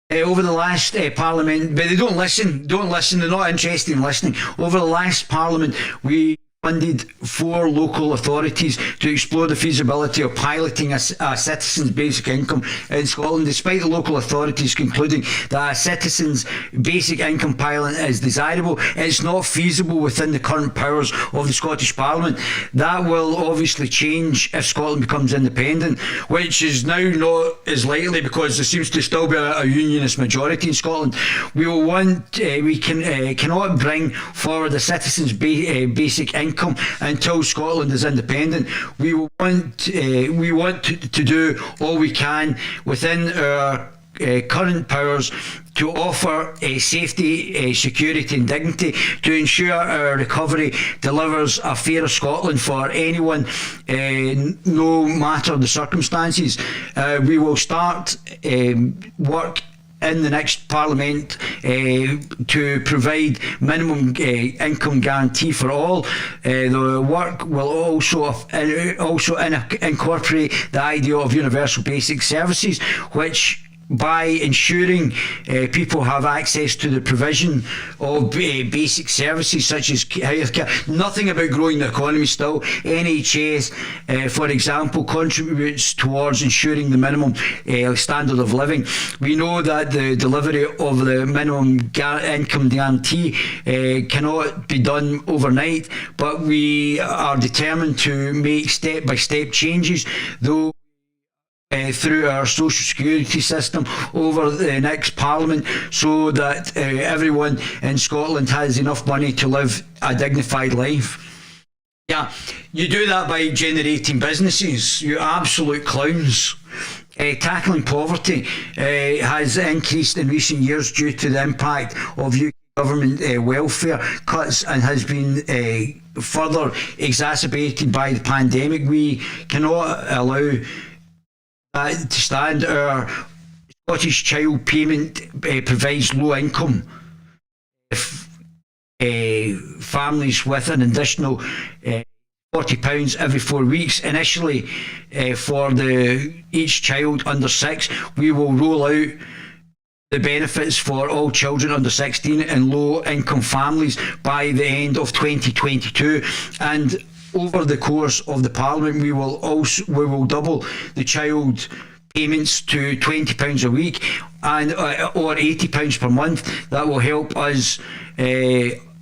Over the last Parliament, but they don't listen, they're not interested in listening. Over the last Parliament, we funded 4 local authorities to explore the feasibility of piloting a citizen's basic income in Scotland, despite the local authorities concluding that a citizen's basic income pilot is desirable. It's not feasible within the current powers of the Scottish Parliament. That will obviously change if Scotland becomes independent, which is now not as likely because there seems to still be a unionist majority in Scotland. We cannot bring forward a citizen's basic income until Scotland is independent. We want to do all we can within our current powers to offer safety, security and dignity to ensure our recovery delivers a fairer Scotland for anyone, no matter the circumstances. We will start work in the next Parliament to provide minimum income guarantee for all. The work will also incorporate the idea of universal basic services, which by ensuring people have access to the provision of basic services such as healthcare. Nothing about growing the economy still. NHS, for example, contributes towards ensuring the minimum standard of living. We know that the delivery of the minimum income guarantee cannot be done overnight, but we are determined to make step-by-step changes, though through our social security system over the next Parliament, so that everyone in Scotland has enough money to live a dignified life. Yeah, you do that by generating businesses, you absolute clowns. Tackling poverty has increased in recent years due to the impact of UK government welfare cuts and has been further exacerbated by the pandemic. We cannot allow that to stand. Our Scottish Child Payment provides low income families with an additional £40 every 4 weeks. Initially, for each child under 6, we will roll out the benefits for all children under 16 in low-income families by the end of 2022, and over the course of the Parliament, we will double the child payments to £20 a week and or £80 per month. That will help us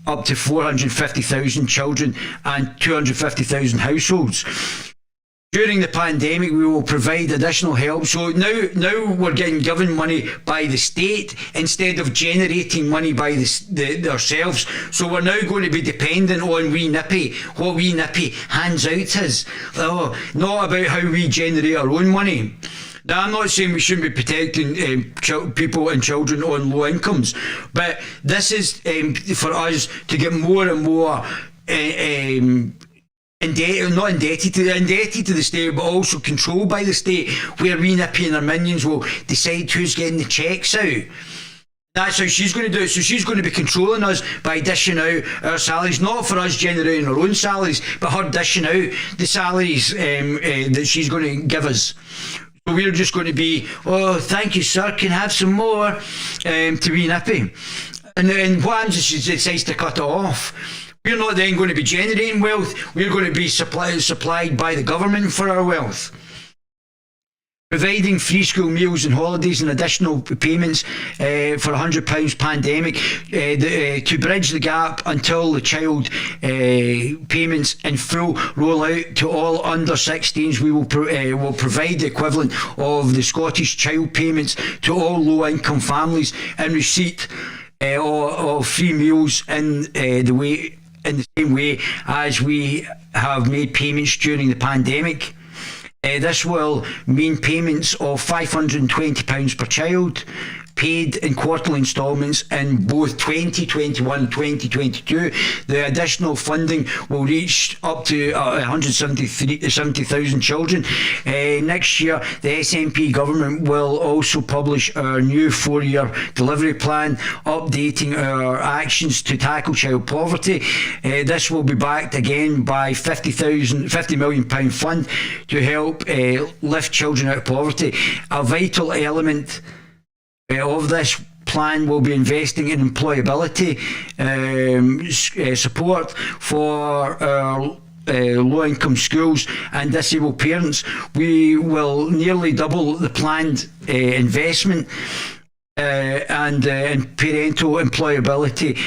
up to 450,000 children and 250,000 households. During the pandemic, we will provide additional help. So now we're getting given money by the state instead of generating money by ourselves. So we're now going to be dependent on Wee Nippy, what Wee Nippy hands out to us. Not about how we generate our own money. Now, I'm not saying we shouldn't be protecting people and children on low incomes, but this is for us to get more and more indebted to the state, but also controlled by the state, where Wee Nippy and her minions will decide who's getting the checks out. That's how she's going to do it. So she's going to be controlling us by dishing out our salaries, not for us generating our own salaries, but her dishing out the salaries that she's going to give us. So we're just going to be, oh, thank you, sir, can I have some more, to Wee Nippy. And what happens is she decides to cut it off. We're not then going to be generating wealth, we're going to be supplied by the government for our wealth. Providing free school meals and holidays and additional payments for £100 pandemic to bridge the gap until the child payments in full roll out to all under 16s. We will provide the equivalent of the Scottish child payments to all low income families in receipt of free meals in the same way as we have made payments during the pandemic. This will mean payments of £520 per child, paid in quarterly instalments in both 2021 and 2022. The additional funding will reach up to 170,000 children. Next year, the SNP government will also publish our new 4-year delivery plan, updating our actions to tackle child poverty. This will be backed again by £50 million fund to help lift children out of poverty. A vital element of this plan will be investing in employability support for our low-income schools and disabled parents. We will nearly double the planned investment and parental employability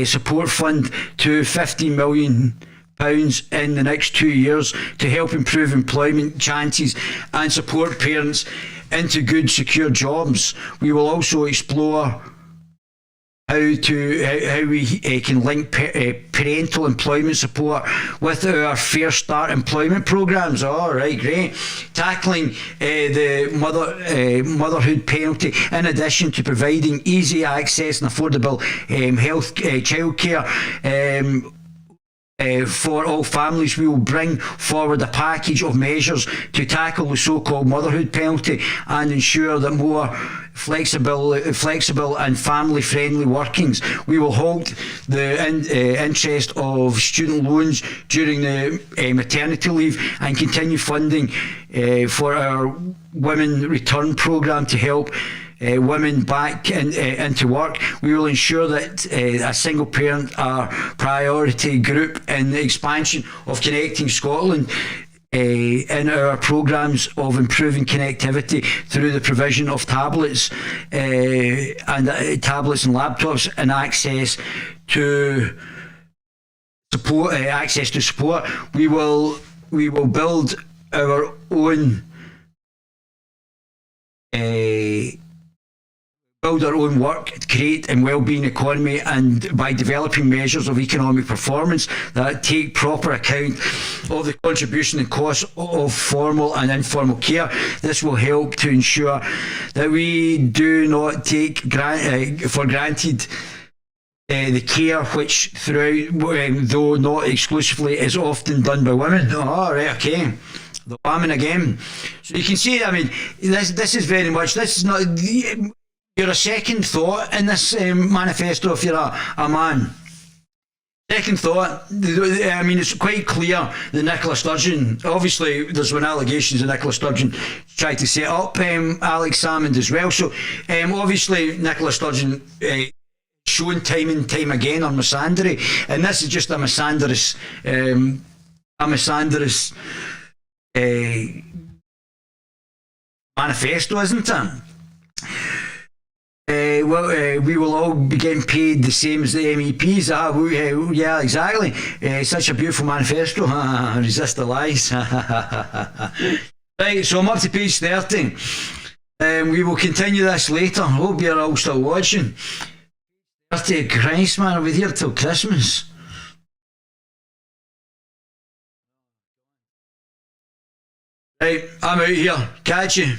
support fund to £15 million in the next 2 years to help improve employment chances and support parents into good, secure jobs. We will also explore how we can link parental employment support with our Fair Start employment programmes. All right, great. Tackling the motherhood penalty, in addition to providing easy access and affordable health childcare for all families. We will bring forward a package of measures to tackle the so-called motherhood penalty and ensure that more flexible and family-friendly workings. We will halt the interest of student loans during the maternity leave and continue funding for our Women Return programme to help women back into work. We will ensure that a single parent are priority group in the expansion of Connecting Scotland in our programmes of improving connectivity through the provision of tablets and laptops and access to support. We will build our own build our own work, create and well-being economy, and by developing measures of economic performance that take proper account of the contribution and cost of formal and informal care. This will help to ensure that we do not take for granted the care which throughout, though not exclusively, is often done by women. Oh, right, okay. The woman again. So you can see, I mean, this is very much, this is not, you're a second thought in this manifesto if you're a man. Second thought, I mean, it's quite clear that Nicola Sturgeon, obviously there's been allegations that Nicola Sturgeon tried to set up Alex Salmond as well. So obviously Nicola Sturgeon shown time and time again on misandry, and this is just a misandrous manifesto, isn't it? We will all be getting paid the same as the MEPs. Yeah, exactly. Such a beautiful manifesto. Resist the lies. Right, so I'm up to page 30. We will continue this later. Hope you're all still watching. 30, Christ, man, I'll be here till Christmas. Right, I'm out here. Catch you.